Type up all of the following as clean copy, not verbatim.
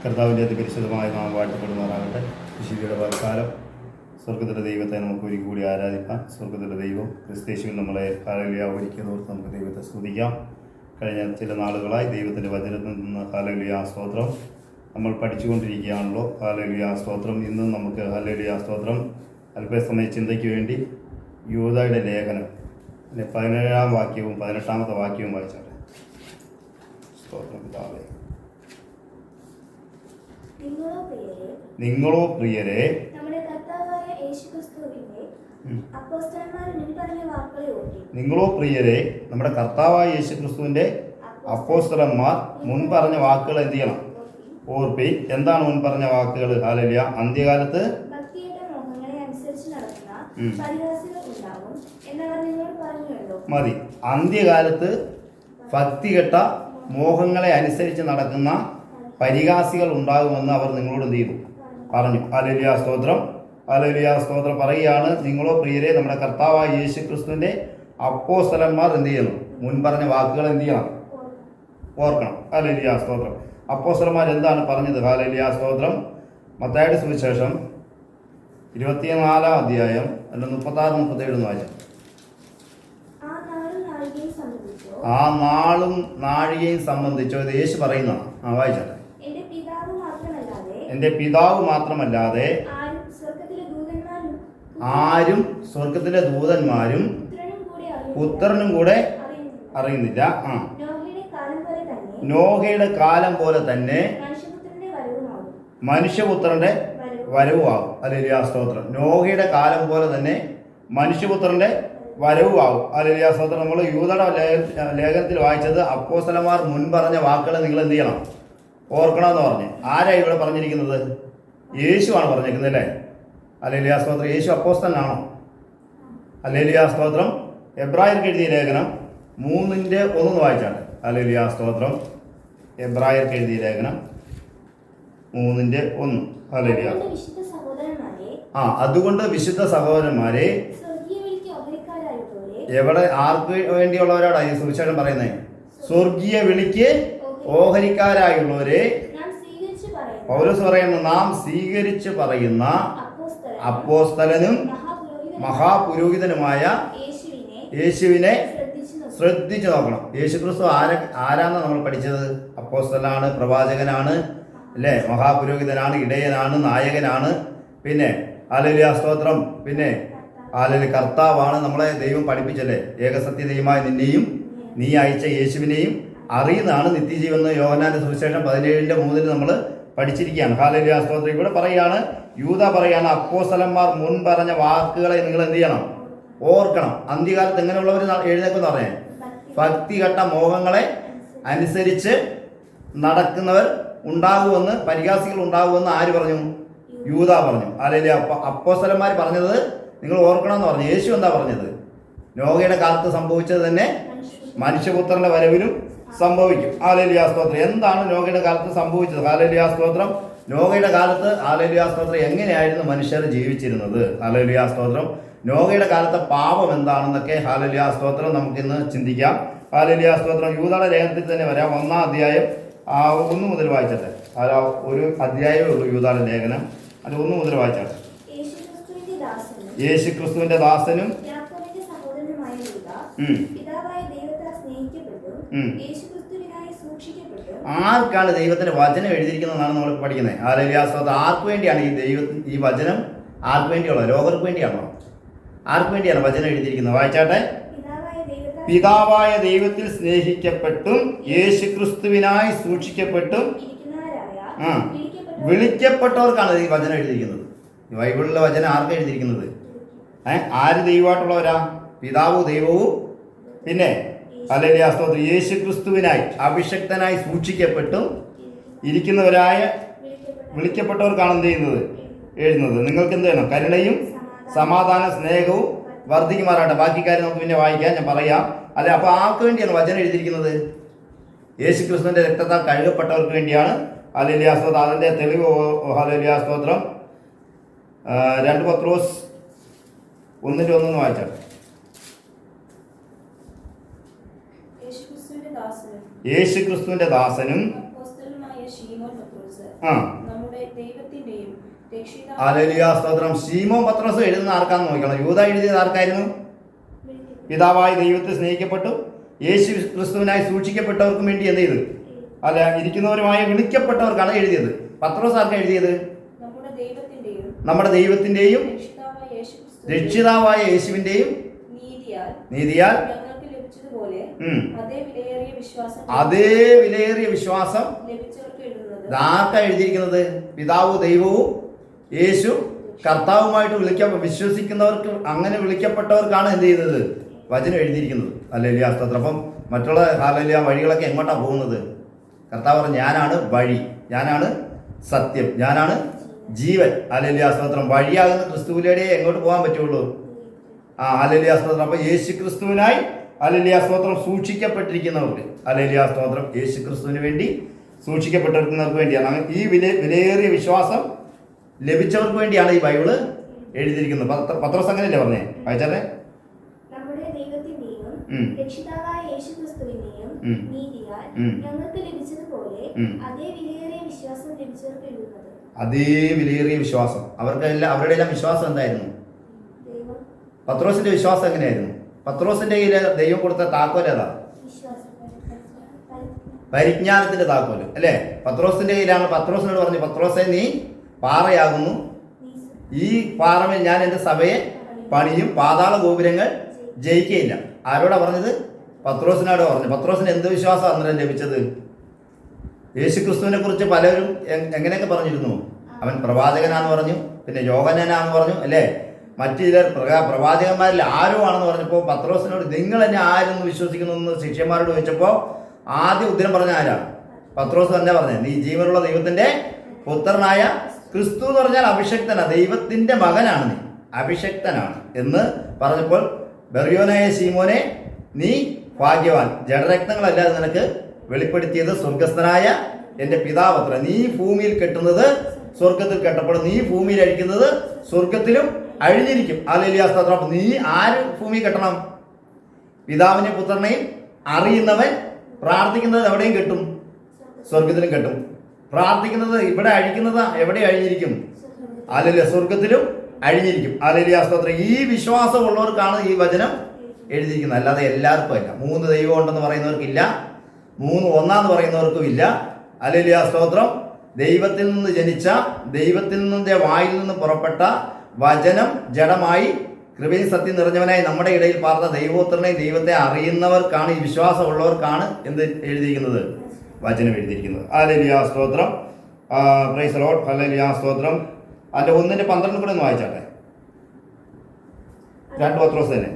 കർത്താവിൻ്റെ അതിപരിശുദ്ധമായ നാം വാഴ്ത്തപ്പെടുമാറാകട്ടെ. വിശുദ്ധിയുടെ വാക്കാലം സ്വർഗത്തിൻ്റെ ദൈവത്തെ നമുക്ക് ഒരിക്കൽ കൂടി ആരാധിക്കാം. സ്വർഗത്തിൻ്റെ ദൈവം ക്രിസ്തേശുവിൽ നമ്മളെ ഹല്ലേലൂയ ഒരുക്കിയതോർത്ത് നമുക്ക് ദൈവത്തെ സ്തുതിക്കാം. കഴിഞ്ഞ ചില നാളുകളായി ദൈവത്തിൻ്റെ വചനത്തിൽ നിന്ന് ഹല്ലേലൂയ സ്തോത്രം നമ്മൾ പഠിച്ചുകൊണ്ടിരിക്കുകയാണല്ലോ. ഹല്ലേലൂയ സ്തോത്രം. ഇന്നും നമുക്ക് ഹല്ലേലൂയ സ്തോത്രം അല്പസമയ ചിന്തയ്ക്ക് വേണ്ടി യൂദയുടെ ലേഖനം 17-ാം വാക്യവും 18-ാമത്തെ വാക്യവും വായിച്ചാട്ടെ. സ്തോത്രം പിതാവേ. നിങ്ങളോ പ്രിയരെ നിങ്ങളോ പ്രിയരെ നമ്മുടെ കർത്താവായ യേശുക്രിസ്തുവിന്റെ അപ്പോസ്തലന്മാർ മുൻപറഞ്ഞ വാക്കുകൾ എന്ത് ചെയ്യണം? ഓർപ്പി. എന്താണ് മുൻപറഞ്ഞ വാക്കുകൾ? ഹല്ലേലൂയ. അന്ത്യകാലത്ത് മതി. അന്ത്യകാലത്ത് ഭക്തികെട്ട മോഹങ്ങളെ അനുസരിച്ച് നടക്കുന്ന പരിഹാസികൾ ഉണ്ടാകുമെന്ന് അവർ നിങ്ങളോട് എന്ത് ചെയ്തു? പറഞ്ഞു. ഹല്ലേലൂയ സ്തോത്രം. ഹല്ലേലൂയ സ്തോത്രം. പറയുകയാണ്, നിങ്ങളോ പ്രിയരെ നമ്മുടെ കർത്താവായ യേശുക്രിസ്തുവിന്റെ അപ്പോസ്തലന്മാർ എന്ത് ചെയ്യുന്നു? മുൻപറഞ്ഞ വാക്കുകൾ എന്ത് ചെയ്യണം? ഓർക്കണം. ഹല്ലേലൂയ സ്തോത്രം. അപ്പോസ്തലന്മാർ എന്താണ് പറഞ്ഞത്? ഹല്ലേലൂയ സ്തോത്രം. മത്തായിയുടെ സുവിശേഷം 24-ാം അധ്യായം 36-37 വായിച്ചു. ആ നാളും നാഴികയും സംബന്ധിച്ചോ ഇത് യേശു പറയുന്നതാണ്. വായിച്ചാട്ടെ. എന്റെ പിതാവ് മാത്രമല്ലാതെ ആരും സ്വർഗത്തിലെ ദൂതന്മാരും പുത്രനും കൂടെ അറിയുന്നില്ല. നോഹയുടെ കാലം പോലെ തന്നെ മനുഷ്യപുത്രന്റെ വരവുമാകും. ഹല്ലേലൂയ സ്തോത്രം. നോഹയുടെ കാലം പോലെ തന്നെ മനുഷ്യപുത്രന്റെ വരവുമാകും. ഹല്ലേലൂയ സ്തോത്രം. നമ്മൾ യൂദയുടെ ലേഖനത്തിൽ വായിച്ചത് അപ്പോസ്തലന്മാർ മുൻപറഞ്ഞ വാക്കുകൾ നിങ്ങൾ എന്ത് ചെയ്യണം? ഓർക്കണമെന്ന് പറഞ്ഞ്. ആരാ ഇവിടെ പറഞ്ഞിരിക്കുന്നത്? യേശുവാണ് പറഞ്ഞിരിക്കുന്നത് അല്ലേ? ഹല്ലേലൂയ സ്തോത്രം. യേശു അപ്പോസ്തലനാണോ? ഹല്ലേലൂയ സ്തോത്രം. എബ്രായർക്ക് എഴുതിയ ലേഖനം 3:1 വായിച്ചാണ്. ഹല്ലേലൂയ സ്തോത്രം. എബ്രായർക്ക് എഴുതിയ ലേഖനം 3:1. ഹല്ലേലൂയ. അതുകൊണ്ട് വിശുദ്ധ സഹോദരന്മാരെ, എവിടെ ആർക്ക് വേണ്ടിയുള്ളവരോടാ ഈ സുവിശേഷം പറയുന്നത്? സ്വർഗീയ വിളിക്ക് ഓഹരിക്കാരായുള്ളവരെ പൗലോസ് പറയുന്നു, നാം സ്വീകരിച്ച് പറയുന്ന അപ്പോസ്തലനും മഹാപുരോഹിതനുമായ യേശുവിനെ ശ്രദ്ധിച്ചു നോക്കണം. യേശുക്രിസ്തു ആരാന്ന് നമ്മൾ പഠിച്ചത്? അപ്പോസ്തലനാണ്, പ്രവാചകനാണ് അല്ലേ, മഹാപുരോഹിതനാണ്, ഇടയനാണ്, നായകനാണ്, പിന്നെ ഹല്ലേലൂയ സ്തോത്രം, പിന്നെ ഹല്ലേലൂയ കർത്താവാണ്. നമ്മളെ ദൈവം പഠിപ്പിച്ചല്ലേ, ഏകസത്യ ദൈവമായ നിന്നെയും നീ അയച്ച യേശുവിനെയും അറിയുന്നതാണ് നിത്യജീവൻ എന്ന് യോഹന്നാന്റെ സുവിശേഷം 17:3 നമ്മൾ പഠിച്ചിരിക്കുകയാണ്. ഹല്ലേലൂയ സ്തോത്രം. ഇവിടെ പറയാണ്, യൂദ പറയാണ്, അപ്പോസ്തലന്മാർ മുൻപറഞ്ഞ വാക്കുകളെ നിങ്ങൾ എന്ത് ചെയ്യണം? ഓർക്കണം. അന്ത്യകാലത്ത് എങ്ങനെയുള്ളവർ എഴുന്നേക്കെന്ന് പറഞ്ഞേ? ഭക്തികെട്ട മോഹങ്ങളെ അനുസരിച്ച് നടക്കുന്നവർ ഉണ്ടാകുമെന്ന്, പരിഹാസികൾ ഉണ്ടാകുമെന്ന് ആര് പറഞ്ഞു? യൂദ പറഞ്ഞു. ഹല്ലേലൂയ. അപ്പോസ്തലന്മാർ പറഞ്ഞത് നിങ്ങൾ ഓർക്കണമെന്ന് പറഞ്ഞു. യേശു എന്താ പറഞ്ഞത്? നോഹയുടെ കാലത്ത് സംഭവിച്ചത് തന്നെ മനുഷ്യപുത്രന്റെ വരവിലും സംഭവിക്കും. ഹല്ലേലൂയ സ്തോത്രം. എന്താണ് നോഹയുടെ കാലത്ത് സംഭവിച്ചത്? ഹല്ലേലൂയ സ്തോത്രം. നോഹയുടെ കാലത്ത് ഹല്ലേലൂയ സ്തോത്രം എങ്ങനെയായിരുന്നു മനുഷ്യർ ജീവിച്ചിരുന്നത്? ഹല്ലേലൂയ സ്തോത്രം. നോഹയുടെ കാലത്തെ പാപം എന്താണെന്നൊക്കെ ഹല്ലേലൂയ സ്തോത്രം നമുക്കിന്ന് ചിന്തിക്കാം. ഹല്ലേലൂയ സ്തോത്രം. യൂദയുടെ ലേഖനത്തിൽ തന്നെ വരാം. 1-ാം അധ്യായം 1 മുതൽ വായിച്ചട്ടെ. ഒരു അധ്യായമേ ഉള്ളൂ യൂദയുടെ ലേഖനം. അത് 1 മുതൽ വായിച്ചാട്ടെ. യേശുക്രിസ്തുവിന്റെ ദാസനും ആർക്കാണ് ദൈവത്തിന്റെ വചനം എഴുതിയിരിക്കുന്നതാണ് നമ്മൾ പഠിക്കുന്നത്. ഹല്ലേലൂയ സ്തോത്രം. ആർക്ക് വേണ്ടിയാണ് ഈ വചനം? ആർക്ക് വേണ്ടിയുള്ള? ലോകർക്ക് വേണ്ടിയാണോ? ആർക്ക് വേണ്ടിയാണ് വചനം എഴുതിയിരിക്കുന്നത്? വായിച്ചാട്ടെ. പിതാവായ ദൈവത്തിൽ സ്നേഹിക്കപ്പെട്ടും യേശുക്രിസ്തുവിനായി സൂക്ഷിക്കപ്പെട്ടും വിളിക്കപ്പെട്ടവർക്കാണ് ഈ വചനം എഴുതിയിരിക്കുന്നത്. ബൈബിളിലെ വചനം ആർക്ക് എഴുതിയിരിക്കുന്നത്? ആര് ദൈവമായിട്ടുള്ളവരാ? പിതാവും ദൈവവും, പിന്നെ ഹല്ലേലൂയ സ്തോത്രം യേശുക്രിസ്തുവിനായി അഭിഷക്തനായി സൂക്ഷിക്കപ്പെട്ടും ഇരിക്കുന്നവരായ വിളിക്കപ്പെട്ടവർക്കാണ് എന്ത് ചെയ്യുന്നത്? എഴുതുന്നത്. നിങ്ങൾക്ക് എന്ത് വേണം? കരുണയും സമാധാന സ്നേഹവും വർദ്ധിക്കുമാറാട്ടെ. ബാക്കി കാര്യം നമുക്ക് പിന്നെ വായിക്കാം, ഞാൻ പറയാം. അല്ലെ, അപ്പൊ ആർക്ക് വേണ്ടിയാണ് വചനം എഴുതിയിരിക്കുന്നത്? യേശുക്രിസ്തുവിന്റെ രക്തത്താൽ കഴുകപ്പെട്ടവർക്ക് വേണ്ടിയാണ്. ഹല്ലേലൂയ സ്തോത്രം. അതിന്റെ തെളിവ് ഹല്ലേലൂയ സ്തോത്രം 2 പത്രോസ് 1:1 വായിച്ചാട്ടെ. യേശുക്രിസ്തുവിന്റെ ദാസനും ശീമോൻ പത്രോസ് ആ നമ്മുടെ ദൈവത്തിന്റെയും ഹല്ലേലൂയ സ്തോത്രം. ശീമോൻ പത്രോസ് എഴുതുന്ന ആർക്കാന്ന് നോക്കണം. യൂദാ എഴുതിയത് ആർക്കായിരുന്നു? പിതാവായ ദൈവത്തെ സ്നേഹിക്കപ്പെട്ടു യേശു ക്രിസ്തുവിനായി സൂക്ഷിക്കപ്പെട്ടവർക്കും വേണ്ടി എന്ത് ചെയ്ത് അല്ല ഇരിക്കുന്നവരുമായ വിളിക്കപ്പെട്ടവർക്കാണ് എഴുതിയത്. പത്രോസ് ആർക്കാണ് എഴുതിയത്? നമ്മുടെ ദൈവത്തിന്റെയും രക്ഷിതാവായ യേശുവിന്റെയും നീതിയാൽ അതേ വിലയേറിയ വിശ്വാസം ആർക്കാ എഴുതിയിരിക്കുന്നത്? പിതാവ് ദൈവവും യേശു കർത്താവുമായിട്ട് വിശ്വസിക്കുന്നവർക്ക്, അങ്ങനെ വിളിക്കപ്പെട്ടവർക്കാണ് എന്ത് ചെയ്യുന്നത്? വചനം എഴുതിയിരിക്കുന്നത്. ഹല്ലേലൂയ സ്തോത്രം. അപ്പം മറ്റുള്ള ഹല്ലേലൂയ വഴികളൊക്കെ എങ്ങോട്ടാണ് പോകുന്നത്? കർത്താവ് പറഞ്ഞു, ഞാനാണ് വഴി, ഞാനാണ് സത്യം, ഞാനാണ് ജീവൻ. ഹല്ലേലൂയ സ്തോത്രം. വഴിയാകുന്ന ക്രിസ്തുവിലൂടെ എങ്ങോട്ട് പോകാൻ പറ്റുള്ളൂ? ഹല്ലേലൂയ സ്തോത്രം. അപ്പൊ യേശു ക്രിസ്തുവിനായി ഹല്ലേലൂയ സ്തോത്രം സൂക്ഷിക്കപ്പെട്ടിരിക്കുന്നവർക്ക്, ഹല്ലേലൂയ സ്തോത്രം, യേശു ക്രിസ്തുവിന് വേണ്ടി സൂക്ഷിക്കപ്പെട്ടിരിക്കുന്നവർക്ക് വേണ്ടിയാണ് ഈ വിലയേറിയ വിശ്വാസം ലഭിച്ചവർക്ക് വേണ്ടിയാണ് ഈ ബൈബിള് എഴുതിയിരിക്കുന്നത്. പത്രോസ് അങ്ങനെയല്ലേ പറഞ്ഞേ? വായിച്ചാലേ. നമ്മുടെ ദൈവത്തിന്റെയും രക്ഷിതാവായ യേശുക്രിസ്തുവിന്റെയും നീതിയാൽ ഞങ്ങൾക്ക് ലഭിച്ചതുപോലെ അതേ വിലയേറിയ വിശ്വാസം ലഭിച്ചവർക്ക് എഴുതുന്നത്. അതേ വിലയേറിയ വിശ്വാസം അവരുടെ എല്ലാം വിശ്വാസം എന്തായിരുന്നു? പത്രോസിന്റെ വിശ്വാസം എങ്ങനെയായിരുന്നു? പത്രോസിന്റെ കയ്യിൽ ദൈവം കൊടുത്ത താക്കോൽ ഏതാ? പരിജ്ഞാനത്തിന്റെ താക്കോല് അല്ലേ? പത്രോസിന്റെ കയ്യിലാണ്. പത്രോസിനോട് പറഞ്ഞു, പത്രോസെ നീ പാറയാകുന്നു, ഈ പാറമേൽ ഞാൻ എൻ്റെ സഭയെ പണിയും, പാതാള ഗോപുരങ്ങൾ ജയിക്കുകയില്ല. ആരോടാ പറഞ്ഞത്? പത്രോസിനോട് പറഞ്ഞു. പത്രോസിന് എന്ത് വിശ്വാസം അന്നേരം ലഭിച്ചത്? യേശു ക്രിസ്തുവിനെ കുറിച്ച് പലരും എങ്ങനെയൊക്കെ പറഞ്ഞിരുന്നു? അവൻ പ്രവാചകനാന്ന് പറഞ്ഞു, പിന്നെ യോഹന്നാനാന്ന് പറഞ്ഞു അല്ലേ? മറ്റു ചിലർ പ്രവാചകന്മാരിൽ ആരോ ആണെന്ന് പറഞ്ഞപ്പോൾ പത്രോസിനോട് നിങ്ങൾ എന്നെ ആരെന്ന് വിശ്വസിക്കുന്നു എന്ന് ശിഷ്യന്മാരോട് ചോദിച്ചപ്പോൾ ആദ്യം ഉത്തരം പറഞ്ഞ ആരാ? പത്രോസ് തന്നെ പറഞ്ഞത്, നീ ജീവനുള്ള ദൈവത്തിന്റെ പുത്രനായ ക്രിസ്തു എന്ന് പറഞ്ഞാൽ അഭിഷക്തനാണ്, ദൈവത്തിന്റെ മകനാണ്, നീ അഭിഷക്തനാണ് എന്ന് പറഞ്ഞപ്പോൾ ബെറിയോനായ ശീമോനെ നീ ഭാഗ്യവാൻ, ജഡരക്തങ്ങളല്ലാതെ നിനക്ക് വെളിപ്പെടുത്തിയത് സ്വർഗസ്ഥനായ എൻ്റെ പിതാവത്ര. നീ ഭൂമിയിൽ കെട്ടുന്നത് സ്വർഗത്തിൽ കെട്ടപ്പെടും, നീ ഭൂമിയിൽ അഴിക്കുന്നത് സ്വർഗത്തിലും അഴിഞ്ഞിരിക്കും. ഹല്ലേലൂയ സ്തോത്രം. നീ ആര് ഭൂമി കെട്ടണം? പിതാവിനെ പുത്രനെയും അറിയുന്നവൻ പ്രാർത്ഥിക്കുന്നത് എവിടെയും കെട്ടും, സ്വർഗത്തിലും കെട്ടും. പ്രാർത്ഥിക്കുന്നത് ഇവിടെ അഴിക്കുന്നത് എവിടെ അഴിഞ്ഞിരിക്കും? ഹല്ലേലൂയ, സ്വർഗത്തിലും അഴിഞ്ഞിരിക്കും. ഹല്ലേലൂയ സ്തോത്രം. ഈ വിശ്വാസമുള്ളവർക്കാണ് ഈ വചനം എഴുതിയിരിക്കുന്നത്, അല്ലാതെ എല്ലാവർക്കും അല്ല. 3 ദൈവം ഉണ്ടെന്ന് പറയുന്നവർക്കില്ല, 3 ഒന്നാന്ന് പറയുന്നവർക്കും ഇല്ല. ഹല്ലേലൂയ സ്തോത്രം. ദൈവത്തിൽ നിന്ന് ജനിച്ച, ദൈവത്തിൽ നിന്നിന്റെ വായിൽ നിന്ന് പുറപ്പെട്ട വചനം ജഡമായി കൃപയും സത്യം നിറഞ്ഞവനായി നമ്മുടെ ഇടയിൽ പാർത്ത ദൈവപുത്രനെയും ദൈവത്തെ അറിയുന്നവർക്കാണ്, ഈ വിശ്വാസമുള്ളവർക്കാണ് എന്ത് എഴുതിയിരിക്കുന്നത്? വചനം എഴുതിയിരിക്കുന്നത്. ഹല്ലേലൂയ സ്തോത്രം. Praise the Lord. ഹല്ലേലൂയ സ്തോത്രം. അതിന്റെ 1:12 കൂടെ ഒന്ന് വായിച്ചാട്ടെ. 2 പത്രോസ് തന്നെ.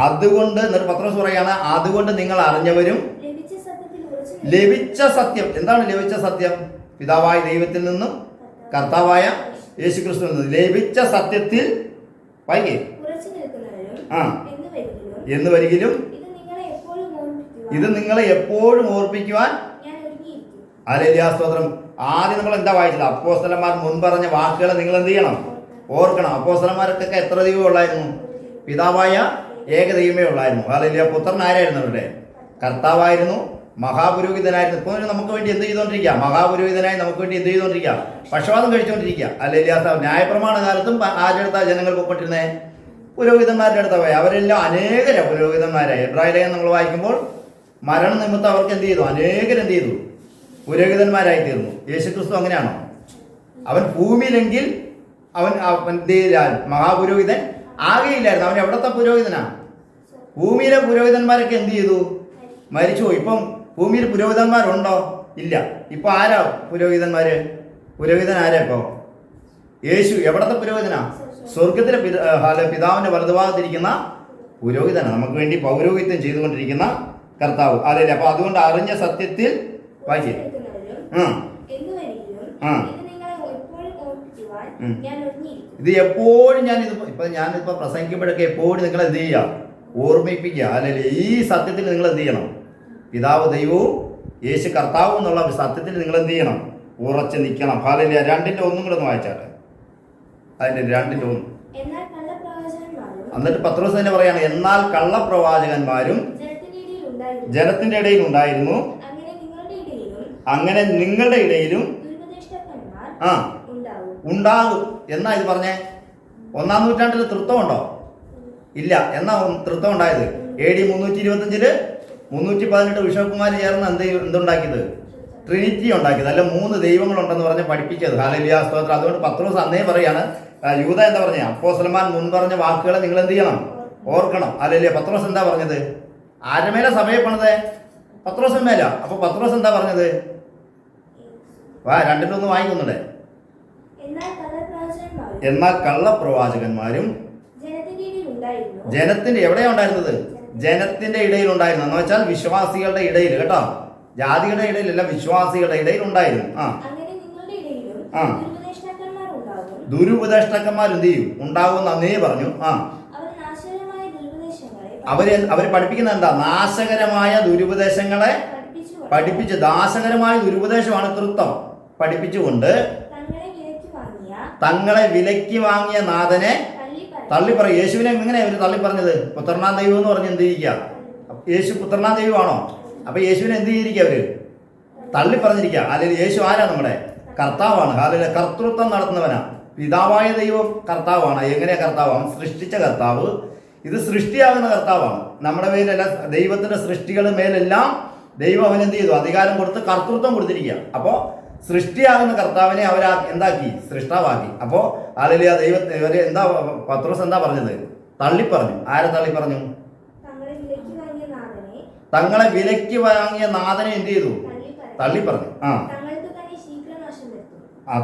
അതുകൊണ്ട് പത്രോസ് പറയാണ്, അതുകൊണ്ട് നിങ്ങൾ അറിഞ്ഞവരും ലഭിച്ച സത്യം. എന്താണ് ലഭിച്ച സത്യം? പിതാവായ ദൈവത്തിൽ നിന്നും കർത്താവായ യേശു ക്രിസ്തുവിൽ നിന്നും ലഭിച്ച സത്യത്തിൽ വായിക്കേ എന്ന് വരികിലും ഇത് നിങ്ങളെ എപ്പോഴും ഓർപ്പിക്കുവാൻ. ഹല്ലേലൂയ സ്തോത്രം. ആദ്യം നമ്മൾ എന്താ വായിച്ചത്? അപ്പോസ്തലന്മാർ മുൻപറഞ്ഞ വാക്കുകൾ നിങ്ങൾ എന്ത് ചെയ്യണം? ഓർക്കണം. അപ്പോസ്തലന്മാർക്കൊക്കെ എത്ര ദൈവം ഉള്ളായിരുന്നു? പിതാവായ ഏക ദൈവമേ ഉള്ളായിരുന്നു. ഹല്ലേലൂയ. പുത്രൻ ആരായിരുന്നു? അവരുടെ കർത്താവായിരുന്നു, മഹാപുരോഹിതനായിരുന്നു. ഇപ്പോൾ നമുക്ക് വേണ്ടി എന്ത് ചെയ്തുകൊണ്ടിരിക്കുക? മഹാപുരോഹിതനായി നമുക്ക് വേണ്ടി എന്ത് ചെയ്തുകൊണ്ടിരിക്കുക? പക്ഷവാദം കഴിച്ചുകൊണ്ടിരിക്കുക. ഹല്ലേലൂയ. ന്യായപ്രമാണ കാലത്തും ആരുടെ ജനങ്ങൾ പൊക്കോണ്ടിരുന്നേ? പുരോഹിതന്മാരുടെ അടുത്ത പോയി. അവരെല്ലാം അനേകര പുരോഹിതന്മാരായി. എബ്രായ ലേഖനം നമ്മൾ വായിക്കുമ്പോൾ മരണ നിമിത്തം അവർക്ക് എന്ത് ചെയ്തു? അനേകരെന്ത് ചെയ്തു? പുരോഹിതന്മാരായി തീർന്നു. യേശുക്രിസ്തു അങ്ങനെയാണോ? അവൻ ഭൂമിയിലെങ്കിൽ അവൻ മഹാപുരോഹിതൻ ആകെയില്ലായിരുന്നു. അവൻ എവിടത്തെ പുരോഹിതനാണ്? ഭൂമിയിലെ പുരോഹിതന്മാരൊക്കെ എന്ത് ചെയ്തു? മരിച്ചുപോയി. ഇപ്പം ഭൂമിയിൽ പുരോഹിതന്മാരുണ്ടോ? ഇല്ല. ഇപ്പൊ ആരാ പുരോഹിതന്മാര്? പുരോഹിതൻ ആരാ ഇപ്പോ? യേശു. എവിടത്തെ പുരോഹിതനാ? സ്വർഗത്തിലെ പിതാവിന്റെ വലതുഭാഗത്തിരിക്കുന്ന പുരോഹിതനാണ്. നമുക്ക് വേണ്ടി പൗരോഹിത്യം ചെയ്തുകൊണ്ടിരിക്കുന്ന കർത്താവ്. അതല്ലേ? അപ്പൊ അതുകൊണ്ട് അറിഞ്ഞ സത്യത്തിൽ വായിക്കേ. ഇത് എപ്പോഴും ഞാനിപ്പോ പ്രസംഗിക്കുമ്പോഴൊക്കെ എപ്പോഴും നിങ്ങൾ എന്ത് ചെയ്യുക? ഓർമ്മിപ്പിക്കുക. അല്ലല്ലേ? ഈ സത്യത്തിൽ നിങ്ങൾ എന്ത് ചെയ്യണം? പിതാവ് ദൈവവും യേശു കർത്താവും എന്നുള്ള സത്യത്തിൽ നിങ്ങൾ എന്ത് ചെയ്യണം? ഉറച്ചു നിൽക്കണം. ഹല്ലേലൂയ. 2:1 കൂടെ ഒന്ന് വായിച്ചാട്ടെ. അതിന്റെ 2:1. എന്നിട്ട് പത്രോസ് തന്നെ പറയാണ്, എന്നാൽ കള്ളപ്രവാചകന്മാരും ജനത്തിന്റെ ഇടയിൽ ഉണ്ടായിരുന്നു, അങ്ങനെ നിങ്ങളുടെ ഇടയിലും ദുരുപദേഷ്ടാക്കന്മാർ ആ ഉണ്ടാവും. ഉണ്ടാകും എന്നാ ഇത് പറഞ്ഞേ. 1-ാം നൂറ്റാണ്ടിൽ തൃത്വമുണ്ടോ? ഇല്ല. എന്നാ തൃത്വം ഉണ്ടായത്? AD 325 318 ബിഷപ്പുമാർ ചേർന്ന് എന്തുണ്ടാക്കിയത്? ട്രിനിറ്റി ഉണ്ടാക്കിയത്. അല്ല 3 ദൈവങ്ങളുണ്ടെന്ന് പറഞ്ഞ് പഠിപ്പിച്ചത്. ഹല്ലേലൂയ സ്തോത്രം. അതുകൊണ്ട് പത്രോസ് അന്നേ പറയാണ്, യൂദ എന്താ പറഞ്ഞ, അപ്പോസ്തലന്മാർ മുൻ പറഞ്ഞ വാക്കുകളെ നിങ്ങൾ എന്ത് ചെയ്യണം? ഓർക്കണം. ഹല്ലേലൂയ. പത്രോസ് എന്താ പറഞ്ഞത്? ആരുടെ മേലെ സഭയെ പണിത്? പത്രോസിന് മേല. അപ്പൊ പത്രോസ് എന്താ പറഞ്ഞത്? രണ്ടിലൊന്ന് വായിക്കുന്നുണ്ടേ. എന്നാൽ കള്ളപ്രവാചകന്മാരും ജനത്തിന്റെ എവിടെയാ ഉണ്ടായിരുന്നത്? ജനത്തിന്റെ ഇടയിൽ ഉണ്ടായിരുന്നു. എന്ന് വെച്ചാൽ വിശ്വാസികളുടെ ഇടയിൽ, കേട്ടോ, ജാതികളുടെ ഇടയിലല്ല, വിശ്വാസികളുടെ ഇടയിൽ ഉണ്ടായിരുന്നു. ദുരുപദേഷ്ടാക്കന്മാർ എന്ത് ചെയ്യും? ഉണ്ടാകും എന്നേ പറഞ്ഞു. അവര് പഠിപ്പിക്കുന്ന എന്താ? നാശകരമായ ദുരുപദേശങ്ങളെ പഠിപ്പിച്ച്, നാശകരമായ ദുരുപദേശമാണ് തൃത്വം പഠിപ്പിച്ചുകൊണ്ട് തങ്ങളെ വിലയ്ക്ക് വാങ്ങിയ നാഥനെ തള്ളി പറയും. യേശുവിനെ എങ്ങനെയാ ഇവര് തള്ളി പറഞ്ഞത്? പുത്രനാം ദൈവം എന്ന് പറഞ്ഞ് എന്ത് ചെയ്യിക്കുക? യേശു പുത്രനാം ദൈവമാണോ? അപ്പൊ യേശുവിനെ എന്ത് ചെയ്തിരിക്കുക? അവര് തള്ളി പറഞ്ഞിരിക്കുക. അല്ലെങ്കിൽ യേശു ആരാ? നമ്മുടെ കർത്താവാണ്. അല്ലെങ്കിൽ കർത്തൃത്വം നടത്തുന്നവനാ. പിതാവായ ദൈവം കർത്താവാണ്. എങ്ങനെയാ കർത്താവ്? അവൻ സൃഷ്ടിച്ച കർത്താവ്. ഇത് സൃഷ്ടിയാകുന്ന കർത്താവാണ്. നമ്മുടെ മേലല്ല, ദൈവത്തിന്റെ സൃഷ്ടികളുടെ മേലെല്ലാം ദൈവം അവനെന്ത് ചെയ്തു? അധികാരം കൊടുത്ത് കർത്തൃത്വം കൊടുത്തിരിക്കുക. അപ്പോൾ സൃഷ്ടിയാകുന്ന കർത്താവിനെ എന്താക്കി? സൃഷ്ടാവാക്കി. അപ്പോൾ ഹല്ലേലൂയ. ദൈവത്തെ ഇവര് എന്താ, പത്രോസ് എന്താ പറഞ്ഞത്? തള്ളിപ്പറഞ്ഞു. ആരെ തള്ളിപ്പറഞ്ഞു? തങ്ങളെ വിലയ്ക്ക് വാങ്ങിയ നാഥനെ എന്ത് ചെയ്തു? തള്ളിപ്പറഞ്ഞു.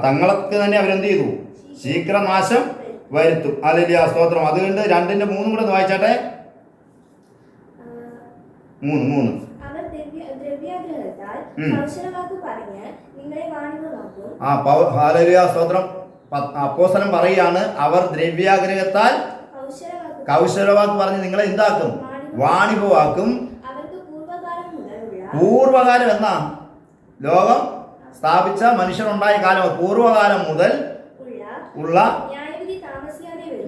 തങ്ങൾക്ക് തന്നെ അവരെന്ത് ചെയ്തു? ശീഘ്രനാശം വരുത്തും. ഹല്ലേലൂയ സ്തോത്രം. അതുകൊണ്ട് 2-3 കൂടെ വായിച്ചാട്ടെ. 3 ഹല്ലേലൂയ സ്തോത്രം. അപ്പോസ്തലൻ പറയാണ്, അവർ ദ്രവ്യാഗ്രഹത്താൽ കൗശലവാക്ക് പറഞ്ഞ് നിങ്ങളെ എന്താക്കും? വാണിഭവാക്കും. പൂർവകാലം എന്നാ? ലോകം സ്ഥാപിച്ച മനുഷ്യനുണ്ടായ കാലം, പൂർവകാലം മുതൽ ഉള്ള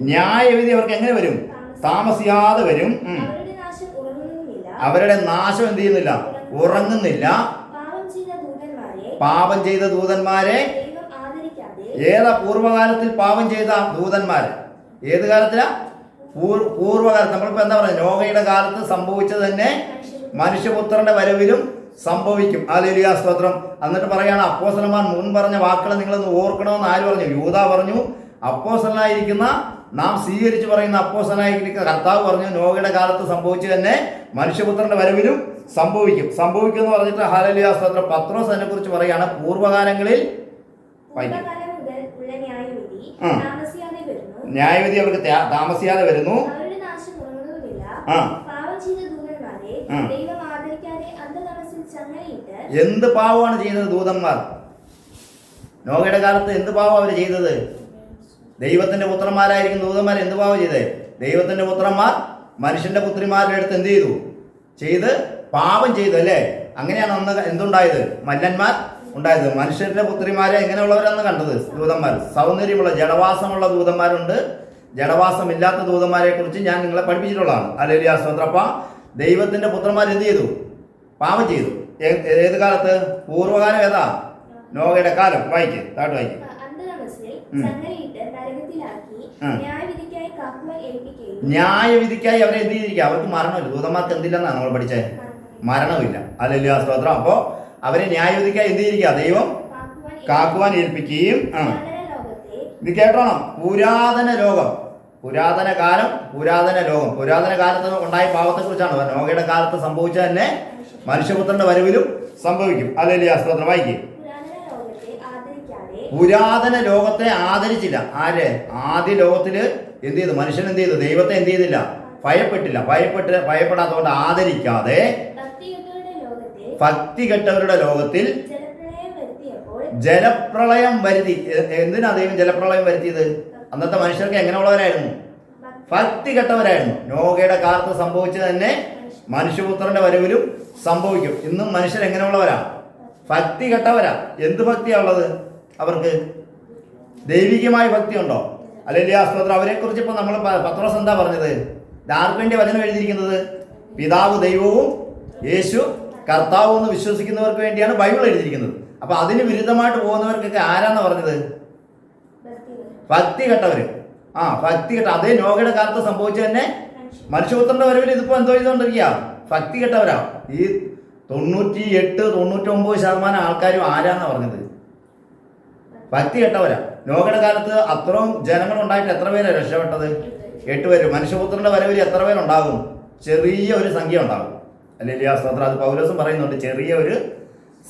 ന്യായവിധി അവർക്ക് എങ്ങനെ വരും? താമസിയാതെ വരും. അവരുടെ നാശം എന്ത് ചെയ്യുന്നില്ല? ഉറങ്ങുന്നില്ല. പാപം ചെയ്ത ദൂതന്മാരെ ഏതാ? പൂർവ്വകാലത്തിൽ പാപം ചെയ്ത ദൂതന്മാരെ. ഏത് കാലത്തിലാ? പൂർവ്വകാലത്ത്. നമ്മളിപ്പോ എന്താ പറയുക? നോഹയുടെ കാലത്ത് സംഭവിച്ചത് തന്നെ മനുഷ്യപുത്രന്റെ വരവിലും സംഭവിക്കും. ഹല്ലേലൂയ സ്തോത്രം. എന്നിട്ട് പറയാണ്, അപ്പോസ്തലന്മാർ മുൻ പറഞ്ഞ വാക്കുകൾ നിങ്ങളൊന്ന് ഓർക്കണമെന്ന് ആര് പറഞ്ഞു? യൂദ പറഞ്ഞു. അപ്പോസ്തലനായിരിക്കുന്ന നാം സ്വീകരിച്ചു പറയുന്ന അപ്പോസ്തലനായിരിക്കുന്ന കർത്താവ് പറഞ്ഞു, നോഹയുടെ കാലത്ത് സംഭവിച്ചു തന്നെ മനുഷ്യപുത്രന്റെ വരവിലും സംഭവിക്കും എന്ന് പറഞ്ഞിട്ട് ഹല്ലേലൂയ സ്തോത്രം. പത്രോസ് അതിനെ കുറിച്ച് പറയാണ്, പൂർവ്വകാലങ്ങളിൽ ന്യായവിധി അവർക്ക് താമസിയാതെ വരുന്നു. എന്ത് പാവമാണ് ചെയ്തത് ദൂതന്മാർ? നോഹയുടെ കാലത്ത് എന്ത് പാവം അവർ ചെയ്തത്? ദൈവത്തിന്റെ പുത്രന്മാരായിരിക്കും ദൂതന്മാർ. എന്ത് പാവം ചെയ്തേ? ദൈവത്തിന്റെ പുത്രന്മാർ മനുഷ്യന്റെ പുത്രിമാരുടെ അടുത്ത് എന്ത് ചെയ്ത് പാപം ചെയ്തു, അല്ലേ? അങ്ങനെയാണ് അന്ന് എന്തുണ്ടായത്? മല്ലന്മാർ ഉണ്ടായത്. മനുഷ്യന്റെ പുത്രിമാരെ എങ്ങനെയുള്ളവരാണ് കണ്ടത്? ദൂതന്മാർ. സൗന്ദര്യമുള്ള ജഡവാസമുള്ള ദൂതന്മാരുണ്ട്, ജഡവാസമില്ലാത്ത ദൂതന്മാരെ കുറിച്ച് ഞാൻ നിങ്ങളെ പഠിപ്പിച്ചിട്ടുള്ളതാണ്. ഹല്ലേലൂയ സ്തോത്രം. അപ്പം ദൈവത്തിന്റെ പുത്രന്മാർ എന്ത് ചെയ്തു? പാപം ചെയ്തു. ഏത് കാലത്ത്? പൂർവ്വകാലം ഏതാ? നോഹയുടെ കാലം. വായിക്ക്, താട്ട് വായിക്ക്. ന്യായവിധിക്കായി അവരെ എന്ത് ചെയ്തിരിക്കുക? അവർക്ക് മരണമില്ല. ദൂതന്മാർക്ക് എന്തില്ലെന്നാണ് നമ്മൾ പഠിച്ചത്? മരണമില്ല. ഹല്ലേലൂയ സ്തോത്രം. അപ്പോ അവരെ ന്യായവിധിക്കായി എന്ത് ചെയ്തിരിക്കുക? ദൈവം കാക്കുവാൻ ഏൽപ്പിക്കുകയും. ഇത് കേട്ടോണം. പുരാതന ലോകം, പുരാതന കാലം, പുരാതന ലോകം. പുരാതന കാലത്ത് ഉണ്ടായ പാപത്തെ കുറിച്ചാണ്. നോഹയുടെ കാലത്ത് സംഭവിച്ച തന്നെ മനുഷ്യപുത്രന്റെ വരവിലും സംഭവിക്കും. ഹല്ലേലൂയ സ്തോത്രം. വായിക്കേ. പുരാതന ലോകത്തെ ആദരിച്ചില്ല. ആര്? ആദ്യ ലോകത്തില് എന്ത് ചെയ്തു? മനുഷ്യൻ എന്ത് ചെയ്തു? ദൈവത്തെ എന്ത് ചെയ്തില്ല? ഭയപ്പെടാത്തതുകൊണ്ട് ആദരിക്കാതെ ഭക്തി കെട്ടവരുടെ ലോകത്തിൽ ജലപ്രളയം വരുത്തി. എന്തിനാ ദൈവം ജലപ്രളയം വരുത്തിയത്? അന്നത്തെ മനുഷ്യർക്ക് എങ്ങനെയുള്ളവരായിരുന്നു? ഭക്തി കെട്ടവരായിരുന്നു. നോഹയുടെ കാലത്ത് സംഭവിച്ചത് തന്നെ മനുഷ്യപുത്രന്റെ വരവിലും സംഭവിക്കും. ഇന്നും മനുഷ്യർ എങ്ങനെയുള്ളവരാ? ഭക്തി കെട്ടവരാ. എന്ത് ഭക്തിയാ ഉള്ളത് അവർക്ക്? ദൈവികമായ ഭക്തി ഉണ്ടോ? ഹല്ലേലൂയ സ്തോത്രം. അവരെ കുറിച്ച് ഇപ്പൊ നമ്മൾ പത്രോസ് എന്താ പറഞ്ഞത്? ആർക്ക് വേണ്ടി വചനം എഴുതിയിരിക്കുന്നത്? പിതാവ് ദൈവവും യേശു കർത്താവ് എന്ന് വിശ്വസിക്കുന്നവർക്ക് വേണ്ടിയാണ് ബൈബിൾ എഴുതിയിരിക്കുന്നത്. അപ്പൊ അതിന് വിരുദ്ധമായിട്ട് പോകുന്നവർക്കൊക്കെ ആരാന്നാ പറഞ്ഞത്? ഭക്തി കെട്ടവര്. ഭക്തി കെട്ട അതേ നോഹയുടെ കാലത്ത് സംഭവിച്ചു തന്നെ മനുഷ്യപുത്രന്റെ വരവിൽ ഇതിപ്പോ എന്തോ ചെയ്തുകൊണ്ടിരിക്കുക? ഭക്തി കെട്ടവരാ. ഈ 98-99% ആൾക്കാരും ആരാന്നാ പറഞ്ഞത്? ഭക്തി കെട്ടവരാ. നോഹയുടെ കാലത്ത് അത്രയും ജനങ്ങൾ ഉണ്ടായിട്ട് എത്ര പേരാ രക്ഷപ്പെട്ടത്? 8 പേര്. മനുഷ്യപുത്രന്റെ വരവിൽ എത്ര പേരുണ്ടാകും? ചെറിയ ഒരു സംഖ്യ ഉണ്ടാകും. ഹല്ലേലൂയ സ്തോത്രം. അത് പൗലോസും പറയുന്നുണ്ട്, ചെറിയ ഒരു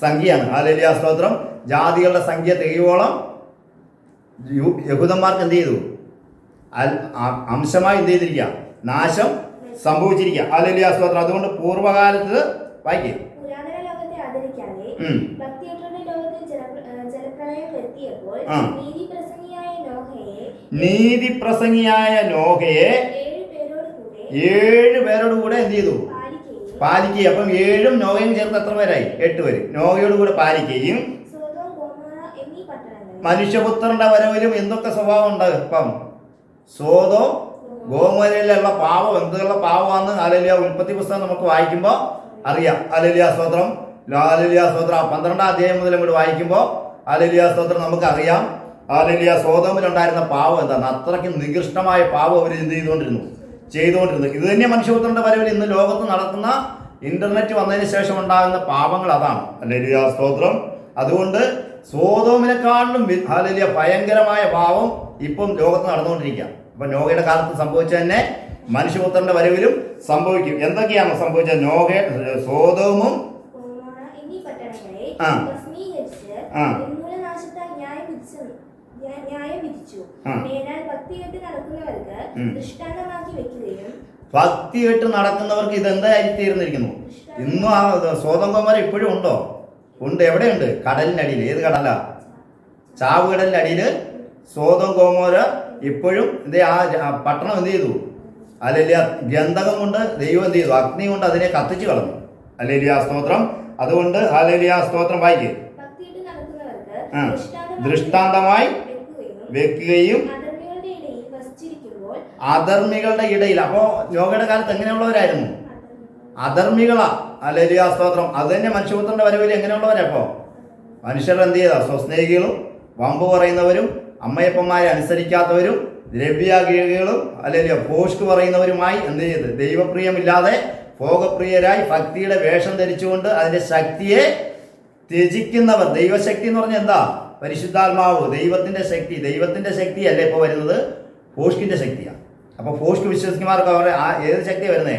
സംഖ്യയാണ്. ഹല്ലേലൂയ സ്തോത്രം. ജാതികളുടെ സംഖ്യ തികയോളം യഹൂദന്മാർക്ക് എന്ത് ചെയ്തു? അംശമായി എന്ത് ചെയ്തിരിക്കുക? നാശം സംഭവിച്ചിരിക്കുക. ഹല്ലേലൂയ സ്തോത്രം. അതുകൊണ്ട് പൂർവ്വകാലത്ത് വായിക്കേ പുരാതന ലോകത്തെ ആദരിക്കാതെ ഭക്തിയേറ്റരുടെ ലോകത്തിൽ ജലപ്രളയം എത്തിയപ്പോൾ നീതി പ്രസംഗിയായ നോഹയെ 7 പേരോട് കൂടെ എന്ത് ചെയ്തു? പാലിക്കുക. അപ്പം 7ഉം നോഹയും ചേർത്ത് എത്ര പേരായി? 8 പേര്. നോഹയോട് കൂടെ പാലിക്കുകയും മനുഷ്യപുത്രന്റെ വരവിലും എന്തൊക്കെ സ്വഭാവം ഉണ്ട്? ഇപ്പം സോദോം ഗോമോരയിലുള്ള പാവം എന്തുള്ള പാവമാണെന്ന് ഹല്ലേലൂയ ഉൽപ്പത്തി പുസ്തകം നമുക്ക് വായിക്കുമ്പോൾ അറിയാം. ഹല്ലേലൂയ സ്തോത്രം. ഹല്ലേലൂയ സ്തോത്രം. 12ാം അധ്യായം മുതൽ അങ്ങോട്ട് വായിക്കുമ്പോൾ ഹല്ലേലൂയ സ്തോത്രം നമുക്കറിയാം. ഹല്ലേലൂയ സോദോമിലുണ്ടായിരുന്ന പാവം എന്താണ്? അത്രയ്ക്ക് നികൃഷ്ടമായ പാവം അവർ എന്ത് ചെയ്തുകൊണ്ടിരുന്നു. ഇത് തന്നെ മനുഷ്യപുത്രന്റെ വരവിൽ ഇന്ന് ലോകത്ത് നടക്കുന്ന ഇന്റർനെറ്റ് വന്നതിന് ശേഷം ഉണ്ടാകുന്ന പാപങ്ങൾ അതാണ്. ഹല്ലേലൂയ സ്തോത്രം. അതുകൊണ്ട് സോദോമിനെക്കാളിലും ഹല്ലേലൂയ ഭയങ്കരമായ പാവം ഇപ്പം ലോകത്ത് നടന്നുകൊണ്ടിരിക്കുക. അപ്പൊ നോഹയുടെ കാലത്ത് സംഭവിച്ച തന്നെ മനുഷ്യപുത്രന്റെ വരവിലും സംഭവിക്കും. എന്തൊക്കെയാണ് സംഭവിച്ചത്? സോദോമും ഭക്തി കെട്ട് നടക്കുന്നവർക്ക് ഇതെന്തായി തീർന്നിരിക്കുന്നു? ഇന്നും ആ സോദോം ഗോമോര ഇപ്പോഴും ഉണ്ടോ? ഉണ്ട്. എവിടെയുണ്ട്? കടലിനടിയിൽ. ഏത് കടലാ? ചാവുകടലിന്റെ അടിയിൽ സോദോം ഗോമോര ഇപ്പോഴും ആ പട്ടണം എന്ത് ചെയ്തു? ഹല്ലേലൂയ ഗന്ധകം കൊണ്ട് ദൈവം എന്ത് ചെയ്തു? അഗ്നി കൊണ്ട് അതിനെ കത്തിച്ചു കളഞ്ഞു. ഹല്ലേലൂയ സ്തോത്രം. അതുകൊണ്ട് ഹല്ലേലൂയ സ്തോത്രം വായിക്കേ ദൃഷ്ടാന്തമായി വെക്കുകയും അധർമ്മികളുടെ ഇടയിൽ. അപ്പോ നോഹയുടെ കാലത്ത് എങ്ങനെയുള്ളവരായിരുന്നു? അധർമ്മികളാ. ഹല്ലേലൂയ സ്തോത്രം. അത് തന്നെ മനുഷ്യപുത്രന്റെ വരവിൽ എങ്ങനെയുള്ളവരാ? അപ്പോ മനുഷ്യർ എന്ത് ചെയ്താ? സ്വസ്നേഹികളും വമ്പ് പറയുന്നവരും അമ്മയപ്പന്മാരെ അനുസരിക്കാത്തവരും ദ്രവ്യാഗ്രഹികളും അല്ലെങ്കിൽ പോസ്റ്റ് പറയുന്നവരുമായി എന്ത് ചെയ്ത് ദൈവപ്രിയമില്ലാതെ ഭോഗപ്രിയരായി ഭക്തിയുടെ വേഷം ധരിച്ചുകൊണ്ട് അതിന്റെ ശക്തിയെ ത്യജിക്കുന്നവർ. ദൈവശക്തി എന്ന് പറഞ്ഞാൽ എന്താ? പരിശുദ്ധാത്മാവ്, ദൈവത്തിന്റെ ശക്തി അല്ലേ ഇപ്പോൾ വരുന്നത്? പോസ്റ്റിന്റെ ശക്തിയാണ്. അപ്പൊ പോസ്റ്റ് വിശ്വസിക്കുന്നവർക്ക് അവർ ഏത് ശക്തിയാണ് വരുന്നത്?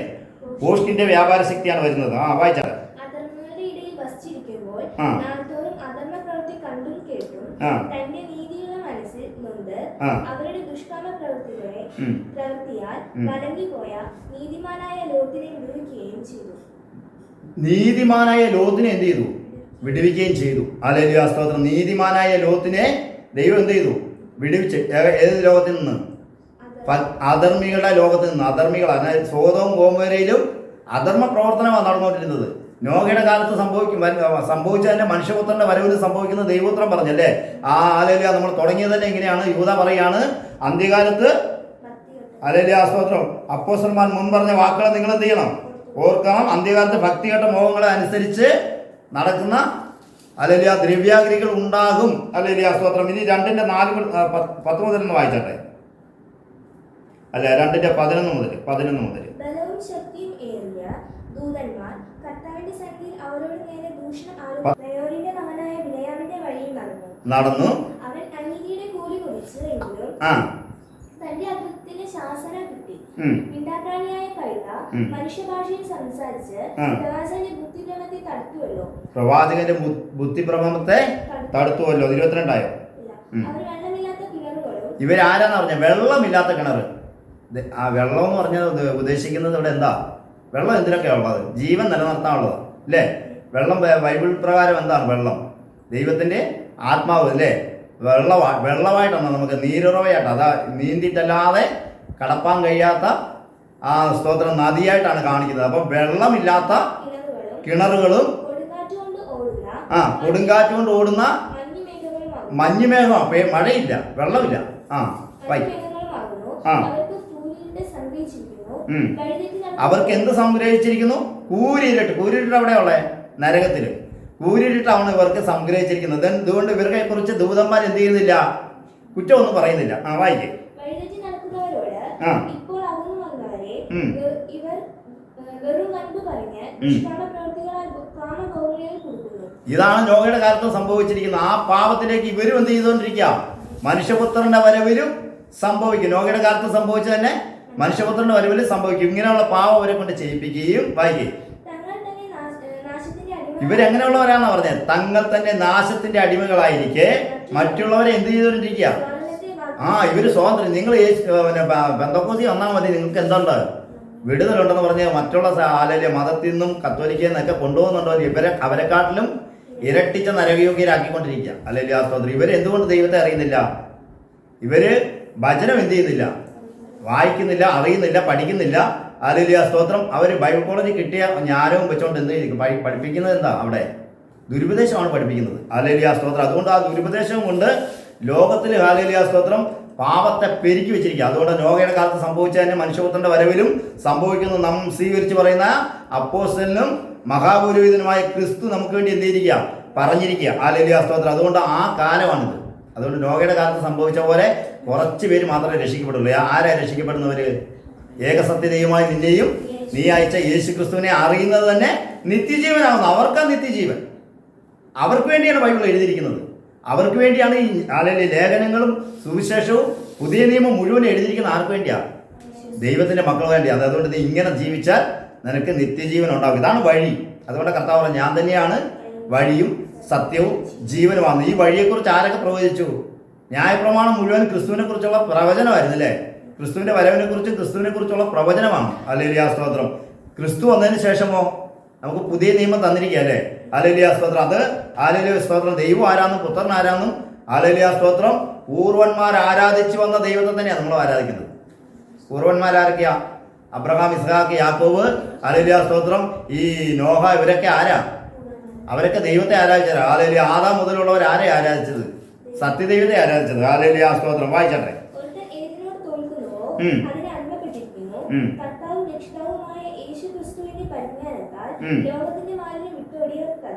പോസ്റ്റിന്റെ വ്യാപാര ശക്തിയാണ് വരുന്നത്. വായിച്ചാൽ അവരുടെ ദുഷ്കർമ്മ പ്രവൃത്തിയാൽ വലങ്ങിപ്പോയ നീതിമാനായ ലോത്തിനെ വിടുവിക്കുകയും ചെയ്തു. നീതിമാനായ ലോത്തിനെ എന്ത് ചെയ്തു? വിടുവിക്കുകയും ചെയ്തു. ഹല്ലേലൂയ സ്തോത്രം. നീതിമാനായ ലോത്തിനെ ദൈവം എന്ത് ചെയ്തു? വിടുവിച്ച്. ഏത് ലോകത്തിൽ നിന്ന്? അധർമ്മികളുടെ ലോകത്ത് നിന്ന്. അധർമ്മികളാണ്. സോദോം ഗോമോരയിലും അധർമ്മ പ്രവർത്തനമാണ് നടന്നുകൊണ്ടിരുന്നത്. നോഹയുടെ കാലത്ത് സംഭവിച്ച തന്നെ മനുഷ്യപുത്രന്റെ വരവിൽ സംഭവിക്കുന്ന ദൈവപുത്രൻ പറഞ്ഞല്ലേ? ഹല്ലേലൂയ. നമ്മൾ തുടങ്ങിയത് തന്നെ ഇങ്ങനെയാണ്. യൂദാ പറയാണ് അന്ത്യകാലത്ത് ഹല്ലേലൂയ സ്തോത്രം അപ്പോസ്തലന്മാർ മുൻ പറഞ്ഞ വാക്കുകൾ നിങ്ങൾ എന്ത് ചെയ്യണം? ഓർക്കണം. അന്ത്യകാലത്ത് ഭക്തികെട്ട മോഹങ്ങളെ അനുസരിച്ച് നടക്കുന്ന ഹല്ലേലൂയ ദ്രവ്യാഗ്രഹികൾ ഉണ്ടാകും. ഹല്ലേലൂയ സ്തോത്രം. ഇനി 2:4-10 മുതൽ ഒന്ന് വായിച്ചട്ടെ. അല്ല 2:11 മുതൽ. ബലവും ശക്തിയും ഏറിയ ദൂതന്മാർ കർത്താവിന്റെ സന്നിധിയിൽ അവരോട് നേരെ ദൂഷണം ആരോപിന്റെ മകനായ ബിലയാമിന്റെ വഴിയിൽ നടന്നു. അവൻ അനീതിയുടെ കൂലി കുടിച്ചു എങ്കിലും തന്റെ അകൃത്യത്തിന് ശാസന കിട്ടി. മിണ്ടാപ്രാണിയായ കഴുത മനുഷ്യഭാഷയിൽ സംസാരിച്ച് പ്രവാചകന്റെ ബുദ്ധിഭ്രമത്തെ തടുത്തുവല്ലോ. 22 ഇവരാരാന്ന് പറഞ്ഞ വെള്ളമില്ലാത്ത കിണർ. ആ വെള്ളം എന്ന് പറഞ്ഞത് ഉദ്ദേശിക്കുന്നത് ഇവിടെ എന്താ? വെള്ളം എന്തിനൊക്കെയാ ഉള്ളത്? ജീവൻ നിലനിർത്താനുള്ളത് അല്ലേ? വെള്ളം ബൈബിൾ പ്രകാരം എന്താണ്? വെള്ളം ദൈവത്തിന്റെ ആത്മാവ് അല്ലേ? വെള്ളമായിട്ടാണ് നമുക്ക് നീരുറവയായിട്ട്. അതാ നീന്തിട്ടല്ലാതെ കടപ്പാൻ കഴിയാത്ത ആ സ്തോത്രം നദിയായിട്ടാണ് കാണിക്കുന്നത്. അപ്പം വെള്ളമില്ലാത്ത കിണറുകളും കൊടുങ്കാറ്റ് കൊണ്ട് ഓടുന്ന മഞ്ഞുമേഘമാണ്. മഴയില്ല, വെള്ളമില്ല. അവർക്ക് എന്ത് സംഗ്രഹിച്ചിരിക്കുന്നു? കൂരിരുട്ട്. കൂരിരുട്ട് എവിടെയാ ഉള്ളേ? നരകത്തിൽ കൂരിട്ടാണ് ഇവർക്ക് സംഗ്രഹിച്ചിരിക്കുന്നത്. അതുകൊണ്ട് ഇവരെ കുറിച്ച് ദൂതന്മാർ എന്ത് ചെയ്യുന്നില്ല, കുറ്റമൊന്നും പറയുന്നില്ല. വായിക്കേ. വഴിതെറ്റി നടക്കുന്നവരോട് ആ. ഇപ്പോൾ അകന്നു വന്നവരെ ഉം. ഇവർ വെറും അൻപ് പറഞ്ഞ് നിഷ്കാമ പ്രവൃത്തികളാൽ കാമഭോഗികളിൽ കൊടുക്കുന്നു. ഇതാണ് നോഹയുടെ കാലത്ത് സംഭവിച്ചിരിക്കുന്നത്. ആ പാപത്തിലേക്ക് ഇവരും എന്ത് ചെയ്തുകൊണ്ടിരിക്കുക, മനുഷ്യപുത്രന്റെ വരവിലും സംഭവിക്കും. നോഹയുടെ കാലത്ത് സംഭവിച്ചു തന്നെ മനുഷ്യപുത്രന്റെ വരവിലും സംഭവിക്കും. ഇങ്ങനെയുള്ള പാപം അവരെ കൊണ്ട് ചെയ്യിപ്പിക്കുകയും. വായിക്കേ. തങ്ങൾ തന്നെ നാശത്തിന്റെ അടിമ ഇവരെങ്ങനെയുള്ളവരാണെന്ന് പറഞ്ഞത്? തങ്ങൾ തന്നെ നാശത്തിന്റെ അടിമകളായിരിക്കെ മറ്റുള്ളവരെ എന്ത് ചെയ്തുകൊണ്ടിരിക്കുക. ഇവര് സ്വാതന്ത്ര്യം. നിങ്ങൾ പെന്തക്കോസ്തി വന്നാൽ മതി, നിങ്ങൾക്ക് എന്തുണ്ട്, വിടുതലുണ്ടെന്ന് പറഞ്ഞ് മറ്റുള്ള മതത്തിൽ നിന്നും കത്തോലിക്കയിൽ നിന്നൊക്കെ കൊണ്ടുപോകുന്നുണ്ടോ? അവരെക്കാട്ടിലും ഇരട്ടിച്ച നരകയോഗ്യരാക്കിക്കൊണ്ടിരിക്കുക. അല്ലെങ്കിൽ ആ സ്തോത്രം. ഇവരെന്തുകൊണ്ട് ദൈവത്തെ അറിയുന്നില്ല? ഇവര് വചനം എന്ത് ചെയ്യുന്നില്ല, വായിക്കുന്നില്ല, അറിയുന്നില്ല, പഠിക്കുന്നില്ല. അല്ലെങ്കിൽ ആ സ്തോത്രം. അവർ ബൈബിൾ കോളേജിൽ കിട്ടിയ ജ്ഞാനവും വെച്ചോണ്ട് എന്ത് ചെയ്യും, പഠിപ്പിക്കുന്നത് എന്താ? അവിടെ ദുരുപദേശമാണ് പഠിപ്പിക്കുന്നത്. അല്ലെങ്കിൽ ആ സ്തോത്രം. അതുകൊണ്ട് ആ ദുരുപദേശം കൊണ്ട് ലോകത്തിൽ ഹാലേലിയ സ്തോത്രം പാപത്തെ പെരുക്കി വെച്ചിരിക്കുക. അതുകൊണ്ട് നോഹയുടെ കാലത്ത് സംഭവിച്ച തന്നെ മനുഷ്യപുത്രന്റെ വരവിലും സംഭവിക്കുന്നു. നാം സ്വീകരിച്ച് പറയുന്ന അപ്പോസ്തലനും മഹാപുരോഹിതനുമായ ക്രിസ്തു നമുക്ക് വേണ്ടി എന്ത് ചെയ്തിരിക്കുക, പറഞ്ഞിരിക്കുക. ഹാലേലിയ സ്തോത്രം. അതുകൊണ്ട് ആ കാലമാണിത്. അതുകൊണ്ട് നോഹയുടെ കാലത്ത് സംഭവിച്ച പോലെ കുറച്ച് പേര് മാത്രമേ രക്ഷിക്കപ്പെടുള്ളൂ. ആരാ രക്ഷിക്കപ്പെടുന്നവര്? ഏകസത്യദൈവമായി നിന്നെയും നീ അയച്ച യേശു ക്രിസ്തുവിനെ അറിയുന്നത് തന്നെ നിത്യജീവനാകുന്നു. അവർക്കാ നിത്യജീവൻ. അവർക്ക് വേണ്ടിയാണ് ബൈബിൾ എഴുതിയിരിക്കുന്നത്. അവർക്ക് വേണ്ടിയാണ് ഈ ലേഖനങ്ങളും സുവിശേഷവും പുതിയ നിയമം മുഴുവൻ എഴുതിയിരിക്കുന്നത്. ആർക്ക് വേണ്ടിയാണ്? ദൈവത്തിന്റെ മക്കൾ വേണ്ടിയാണ്. അതുകൊണ്ട് നീ ഇങ്ങനെ ജീവിച്ചാൽ നിനക്ക് നിത്യജീവൻ ഉണ്ടാകും. ഇതാണ് വഴി. അതുകൊണ്ട് കർത്താവ് പറഞ്ഞു, ഞാൻ തന്നെയാണ് വഴിയും സത്യവും ജീവനുമാണ്. ഈ വഴിയെക്കുറിച്ച് ആരൊക്കെ പ്രവചിച്ചു? ന്യായപ്രമാണം മുഴുവൻ ക്രിസ്തുവിനെ കുറിച്ചുള്ള പ്രവചനമായിരുന്നു അല്ലേ? ക്രിസ്തുവിന്റെ വരവിനെ കുറിച്ചും ക്രിസ്തുവിനെ കുറിച്ചുള്ള പ്രവചനമാണ്. ഹല്ലേലൂയ സ്തോത്രം. ക്രിസ്തു വന്നതിന് ശേഷമോ നമുക്ക് പുതിയ നിയമം തന്നിരിക്കുക അല്ലേ? ഹല്ലേലൂയ സ്തോത്രം. അത് ഹല്ലേലൂയ സ്തോത്രം. ദൈവം ആരാന്നും പുത്രൻ ആരാന്നും ഹല്ലേലൂയ സ്തോത്രം പൂർവന്മാർ ആരാധിച്ചു വന്ന ദൈവത്തെ തന്നെയാണ് നമ്മൾ ആരാധിക്കുന്നത്. പൂർവന്മാരാരൊക്കെയാ? അബ്രഹാം, ഇസ്ഹാക്ക്, യാക്കോബ്, ഹല്ലേലൂയ സ്തോത്രം. ഈ നോഹ, ഇവരൊക്കെ ആരാ? അവരൊക്കെ ദൈവത്തെ ആരാധിച്ചവരാ. ഹല്ലേലൂയ. ആദാം മുതലുള്ളവർ ആരെ ആരാധിച്ചത്? സത്യദൈവത്തെ ആരാധിച്ചത്. ഹല്ലേലൂയ സ്തോത്രം. വായിച്ചട്ടെ. കർത്താവും രക്ഷിതാവുമായ യേശു ക്രിസ്തുവിന്റെ പരിജ്ഞാനത്താൽ ലോകത്തിന്റെ മാലിന്യം വിട്ടോടിയവർ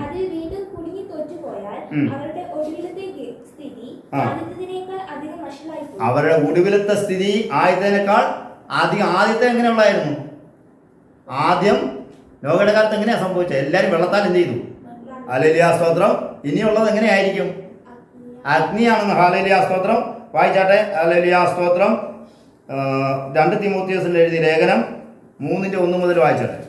അതിൽ വീണ്ടും കുടുങ്ങി തോറ്റുപോയാൽ അവരുടെ ഒടുവിലത്തെ സ്ഥിതി ആദ്യത്തേക്കാൾ അധികം വഷളായി പോകും. അവരുടെ ഒടുവിലത്തെ സ്ഥിതി ആദ്യത്തേക്കാൾ അധികം. ആദ്യത്തെ എങ്ങനെയുള്ളായിരുന്നു? ആദ്യം നോഹയുടെ കാലത്ത് എങ്ങനെയാ സംഭവിച്ചത്? എല്ലാവരും വെള്ളത്താൽ എന്ത് ചെയ്തു? ഹല്ലേലൂയ സ്തോത്രം. ഇനിയുള്ളത് എങ്ങനെയായിരിക്കും? അഗ്നിയാണെന്ന്. ഹല്ലേലൂയ സ്തോത്രം. വായിച്ചാട്ടെ. ഹല്ലേലൂയ സ്തോത്രം. 2 തിമോത്തിയോസിൽ എഴുതിയ ലേഖനം 3:1 മുതൽ വായിച്ചാട്ടെ.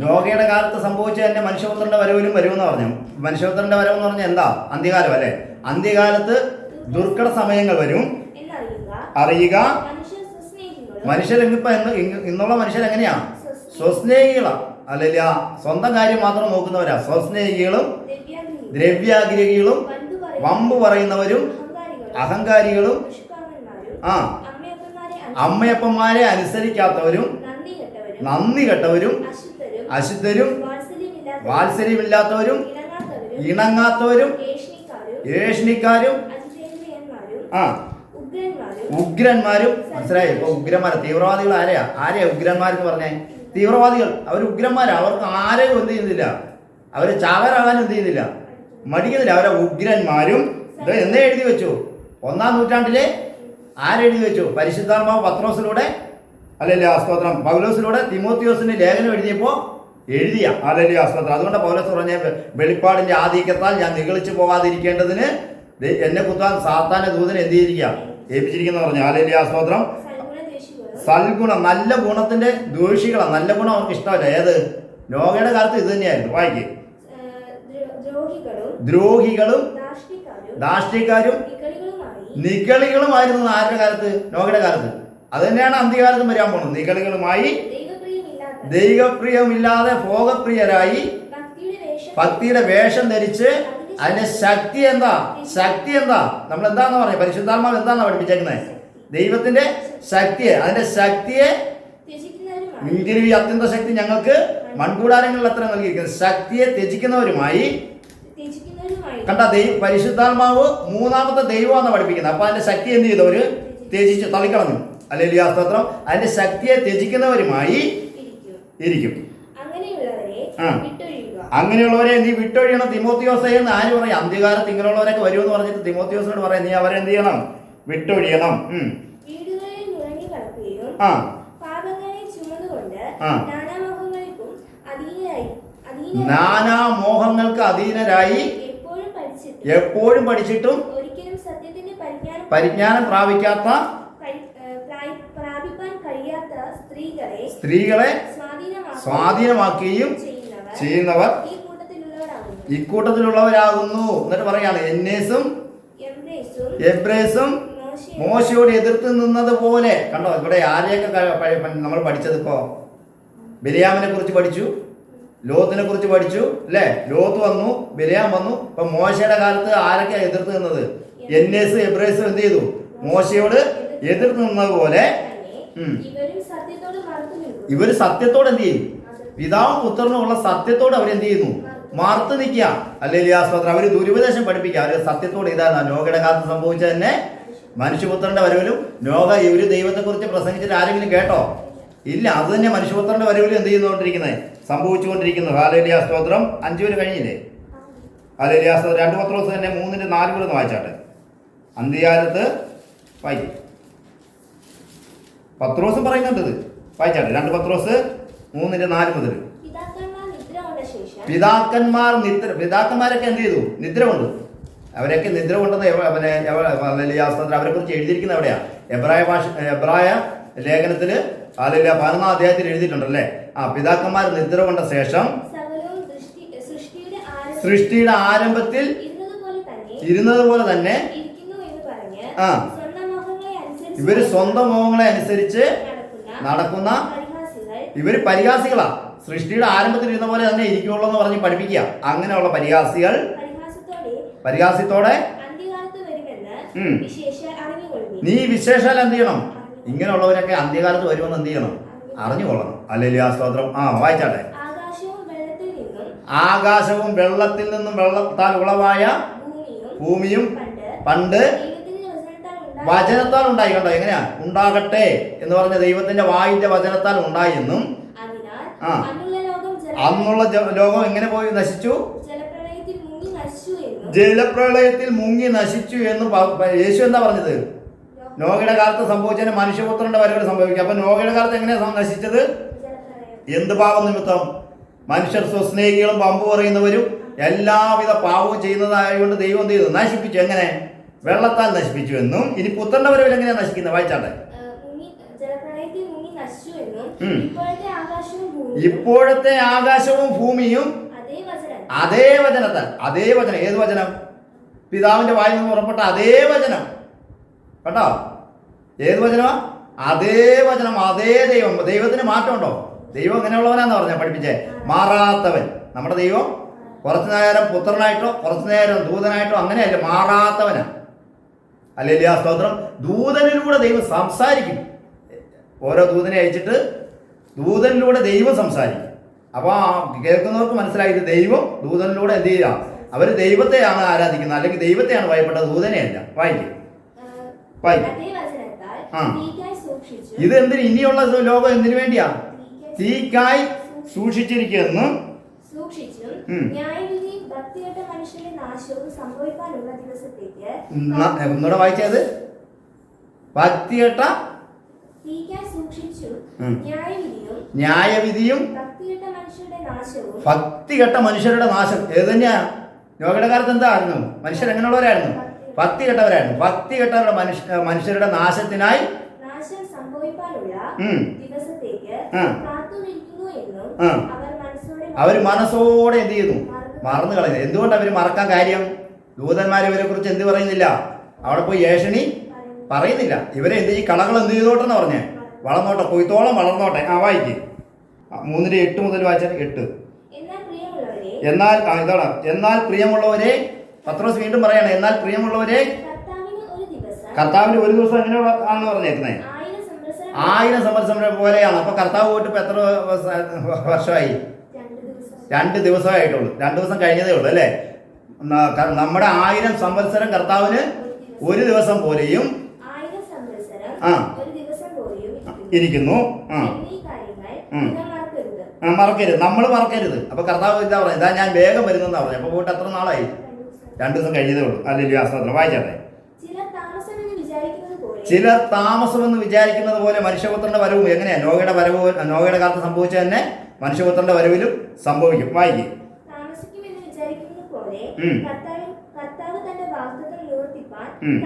നോഹയുടെ കാലത്ത് സംഭവിച്ച തന്നെ മനുഷ്യപുത്രന്റെ വരവിലും വരുമെന്ന് പറഞ്ഞു. മനുഷ്യപുത്രന്റെ വരവെന്ന് പറഞ്ഞാൽ എന്താ? അന്ത്യകാലം അല്ലേ? അന്ത്യകാലത്ത് ദുർഘട സമയങ്ങൾ വരും. അറിയുക. മനുഷ്യരെങ്കിപ്പോ ഇന്നുള്ള മനുഷ്യരെങ്ങനെയാ? സ്വസ്നേഹികളാ. അല്ലല്ല, സ്വന്തം കാര്യം മാത്രം നോക്കുന്നവരാ. സ്വസ്നേഹികളും ദ്രവ്യാഗ്രഹികളും വമ്പ് പറയുന്നവരും അഹങ്കാരികളും അമ്മയപ്പന്മാരെ അനുസരിക്കാത്തവരും നന്ദി കെട്ടവരും അശുദ്ധരും വാത്സല്യമില്ലാത്തവരും ഇണങ്ങാത്തവരും ഏഷണിക്കാരും ഉഗ്രന്മാരും. മനസ്സിലായി? ഇപ്പൊ ഉഗ്രന്മാർ തീവ്രവാദികൾ ആരെയാ ഉഗ്രന്മാരെന്ന് പറഞ്ഞേ? തീവ്രവാദികൾ. അവർ ഉഗ്രന്മാരാ. അവർക്ക് ആരെയും എന്ത് ചെയ്യുന്നില്ല, അവര് ചാകരാകാനും എന്ത് ചെയ്യുന്നില്ല, മടിക്കുന്നില്ല. അവരെ ഉഗ്രന്മാരും. ഇത് എന്നേ എഴുതി വെച്ചു? 1-ാം നൂറ്റാണ്ടിലെ ആരെഴുതി വെച്ചു? പരിശുദ്ധാത്മാവ് പത്രോസിലൂടെ അല്ലല്ലേ സ്തോത്രം പൗലോസിലൂടെ തിമോത്തിയോസിന് ലേഖനം എഴുതിയപ്പോൾ എഴുതിയ അല്ലല്ലേ സ്തോത്രം. അതുകൊണ്ട് പൗലോസ് പറഞ്ഞ വെളിപ്പാടിന്റെ ആധിക്യത്താൽ ഞാൻ നിഗളിച്ചു പോകാതിരിക്കേണ്ടതിന് എന്നെ കുത്താൻ സാത്താന്റെ ദൂതനെ എന്ത് ചെയ്തിരിക്കുക, ഏൽപ്പിച്ചിരിക്കുന്ന പറഞ്ഞു. അല്ലല്ലേ സ്തോത്രം. സൽഗുണം, നല്ല ഗുണത്തിന്റെ ദോഷികളാണ്. നല്ല ഗുണം അവർക്ക് ഇഷ്ടമല്ല. ഏത്? നോഹയുടെ കാലത്ത് ഇത് തന്നെയായിരുന്നു. വായിക്കേ. ദ്രോഹികളും ദാഷ്ട്യക്കാരും നിഗളികളുമായിരുന്നു ആരുടെ കാലത്ത്? നോഹയുടെ കാലത്ത്. അത് തന്നെയാണ് അന്ത്യകാലത്തും വരാൻ പോകുന്നത്. നിഗളികളുമായി, ദൈവപ്രിയമില്ലാതെ ഭോഗപ്രിയരായി, ഭക്തിയുടെ വേഷം ധരിച്ച്. അതിന്റെ ശക്തി എന്താ? നമ്മൾ എന്താന്ന് പറഞ്ഞത്? പരിശുദ്ധാത്മാവ് എന്താന്നാ പഠിപ്പിച്ചേക്കുന്നത്? ദൈവത്തിന്റെ ശക്തിയെ, അതിന്റെ ശക്തിയെ എങ്കിലും ഈ അത്യന്ത ശക്തി ഞങ്ങൾക്ക് മൺകൂടാരങ്ങളിൽ അത്ര നൽകിയിരിക്കുന്നത്. ശക്തിയെ ത്യജിക്കുന്നവരുമായി. കണ്ട, പരിശുദ്ധാത്മാവ് 3ാമത്തെ ദൈവമാണെന്ന് പഠിപ്പിക്കുന്നത്. അപ്പൊ അതിന്റെ ശക്തി എന്ത് ചെയ്തവര് ത്യജിച്ച് തള്ളിക്കളഞ്ഞു. ഹല്ലേലൂയ സ്തോത്രം. അതിന്റെ ശക്തിയെ ത്യജിക്കുന്നവരുമായി ഇരിക്കും. അങ്ങനെയുള്ളവരെ നീ വിട്ടൊഴിയണം തിമോത്തിയോസേ എന്ന് ആര് പറയും? അന്ത്യകാലത്ത് ഇങ്ങനെയുള്ളവരൊക്കെ വരുമെന്ന് പറഞ്ഞിട്ട് തിമോത്തിയോസിനോട് പറയാം, നീ അവരെന്ത് ചെയ്യണം? വിട്ടൊഴിയണം. ആ നാനാമോഹങ്ങൾക്ക് അധീനരായി എപ്പോഴും പഠിച്ചിട്ടും പരിജ്ഞാനം പ്രാപിക്കാത്ത സ്ത്രീകളെ സ്വാധീനമാക്കുകയും ചെയ്യുന്നവർ ഇക്കൂട്ടത്തിലുള്ളവരാകുന്നു. എന്നിട്ട് പറയാണ്, എന്നേസും എബ്രേസും മോശയോട് എതിർത്ത് നിന്നത് പോലെ. കണ്ടോ, ഇവിടെ ആരെയൊക്കെ നമ്മൾ പഠിച്ചത്? ഇപ്പോ ബിലിയാമിനെ കുറിച്ച് പഠിച്ചു, ലോത്തിനെ കുറിച്ച് പഠിച്ചു അല്ലേ? ലോത്ത് വന്നു, ബിലിയാം വന്നു. ഇപ്പൊ മോശയുടെ കാലത്ത് ആരൊക്കെ എതിർത്ത് നിന്നത്? എന്നേസ് എബ്രേസും എന്ത് ചെയ്തു? മോശയോട് എതിർത്ത് നിന്നത് പോലെ ഇവര് സത്യത്തോട് എന്ത് ചെയ്യും? പിതാവും പുത്രനും ഉള്ള സത്യത്തോട് അവരെന്ത് ചെയ്യുന്നു? മാർത്ത് നിൽക്കുക. ഹല്ലേലൂയ സ്തോത്രം. അവര് ദുരുപദേശം പഠിപ്പിക്കുക. അവര് സത്യത്തോട് ഇതാണ് നോഹയുടെ കാലത്ത് സംഭവിച്ചത് തന്നെ മനുഷ്യപുത്രന്റെ വരവിലും. നോഹ ഇവര് ദൈവത്തെക്കുറിച്ച് പ്രസംഗിച്ചിട്ട് ആരെങ്കിലും കേട്ടോ? ഇല്ല. അത് തന്നെ മനുഷ്യപുത്രന്റെ വരവിലും എന്ത് ചെയ്യുന്നുകൊണ്ടിരിക്കുന്നത്? സംഭവിച്ചുകൊണ്ടിരിക്കുന്നത്. ഹല്ലേലൂയ സ്തോത്രം. 5 പേര് കഴിഞ്ഞില്ലേ? ഹല്ലേലൂയ സ്തോത്രം. 2 പത്രോസ് തന്നെ 3:4 കൂടെ ഒന്ന് വായിച്ചാട്ടെ. അന്ത്യകാലത്ത് വായിക്കും. പത്രോസും പറയുന്നുണ്ട് ഇത്. വായിച്ചാട്ടെ. 2 പത്രോസ് 3:4 മുതൽ. പിതാക്കന്മാരൊക്കെ എന്ത് ചെയ്തു? നിദ്ര കൊണ്ടു. അവരൊക്കെ നിദ്ര കൊണ്ടെന്ന് അവരെ കുറിച്ച് എഴുതിയിരിക്കുന്നത് എവിടെയാ? എബ്രായ ലേഖനത്തില് 11 അധ്യായത്തിൽ എഴുതിയിട്ടുണ്ടല്ലേ? പിതാക്കന്മാർ നിദ്ര കൊണ്ട ശേഷം സൃഷ്ടിയുടെ ആരംഭത്തിൽ ഇരുന്നത് പോലെ തന്നെ ഇവര് സ്വന്തം മോഹങ്ങളെ അനുസരിച്ച് നടക്കുന്ന ഇവര് പരിഹാസികളാ. സൃഷ്ടിയുടെ ആരംഭത്തിൽ ഇരുന്ന പോലെ തന്നെ ഇരിക്കുള്ളൂ എന്ന് പറഞ്ഞ് പഠിപ്പിക്കുക. അങ്ങനെയുള്ള പരിഹാസ്യത്തോടെ നീ വിശേഷാൽ എന്ത് ചെയ്യണം? ഇങ്ങനെയുള്ളവരൊക്കെ അന്ത്യകാലത്ത് വരുമെന്ന് എന്ത് ചെയ്യണം? അറിഞ്ഞുകൊള്ളണം. ഹല്ലേലൂയ സ്തോത്രം. വായിച്ചാട്ടെ. ആകാശവും വെള്ളത്തിൽ നിന്നും വെള്ളത്താൽ ഉളവായ ഭൂമിയും പണ്ട് വചനത്താൽ ഉണ്ടായി. കണ്ടോ എങ്ങനെയാ? ഉണ്ടാകട്ടെ എന്ന് പറഞ്ഞ ദൈവത്തിന്റെ വായിന്റെ വചനത്താൽ ഉണ്ടായി എന്നും അന്നുള്ള ലോകം എങ്ങനെ പോയി നശിച്ചു? ജലപ്രളയത്തിൽ മുങ്ങി നശിച്ചു എന്ന് യേശു എന്താ പറഞ്ഞത്? നോഹയുടെ കാലത്ത് സംഭവിച്ചതിന് മനുഷ്യപുത്രന്റെ വരവിൽ സംഭവിക്കും. അപ്പൊ നോഹയുടെ കാലത്ത് എങ്ങനെയാ നശിച്ചത്? എന്ത് പാപം നിമിത്തം? മനുഷ്യർ സ്വസ്നേഹികളും പമ്പ് പറയുന്നവരും എല്ലാവിധ പാവവും ചെയ്യുന്നതായതുകൊണ്ട് ദൈവം എന്ത് ചെയ്തു? നശിപ്പിച്ചു. എങ്ങനെ? വെള്ളത്താൽ നശിപ്പിച്ചു എന്നും. ഇനി പുത്രന്റെ വരവിൽ എങ്ങനെയാ നശിക്കുന്നത്? വായിച്ചാട്ടെ. ഇപ്പോഴത്തെ ആകാശവും ഭൂമിയും അതേ വചനത്താൽ. അതേ വചനം. ഏത് വചനം? പിതാവിന്റെ വായിൽ നിന്ന് പുറപ്പെട്ട അതേ വചനം. കേട്ടോ? ഏത് വചനമാ? അതേ വചനം, അതേ ദൈവം. ദൈവത്തിന് മാറ്റമുണ്ടോ? ദൈവം എങ്ങനെയുള്ളവനാന്ന് പറഞ്ഞാൽ പഠിപ്പിച്ചേ? മാറാത്തവൻ. നമ്മുടെ ദൈവം കുറച്ചു നേരം പുത്രനായിട്ടോ കുറച്ചു നേരം ദൂതനായിട്ടോ അങ്ങനെയല്ല, മാറാത്തവനാ. ഹല്ലേലൂയ സ്തോത്രം. ദൂതനിലൂടെ ദൈവം സംസാരിക്കും. ഓരോ ദൂതനെ അയച്ചിട്ട് ദൂതനിലൂടെ ദൈവം സംസാരിക്കും. അപ്പോൾ കേൾക്കുന്നവർക്ക് മനസ്സിലായി ഇത് ദൈവം ദൂതനിലൂടെ എന്ത് ചെയ്യുക? അവർ ദൈവത്തെയാണ് ആരാധിക്കുന്നത്, അല്ലെങ്കിൽ ദൈവത്തെയാണ് ഭയപ്പെട്ടത്, ദൂതനെയല്ല. വായിക്കും. ഇത് എന്തിന്? ഇനിയുള്ള ലോകം എന്തിനു വേണ്ടിയാ? തീക്കായി സൂക്ഷിച്ചിരിക്കുന്നു. ഒന്നുകൂടെ വായിച്ചത്. ഭക്തികെട്ട ന്യായവിധിയും ഭക്തികെട്ട മനുഷ്യരുടെ നാശം. ഏത് തന്നെയാ? നോഹയുടെ കാലത്ത് എന്തായിരുന്നു? മനുഷ്യർ എങ്ങനെയുള്ളവരായിരുന്നു? ഭക്തികെട്ടവരായിരുന്നു. ഭക്തികെട്ടവരുടെ മനുഷ്യരുടെ നാശത്തിനായി അവർ മനസ്സോടെ എന്ത് ചെയ്യുന്നു? മറന്നു കളയുന്നു. എന്തുകൊണ്ട് അവർ മറക്കാൻ കാര്യം? ദൂതന്മാർ ഇവരെ കുറിച്ച് എന്ത് പറയുന്നില്ല? അവിടെ പോയി ഏഷണി പറയുന്നില്ല. ഇവരെ എന്ത് ഈ കളകൾ എന്ത് ചെയ്തോട്ടെന്ന് പറഞ്ഞേ? വളർന്നോട്ടെ, കൊയ്ത്തോളം വളർന്നോട്ടെ. വായിക്ക്. 3:8 മുതൽ വായിച്ചാൽ 8. എന്നാൽ പ്രിയമുള്ളവരെ, പത്രോസ് വീണ്ടും പറയാണ്, എന്നാൽ പ്രിയമുള്ളവരെ, കർത്താവിന് ഒരു ദിവസം എങ്ങനെ ആണെന്ന് പറഞ്ഞേക്കുന്നത്? 1000 സംവത്സരം പോലെയാണ്. അപ്പൊ കർത്താവ് പോയിട്ട് ഇപ്പൊ എത്ര വർഷമായി? 2 ദിവസമായിട്ടുള്ളൂ. 2 ദിവസം കഴിഞ്ഞതേ ഉള്ളൂ അല്ലേ? നമ്മുടെ 1000 സംവത്സരം കർത്താവിന് ഒരു ദിവസം പോലെയും ആ. ഒരു ദിവസം പോലെയും ഇരിക്കുന്നു. ആ, എന്നീ കാര്യങ്ങൾ ഉം. നിങ്ങൾ മറക്കരുത്. മറക്കരുത്, നമ്മൾ മറക്കരുത്. അപ്പൊ കർത്താവ് എന്താ പറയുക? ഇതാ ഞാൻ വേഗം വരുന്നെന്നാ പറഞ്ഞു. അപ്പൊ പോയിട്ട് എത്ര നാളായി? 2 ദിവസം കഴിഞ്ഞതേ ഉള്ളൂ. അല്ലെങ്കിൽ ആസ്പത്രം വായിച്ചാട്ടെ. ചിലർ താമസമെന്ന് വിചാരിക്കുന്നത് പോലെ ചിലർ താമസമെന്ന് വിചാരിക്കുന്നത് പോലെ മനുഷ്യപുത്രന്റെ വരവും എങ്ങനെയാ? നോഹയുടെ കാലത്ത് സംഭവിച്ച തന്നെ മനുഷ്യപുത്രന്റെ വരവിലും സംഭവിക്കും. വായിക്കും. താമസിക്കുമെന്ന് വിചാരിക്കുന്നത് പോലെ ഉം. കർത്താവ് തന്റെ വാഗ്ദത്തം നിവർത്തിപ്പാൻ ഉം.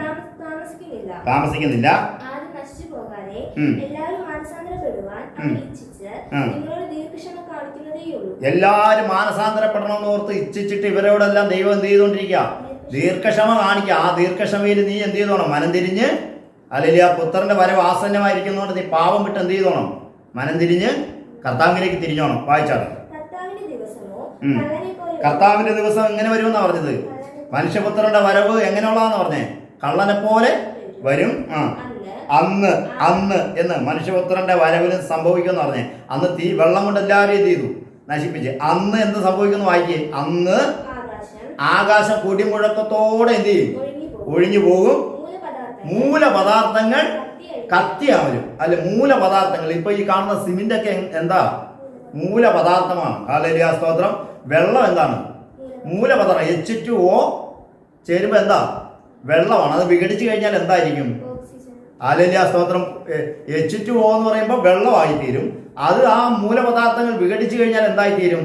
താമസിക്കുന്നില്ല. ആരും നശിച്ചു പോകാതെ ഉം. എല്ലാവരും മാനസാന്തരപ്പെടുവാൻ അവൻ ഇച്ഛിച്ച് ഉം. നിങ്ങളോട് ദീർഘക്ഷമ കാണിക്കുന്നതേയുള്ളൂ. എല്ലാവരും മാനസാന്തരപ്പെടണമെന്ന് ഓർത്ത് ഇച്ഛിച്ചിട്ട് ഇവരോടെല്ലാം ദൈവം എന്ത് ചെയ്തുകൊണ്ടിരിക്കുക? ദീർഘക്ഷമ കാണിക്കുക. ആ ദീർഘക്ഷമയിൽ നീ എന്ത് ചെയ്തോണം? മനം തിരിഞ്ഞ്, അല്ലെങ്കിൽ ആ പുത്രന്റെ വരവ് ആസന്നമായിരിക്കുന്നതുകൊണ്ട് നീ പാവം വിട്ട് എന്ത് ചെയ്തോണം? മനം തിരിഞ്ഞ് കർത്താവിലേക്ക് തിരിഞ്ഞോണം. വായിച്ചാട്ടെ. കർത്താവിന്റെ ദിവസമോ ഉം. കള്ളനെ പോലെ കർത്താവിന്റെ ദിവസം എങ്ങനെ വരുമെന്നാ പറഞ്ഞത്? മനുഷ്യപുത്രന്റെ വരവ് എങ്ങനെയുള്ളതാന്ന് പറഞ്ഞേ? കള്ളനെ പോലെ വരും. ആ, അന്ന് അന്ന് എന്ന് മനുഷ്യപുത്രന്റെ വരവിന് സംഭവിക്കുമെന്ന് പറഞ്ഞേ. അന്ന് വെള്ളം കൊണ്ട് എല്ലാവരും എന്ത് ചെയ്തു? നശിപ്പിച്ച്. അന്ന് എന്ത് സംഭവിക്കുന്നു? വായിക്കേ. അന്ന് ആകാശം കൊടിമുഴക്കത്തോടെ എന്ത് ചെയ്യും? ഒഴിഞ്ഞു പോകും. മൂലപദാർത്ഥങ്ങൾ കത്തിയാവരും. അല്ലെ, മൂലപദാർത്ഥങ്ങൾ ഇപ്പൊ ഈ കാണുന്ന സിമെന്റ് ഒക്കെ എന്താ? മൂലപദാർത്ഥമാണ്. ഹല്ലേലൂയ, സ്തോത്രം. വെള്ളം എന്താണ്? മൂലപദാർത്ഥം. H2O ചേരുമ്പോ എന്താ? വെള്ളമാണ്. അത് വിഘടിച്ചു കഴിഞ്ഞാൽ എന്തായിരിക്കും? ഹല്ലേലൂയ, സ്തോത്രം. H2O എന്ന് പറയുമ്പോൾ വെള്ളമായി തീരും. അത് ആ മൂലപദാർത്ഥങ്ങൾ വിഘടിച്ചു കഴിഞ്ഞാൽ എന്തായി തീരും?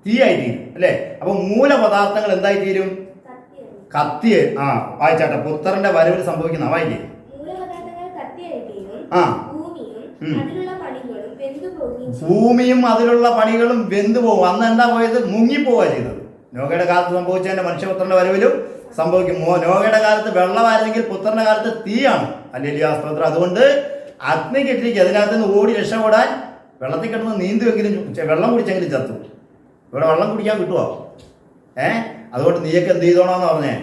തീയായി തീരും. അല്ലേ? അപ്പൊ മൂലപദാർത്ഥങ്ങൾ എന്തായി തീരും? കത്തി. ആ, വായിച്ചാട്ടെ. പുത്രന്റെ വരവിൽ സംഭവിക്കുന്ന വായിക്കേ. ആ, ഭൂമിയും അതിലുള്ള പണികളും വെന്തു പോകും. അന്ന് എന്താ പോയത്? മുങ്ങിപ്പോവുക ചെയ്തത്. നോഹയുടെ കാലത്ത് സംഭവിച്ചതിന്റെ മനുഷ്യപുത്രന്റെ വരവിലും സംഭവിക്കും. നോഹയുടെ കാലത്ത് വെള്ളമായിരുന്നെങ്കിൽ പുത്രന്റെ കാലത്ത് തീയാണ്. ഹല്ലേലൂയ, സ്തോത്രം. അതുകൊണ്ട് അഗ്നി കെട്ടിരിക്കുക. അതിനകത്ത് നിന്ന് ഓടി രക്ഷപ്പെടാൻ വെള്ളത്തിൽ കിടന്ന് നീന്തുവെങ്കിലും വെള്ളം കുടിച്ചെങ്കിലും ചത്തു. ഇവിടെ വെള്ളം കുടിക്കാൻ കിട്ടുമോ? അതുകൊണ്ട് നീയൊക്കെ എന്ത് ചെയ്തോണമെന്ന് പറഞ്ഞേ?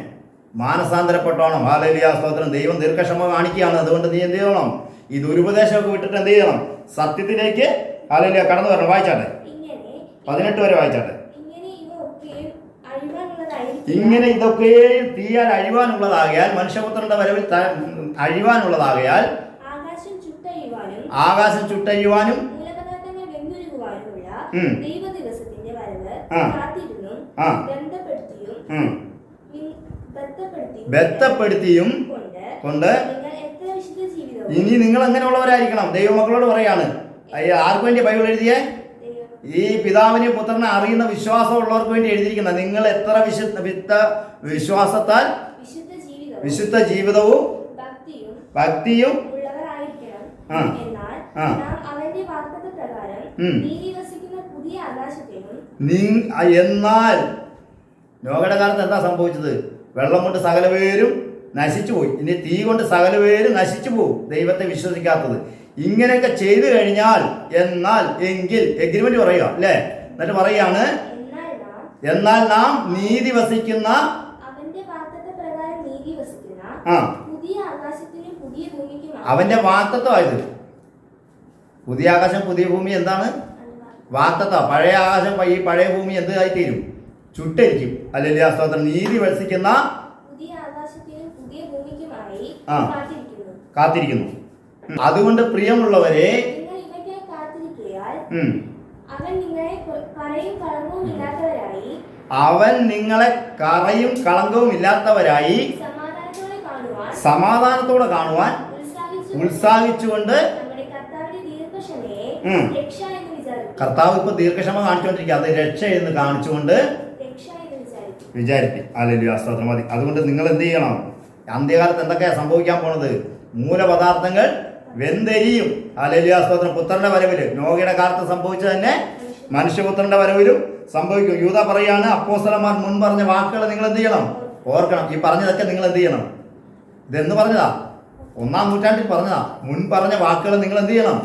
മാനസാന്തരപ്പെട്ടോണം. ഹല്ലേലൂയ, സ്തോത്രം. ദൈവം ദീർഘക്ഷമ കാണിക്കുകയാണ്. അതുകൊണ്ട് നീ എന്ത് ചെയ്യണം? ഈ ദുരുപദേശമൊക്കെ വിട്ടിട്ട് എന്ത് ചെയ്യണം? സത്യത്തിലേക്ക് ഹല്ലേലൂയ കടന്നു വരണം. വായിച്ചാട്ടെ. 18 വരെ വായിച്ചാട്ടെ. ഇങ്ങനെ ഇതൊക്കെയും തീയാൽ അഴിവാനുള്ളതാകയാൽ, മനുഷ്യപുത്രന്റെ വരവിൽ അഴിവാനുള്ളതാകയാൽ ആകാശം ചുട്ടഴിയുവാനും ബന്ധപ്പെടുത്തിയും കൊണ്ട് ഇനി നിങ്ങൾ എങ്ങനെയുള്ളവരായിരിക്കണം? ദൈവമക്കളോട് പറയാണ്. ആർക്ക് വേണ്ടി ബൈബിൾ എഴുതിയേ? ഈ പിതാവിനെ പുത്രനെ അറിയുന്ന വിശ്വാസമുള്ളവർക്ക് വേണ്ടി എഴുതിയിരിക്കുന്ന. നിങ്ങൾ എത്ര വിശ്വാസത്താൽ വിശുദ്ധ ജീവിതവും ഭക്തിയും എന്നാൽ നോഹയുടെ കാലത്ത് എന്താ സംഭവിച്ചത്? വെള്ളം കൊണ്ട് സകല പേരും നശിച്ചു പോയി. ഇനി തീ കൊണ്ട് സകല പേരും നശിച്ചു പോകും, ദൈവത്തെ വിശ്വസിക്കാത്തത്. ഇങ്ങനെയൊക്കെ ചെയ്തു കഴിഞ്ഞാൽ എങ്കിൽ എഗ്രിമെന്റ് പറയുക അല്ലേ? എന്നിട്ട് പറയാണ്, എന്നാൽ നാം നീതി വസിക്കുന്ന അവന്റെ വാഗ്ദത്തമായത്. പുതിയ ആകാശം പുതിയ ഭൂമി എന്താണ്? വാഗ്ദത്ത. പഴയ ആകാശം ഈ പഴയ ഭൂമി എന്തായി തീരും? ചുട്ടരിക്കും. ഹല്ലേലൂയ, സ്തോത്രം. നീതി വസിക്കുന്ന കാത്തിരിക്കുന്നു. അതുകൊണ്ട് പ്രിയമുള്ളവരെ, അവൻ നിങ്ങളെ കറയും കളങ്കവും ഇല്ലാത്തവരായി സമാധാനത്തോടെ കാണുവാൻ ഉത്സാഹിച്ചുകൊണ്ട്. കർത്താവ് ഇപ്പൊ ദീർഘക്ഷമ കാണിച്ചുകൊണ്ടിരിക്കുക. അത് രക്ഷ എന്ന് കാണിച്ചുകൊണ്ട് വിചാരിക്കും. ഹല്ലേലൂയ, സ്തോത്രം. മതി. അതുകൊണ്ട് നിങ്ങൾ എന്ത് ചെയ്യണം? അന്ത്യകാലത്ത് എന്തൊക്കെയാണ് സംഭവിക്കാൻ പോണത്? മൂലപദാർത്ഥങ്ങൾ വെന്തെരിയും. ഹല്ലേലൂയ, സ്തോത്രം. പുത്രന്റെ വരവില് നോഹയുടെ കാലത്ത് സംഭവിച്ചത് തന്നെ മനുഷ്യപുത്രന്റെ വരവിലും സംഭവിക്കും. യൂദാ പറയാണ്, അപ്പോസ്തലന്മാർ മുൻ പറഞ്ഞ വാക്കുകൾ നിങ്ങൾ എന്ത് ചെയ്യണം? ഓർക്കണം. ഈ പറഞ്ഞതൊക്കെ നിങ്ങൾ എന്ത് ചെയ്യണം? ഇതെന്ന് പറഞ്ഞതാ? 1-ാം നൂറ്റാണ്ടിൽ പറഞ്ഞതാ. മുൻ പറഞ്ഞ വാക്കുകൾ നിങ്ങൾ എന്ത് ചെയ്യണം?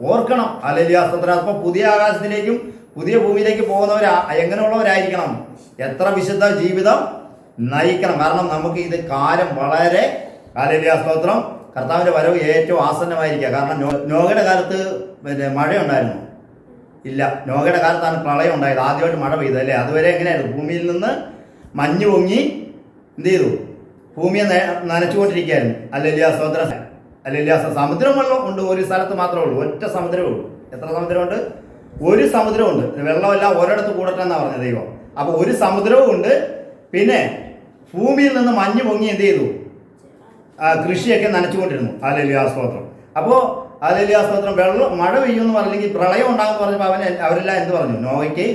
ഓർക്കണം. ഹല്ലേലൂയ, സ്തോത്രം. അപ്പോൾ പുതിയ ആകാശത്തിലേക്കും പുതിയ ഭൂമിയിലേക്ക് പോകുന്നവരാ എങ്ങനെയുള്ളവരായിരിക്കണം? എത്ര വിശുദ്ധ ജീവിതം നയിക്കണം. കാരണം നമുക്ക് ഇത് കാലം വളരെ, ഹല്ലേലൂയ, സ്തോത്രം, കർത്താവിന്റെ വരവ് ഏറ്റവും ആസന്നമായിരിക്കുക. കാരണം നോഹയുടെ കാലത്ത് മഴയുണ്ടായിരുന്നു? ഇല്ല. നോഹയുടെ കാലത്താണ് പ്രളയം ഉണ്ടായത്. ആദ്യമായിട്ട് മഴ പെയ്തത് അല്ലേ? അതുവരെ എങ്ങനെയായിരുന്നു? ഭൂമിയിൽ നിന്ന് മഞ്ഞ് പൊങ്ങി എന്ത് ചെയ്തു? ഭൂമിയെ നനച്ചുകൊണ്ടിരിക്കുകയായിരുന്നു. ഹല്ലേലൂയ, സ്തോത്രം. അല്ലെങ്കിൽ സമുദ്രം വെള്ളം ഉണ്ട് ഒരു സ്ഥലത്ത് മാത്രമേ ഉള്ളൂ, ഒറ്റ സമുദ്രമേ ഉള്ളൂ. എത്ര സമുദ്രമുണ്ട്? ഒരു സമുദ്രമുണ്ട്. വെള്ളമെല്ലാം ഒരിടത്ത് കൂടട്ടെ എന്നാണ് പറഞ്ഞത് ദൈവം. അപ്പോൾ ഒരു സമുദ്രവും ഉണ്ട്. പിന്നെ ഭൂമിയിൽ നിന്ന് മഞ്ഞ് പൊങ്ങി എന്ത് ചെയ്തു? കൃഷിയൊക്കെ നനച്ചുകൊണ്ടിരുന്നു. ഹല്ലേലൂയ സ്തോത്രം. അപ്പോൾ ഹല്ലേലൂയ സ്തോത്രം. വെള്ളം മഴ പെയ്യുമെന്ന് പറഞ്ഞെങ്കിൽ പ്രളയം ഉണ്ടാകുമെന്ന് പറഞ്ഞപ്പോൾ അവരെല്ലാം എന്ത് പറഞ്ഞു? നോവയ്ക്ക്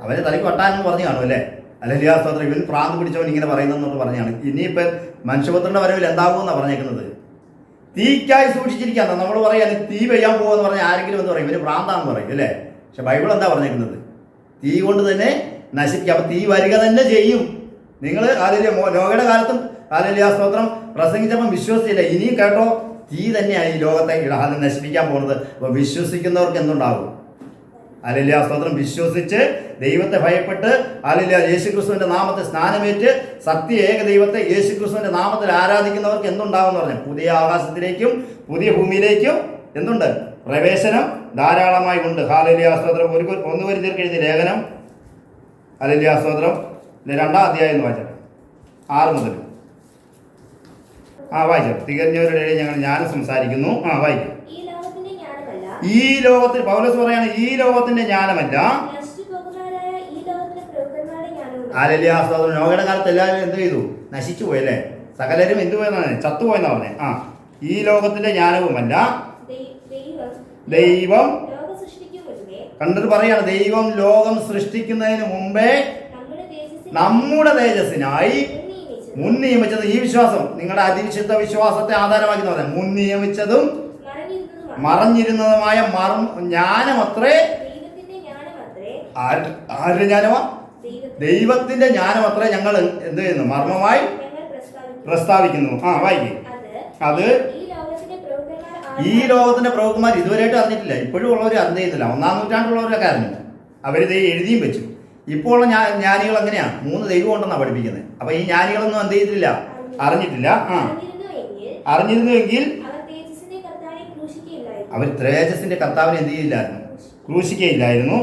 അവരെ തലയ്ക്ക് വട്ടാനെന്ന് പറഞ്ഞു കാണും അല്ലേ? ഹല്ലേലൂയ സ്തോത്രം. ഇവൻ പ്രാന്ത് പിടിച്ചവൻ ഇങ്ങനെ പറയുന്നതെന്നോട്ട് പറഞ്ഞാണ്. ഇനിയിപ്പോൾ മനുഷ്യപുത്രൻ്റെ വരവിൽ എന്താകുമെന്നാണ് പറഞ്ഞേക്കുന്നത്? തീക്കായി സൂക്ഷിച്ചിരിക്കാന്ന് നമ്മൾ പറയാൻ. തീ പെയ്യാൻ പോകുമെന്ന് പറഞ്ഞാൽ ആരെങ്കിലും എന്ന് പറയും ഇവര് ഭ്രാന്താണെന്ന് പറയും അല്ലേ? പക്ഷെ ബൈബിൾ എന്താ പറഞ്ഞേക്കുന്നത്? തീ കൊണ്ട് തന്നെ നശിപ്പിക്കുക. അപ്പം തീ വരിക തന്നെ ചെയ്യും. നിങ്ങൾ ഹല്ലേലൂയ നോഹയുടെ കാലത്തും ഹല്ലേലൂയ സ്തോത്രം പ്രസംഗിച്ചപ്പം വിശ്വസിച്ചില്ല. ഇനിയും കേട്ടോ, തീ തന്നെയാണ് ഈ ലോകത്തെ നശിപ്പിക്കാൻ പോകുന്നത്. അപ്പോൾ വിശ്വസിക്കുന്നവർക്ക് എന്തുണ്ടാകും? ഹല്ലേലൂയ സ്തോത്രം. വിശ്വസിച്ച് ദൈവത്തെ ഭയപ്പെട്ട് ഹല്ലേലൂയ യേശുക്രിസ്തുവിന്റെ നാമത്തിൽ സ്നാനമേറ്റ് സത്യ ഏക ദൈവത്തെ യേശുക്രിസ്തുവിന്റെ നാമത്തിൽ ആരാധിക്കുന്നവർക്ക് എന്തുണ്ടാകും എന്ന് പറഞ്ഞു? പുതിയ ആകാശത്തിലേക്കും പുതിയ ഭൂമിയിലേക്കും എന്തുണ്ട്? പ്രവേശനം ധാരാളമായി ഉണ്ട്. ഹല്ലേലൂയ സ്തോത്രം. 1 കൊരിന്ത്യർക്ക് എഴുതിയ ലേഖനം ഹല്ലേലൂയ സ്തോത്രം 2-ാം അധ്യായം വായിച്ചത് 6 മുതൽ. വായിച്ചു. തികഞ്ഞവരുടെ ഇടയിൽ ഞങ്ങൾ ജ്ഞാനം സംസാരിക്കുന്നു. വായിക്കും. ഈ ലോകത്തിൽ പൗലോസ് പറയാണ്, ഈ ലോകത്തിന്റെ ജ്ഞാനമല്ല. ഹല്ലേലൂയ സ്തോത്രം. നോഹയുടെ കാലത്ത് എല്ലാവരും എന്ത് ചെയ്തു? നശിച്ചു പോയല്ലേ? സകലരും എന്തു പോയെന്നാണ്? ചത്തുപോയെന്നാ പറഞ്ഞേ. ഈ ലോകത്തിന്റെ ജ്ഞാനവുമല്ല. ദൈവം കണ്ടിട്ട് പറയാണ്, ദൈവം ലോകം സൃഷ്ടിക്കുന്നതിന് മുമ്പേ നമ്മുടെ തേജസ്സിനായി മുൻ നിയമിച്ചത്. ഈ വിശ്വാസം നിങ്ങളുടെ അതിവിശുദ്ധ വിശ്വാസത്തെ ആധാരമാക്കി പറയാം. മുൻ നിയമിച്ചതും മറഞ്ഞിരുന്നതുമായ ജ്ഞാനമത്രേ. ആരുടെ ജ്ഞാനമാ? ദൈവത്തിന്റെ ജ്ഞാനമത്രേ ഞങ്ങൾ എന്ത് ചെയ്യുന്നു? മർമ്മമായി പ്രസ്താവിക്കുന്നു. വായിക്കും. അത് ഈ ലോകത്തിന്റെ പ്രഭുക്കന്മാർ ഇതുവരെയായിട്ട് അറിഞ്ഞിട്ടില്ല. ഇപ്പോഴും ഉള്ളവർ അറിഞ്ഞിരുന്നില്ല. 1-ാം നൂറ്റാണ്ടിലുള്ളവരൊക്കെ അറിഞ്ഞു. അവരിത് എഴുതിയും വെച്ചു. ഇപ്പോൾ ഉള്ള ജ്ഞാനികൾ എങ്ങനെയാ? 3 ദൈവം ഉണ്ടെന്നാണ് പഠിപ്പിക്കുന്നത്. അപ്പൊ ഈ ജ്ഞാനികളൊന്നും എന്ത് ചെയ്തിട്ടില്ല? അറിഞ്ഞിട്ടില്ല. അറിഞ്ഞിരുന്നുവെങ്കിൽ അവർ തേജസ്സിന്റെ കർത്താവിനെ എന്ത് ചെയ്യില്ലായിരുന്നു? ക്രൂശിക്കയില്ലായിരുന്നു.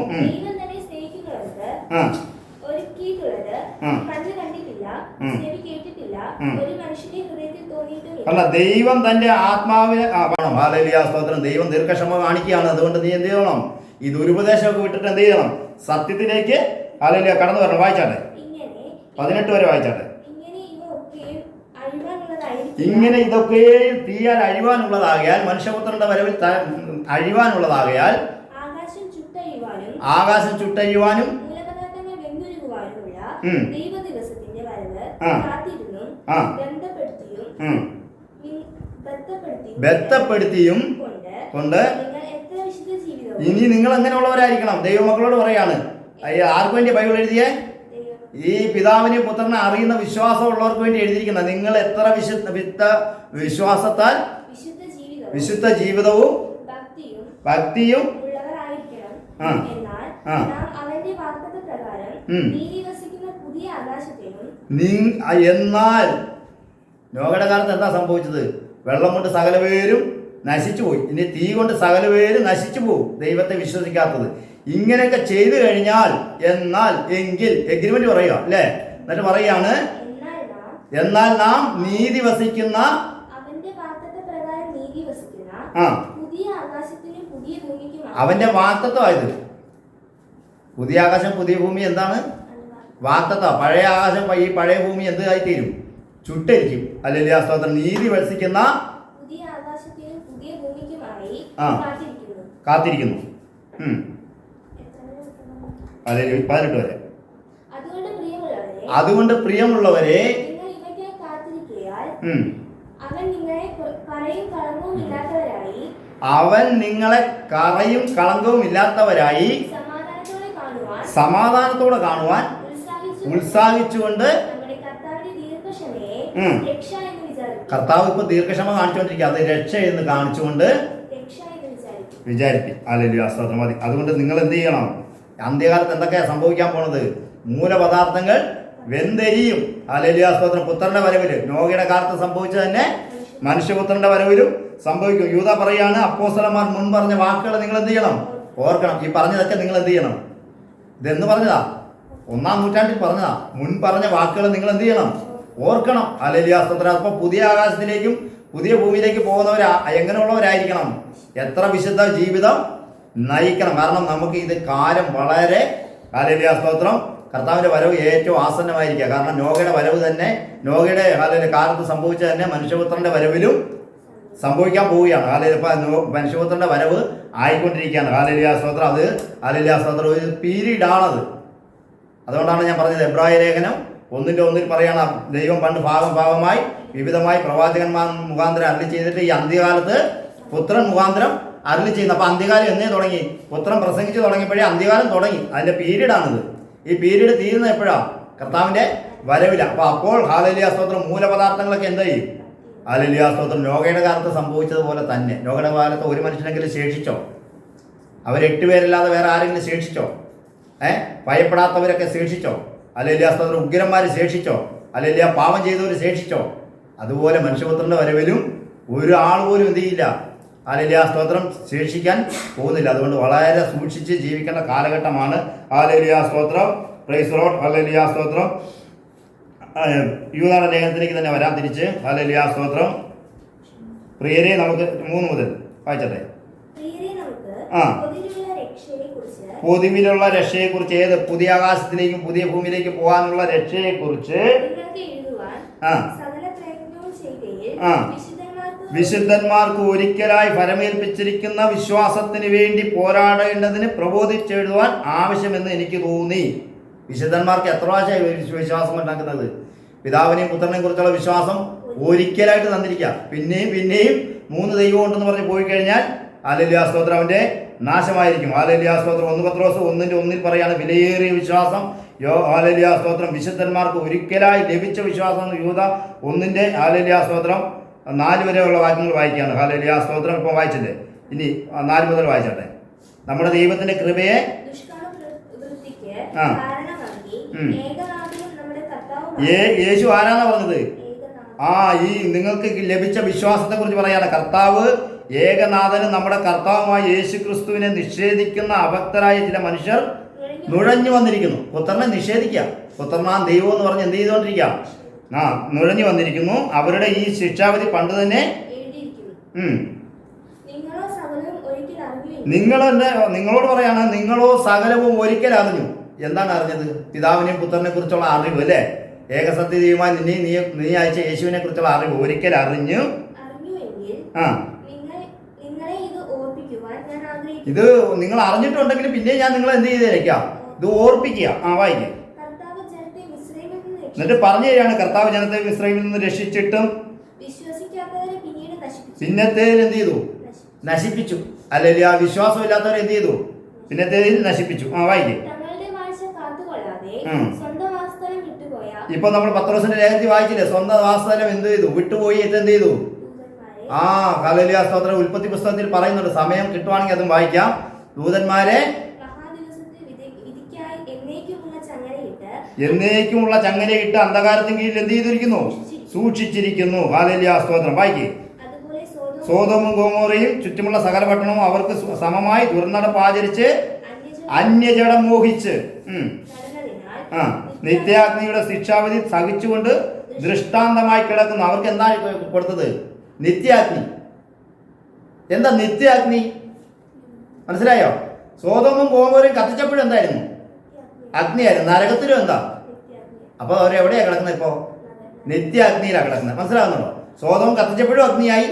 അല്ല, ദൈവം തന്റെ ആത്മാവിനെ വേണം. ഹല്ലേലൂയ സ്തോത്രം. ദൈവം ദീർഘക്ഷമ കാണിക്കുകയാണ്. അതുകൊണ്ട് നീ എന്ത് ചെയ്യണം? ഈ ദുരുപദേശമൊക്കെ വിട്ടിട്ട് എന്ത് ചെയ്യണം? സത്യത്തിലേക്ക് ഹല്ലേലൂയ കടന്നു വരണം. വായിച്ചാട്ടെ, 18 വരെ വായിച്ചാട്ടെ. ഇങ്ങനെ ഇതൊക്കെ തീയാൽ അഴിവാനുള്ളതാകയാൽ, മനുഷ്യപുത്രന്റെ വരവിൽ അഴിവാനുള്ളതാകയാൽ, ആകാശം ചുട്ടഴിയുവാനും ബന്ധപ്പെടുത്തിയും കൊണ്ട് ഇനി നിങ്ങൾ എങ്ങനെയുള്ളവരായിരിക്കണം? ദൈവമക്കളോട് പറയാണ്. ആർക്ക് വേണ്ടി ബൈബിൾ എഴുതിയേ? ഈ പിതാവിനെ പുത്രനെ അറിയുന്ന വിശ്വാസമുള്ളവർക്ക് വേണ്ടി എഴുതിയിരിക്കുന്നത്. നിങ്ങൾ എത്ര വിശ്വാസത്താൽ വിശുദ്ധ ജീവിതവും ഭക്തിയും എന്നാൽ നോഹയുടെ കാലത്ത് എന്താ സംഭവിച്ചത്? വെള്ളം കൊണ്ട് സകല പേരും നശിച്ചു പോയി. ഇനി തീ കൊണ്ട് സകല പേരും നശിച്ചു പോകും, ദൈവത്തെ വിശ്വസിക്കാത്തത്. ഇങ്ങനെയൊക്കെ ചെയ്തു കഴിഞ്ഞാൽ എന്നാൽ എങ്കിൽ എഗ്രിമെന്റ് പറയുക അല്ലേ? എന്നിട്ട് പറയാണ്, എന്നാൽ നാം നീതി വസിക്കുന്ന അവന്റെ വാഗ്ദത്തമായത്. പുതിയ ആകാശം പുതിയ ഭൂമി എന്താണ്? വാഗ്ദത്തം. പഴയ ആകാശം ഈ പഴയ ഭൂമി എന്തായി തീരും? ചുട്ടരിക്കും. ഹല്ലേലൂയ സ്തോത്രം. നീതി വസിക്കുന്ന കാത്തിരിക്കുന്നു. ഹല്ലേലൂയ 18 വരെ. അതുകൊണ്ട് പ്രിയമുള്ളവരെ, അവൻ നിങ്ങളെ കറയും കളങ്കവും ഇല്ലാത്തവരായി സമാധാനത്തോടെ കാണുവാൻ ഉത്സാഹിച്ചുകൊണ്ട്. കർത്താവ് ഇപ്പൊ ദീർഘക്ഷമ കാണിച്ചുകൊണ്ടിരിക്കുക. അത് രക്ഷ എന്ന് കാണിച്ചുകൊണ്ട് വിചാരിക്കും. ഹല്ലേലൂയ സ്തോത്രം. മതി. അതുകൊണ്ട് നിങ്ങൾ എന്ത് ചെയ്യണം? അന്ത്യകാലത്ത് എന്തൊക്കെയാ സംഭവിക്കാൻ പോണത്? മൂലപദാർത്ഥങ്ങൾ വെന്തെരിയും. ഹല്ലേലൂയ സ്തോത്രം. പുത്രന്റെ വരവില് നോഹയുടെ കാലത്ത് സംഭവിച്ചത് തന്നെ മനുഷ്യപുത്രന്റെ വരവിലും സംഭവിക്കും. യൂദ പറയാണ്, അപ്പോസ്തലന്മാർ മുൻ പറഞ്ഞ വാക്കുകൾ നിങ്ങൾ എന്ത് ചെയ്യണം? ഓർക്കണം. ഈ പറഞ്ഞതൊക്കെ നിങ്ങൾ എന്ത് ചെയ്യണം? ഇതെന്ന് പറഞ്ഞതാ? 1-ാം നൂറ്റാണ്ടിൽ പറഞ്ഞതാ. മുൻ പറഞ്ഞ വാക്കുകൾ നിങ്ങൾ എന്ത് ചെയ്യണം? ഓർക്കണം. ഹല്ലേലൂയ സ്തോത്രം. അപ്പോൾ പുതിയ ആകാശത്തിലേക്കും പുതിയ ഭൂമിയിലേക്ക് പോകുന്നവർ എങ്ങനെയുള്ളവരായിരിക്കണം? എത്ര വിശുദ്ധ ജീവിതം നയിക്കണം. കാരണം നമുക്ക് ഇത് കാലം വളരെ ഹല്ലേലൂയ സ്തോത്രം കർത്താവിൻ്റെ വരവ് ഏറ്റവും ആസന്നമായിരിക്കുക. കാരണം നോഹയുടെ വരവ് തന്നെ നോഹയുടെ കാലത്ത് സംഭവിച്ച തന്നെ മനുഷ്യപുത്രൻ്റെ വരവിലും സംഭവിക്കാൻ പോവുകയാണ്. ഇപ്പം മനുഷ്യപുത്രൻ്റെ വരവ് ആയിക്കൊണ്ടിരിക്കുകയാണ്. ഹല്ലേലൂയ സ്തോത്രം. അത് ഹല്ലേലൂയ സ്തോത്രം ഒരു പീരീഡാണത്. അതുകൊണ്ടാണ് ഞാൻ പറഞ്ഞത് എബ്രായ ലേഖനം 1:1 പറയണം, ദൈവം പണ്ട് ഭാഗമായി വിവിധമായി പ്രവാചകന്മാർ മുഖാന്തരം അരുളി ചെയ്തിട്ട് ഈ അന്ത്യകാലത്ത് പുത്രൻ മുഖാന്തരം അരുളി ചെയ്യുന്നു. അപ്പോൾ അന്ത്യകാലം എന്നേ തുടങ്ങി? പുത്രൻ പ്രസംഗിച്ച് തുടങ്ങിയപ്പോഴേ അന്ത്യകാലം തുടങ്ങി. അതിൻ്റെ പീരീഡാണിത്. ഈ പീരീഡ് തീരുന്ന എപ്പോഴാണ്? കർത്താവിൻ്റെ വരവില്ല. അപ്പോൾ ഹല്ലേലൂയ സ്തോത്രം മൂലപദാർത്ഥങ്ങളൊക്കെ എന്താ ചെയ്യും? ഹല്ലേലൂയ സ്തോത്രം നോഹയുടെ കാലത്ത് സംഭവിച്ചതുപോലെ തന്നെ. നോഹയുടെ കാലത്ത് ഒരു മനുഷ്യനെങ്കിലും ശേഷിച്ചോ? അവർ 8 പേരല്ലാതെ വേറെ ആരെങ്കിലും ശേഷിച്ചോ? ഭയപ്പെടാത്തവരൊക്കെ ശേഷിച്ചോ? ഹല്ലേലൂയ സ്തോത്രം ഉഗ്രന്മാർ ശേഷിച്ചോ? ഹല്ലേലൂയ പാപം ചെയ്തവർ ശേഷിച്ചോ? അതുപോലെ മനുഷ്യപുത്രൻ്റെ വരവിലും ഒരാൾ പോലും എന്ത് ചെയ്യില്ല, ഹല്ലേലൂയ സ്തോത്രം ശേഷിക്കാൻ പോകുന്നില്ല. അതുകൊണ്ട് വളരെ സൂക്ഷിച്ച് ജീവിക്കേണ്ട കാലഘട്ടമാണ്. ഹല്ലേലൂയ സ്തോത്രം. Praise the Lord. ഹല്ലേലൂയ സ്തോത്രം. യൂദായുടെ ലേഖനത്തിലേക്ക് തന്നെ വരാൻ തിരിച്ച്. ഹല്ലേലൂയ സ്തോത്രം. പ്രിയരെ നമുക്ക് 3 മുതൽ വായിച്ചട്ടെ. പൊതുവിലുള്ള രക്ഷയെക്കുറിച്ച്, ഏത് പുതിയ ആകാശത്തിലേക്കും പുതിയ ഭൂമിയിലേക്ക് പോകാനുള്ള രക്ഷയെക്കുറിച്ച് വിശുദ്ധന്മാർക്ക് ഒരിക്കലായി ഫലമേൽപ്പിച്ചിരിക്കുന്ന വിശ്വാസത്തിന് വേണ്ടി പോരാടേണ്ടതിന് പ്രബോധിച്ചെഴുതുവാൻ ആവശ്യമെന്ന് എനിക്ക് തോന്നി. വിശുദ്ധന്മാർക്ക് എത്ര പ്രാവശ്യമായി വിശ്വാസം ഉണ്ടാക്കുന്നത്? പിതാവിനെയും പുത്രനെയും കുറിച്ചുള്ള വിശ്വാസം ഒരിക്കലായിട്ട് തന്നിരിക്കുക. പിന്നെയും 3 ദൈവം ഉണ്ടെന്ന് പറഞ്ഞ് പോയി കഴിഞ്ഞാൽ ഹല്ലേലൂയ സ്തോത്രം അവൻ്റെ നാശമായിരിക്കും. ഹല്ലേലൂയ സ്തോത്രം. 1 പത്രോസ് 1:1 പറയാണ്, വിലയേറിയ വിശ്വാസം ഹല്ലേലൂയ സ്തോത്രം വിശുദ്ധന്മാർക്ക് ഒരിക്കലായി ലഭിച്ച വിശ്വാസം. യൂദ 1 ഹല്ലേലൂയ സ്തോത്രം 4 വരെയുള്ള വാക്യങ്ങൾ വായിക്കുകയാണ്. ഹല്ലേലൂയ സ്തോത്രം. ഇപ്പം വായിച്ചില്ലേ? ഇനി 4 മുതൽ വായിച്ചട്ടെ. നമ്മുടെ ദൈവത്തിന്റെ കൃപയെ യേശു ആരാന്നാ പറഞ്ഞത്? ഈ നിങ്ങൾക്ക് ലഭിച്ച വിശ്വാസത്തെ കുറിച്ച് പറയാണ്. കർത്താവ് ഏകനാഥനും നമ്മുടെ കർത്താവുമായ യേശു ക്രിസ്തുവിനെ നിഷേധിക്കുന്ന അഭക്തരായ ചില മനുഷ്യർ നുഴഞ്ഞു വന്നിരിക്കുന്നു. പുത്രനെ നിഷേധിക്കുക, പുത്രനാൻ ദൈവം എന്ന് പറഞ്ഞ് എന്ത് ചെയ്തുകൊണ്ടിരിക്കുക? നുഴഞ്ഞു വന്നിരിക്കുന്നു. അവരുടെ ഈ ശിക്ഷാവിധി പണ്ട് തന്നെ നിങ്ങളോട് പറയാണ്, നിങ്ങളോ സകലവും ഒരിക്കൽ അറിഞ്ഞു. എന്താണ് അറിഞ്ഞത്? പിതാവിനെയും പുത്രനെ കുറിച്ചുള്ള അറിവ്, അല്ലേ? ഏകസത്യദൈവമായി നീ അയച്ച യേശുവിനെ കുറിച്ചുള്ള അറിവ് ഒരിക്കൽ അറിഞ്ഞു. ഇത് നിങ്ങൾ അറിഞ്ഞിട്ടുണ്ടെങ്കിൽ പിന്നെ ഞാൻ നിങ്ങളെ എന്ത് ചെയ്തേക്കാം? ഇത് ഓർപ്പിക്കുക. വായിക്കുക. എന്നിട്ട് പറഞ്ഞു തരികയാണ്, കർത്താവ് ജനത്തെ മിസ്രയീമിൽ നിന്ന് രക്ഷിച്ചിട്ടും പിന്നത്തേതിൽ എന്ത് ചെയ്തു? നശിപ്പിച്ചു. അല്ലെങ്കിൽ ആ വിശ്വാസമില്ലാത്തവരെ എന്ത് ചെയ്തു? പിന്നത്തേതിൽ നശിപ്പിച്ചു. വായിക്കുക. ഇപ്പൊ നമ്മൾ പത്രോസിന്റെ ലേഖനത്തിൽ വായിച്ചില്ലേ? സ്വന്തം വാസസ്ഥലം എന്ത് ചെയ്തു? വിട്ടുപോയി. എന്ത് ചെയ്തു? ഹല്ലേലൂയ സ്തോത്രം. ഉൽപ്പത്തി പുസ്തകത്തിൽ പറയുന്നുണ്ട്. സമയം കിട്ടുവാണെങ്കിൽ അതും വായിക്കാം. ദൂതന്മാരെ എന്നേക്കുമുള്ള ചങ്ങലയിട്ട് അന്ധകാരത്തിന് കീഴിൽ എന്ത് ചെയ്തിരിക്കുന്നു? സൂക്ഷിച്ചിരിക്കുന്നു. ഹല്ലേലൂയ സ്തോത്രം. വായിക്കേ. സോദോമും ഗോമോറയും ചുറ്റുമുള്ള സകല പട്ടണവും അവർക്ക് സമമായി ദുർനടപ്പ് ആചരിച്ച് അന്യജടം മോഹിച്ച് നിത്യാഗ്നിയുടെ ശിക്ഷാവിധി സഹിച്ചുകൊണ്ട് ദൃഷ്ടാന്തമായി കിടക്കുന്നു. അവർക്ക് എന്താ കൊടുത്തത്? നിത്യാഗ്നി. എന്താ നിത്യാഗ്നി? മനസ്സിലായോ? സോദോമും ഗോമോറയും കത്തിച്ചപ്പോഴും എന്തായിരുന്നു? അഗ്നിയായിരുന്നു. നരകത്തിലും എന്താ? അപ്പോൾ അവരെവിടെയാണ് കിടക്കുന്നത്? ഇപ്പോൾ നിത്യാഗ്നിയിലാണ് കിടക്കുന്നത്. മനസ്സിലാകുന്നുണ്ടോ? സോദോം കത്തിച്ചപ്പോഴും അഗ്നിയായി,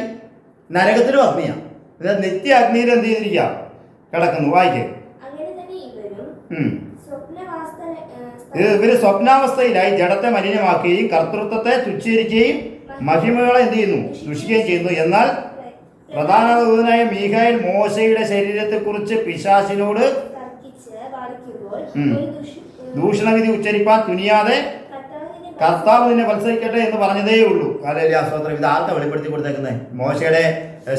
നരകത്തിലും അഗ്നിയാണ്. നിത്യാഗ്നിയിൽ എന്ത് ചെയ്തിരിക്കുക? കിടക്കുന്നു. വായിക്കേ. ഇവര് സ്വപ്നാവസ്ഥയിലായി ജഡത്തെ മലിനമാക്കുകയും കർത്തൃത്വത്തെ തുച്ഛീകരിക്കുകയും മഹിമകളെ എന്ത് ചെയ്യുന്നു? ദുഷിക്കുകയും ചെയ്യുന്നു. എന്നാൽ പ്രധാന ദൂതനായ മീഖായേൽ മോശയുടെ ശരീരത്തെക്കുറിച്ച് പിശാചിനോട് ദൂഷണവിധി ഉച്ചരിപ്പാൻ തുനിയാതെ കർത്താവ് നിന്നെ മത്സരിക്കട്ടെ എന്ന് പറഞ്ഞതേ ഉള്ളൂ. ഹല്ലേലൂയ സ്തോത്രം. ഇത് ആർക്കാ വെളിപ്പെടുത്തി കൊടുത്തേക്കുന്നത്? മോശയുടെ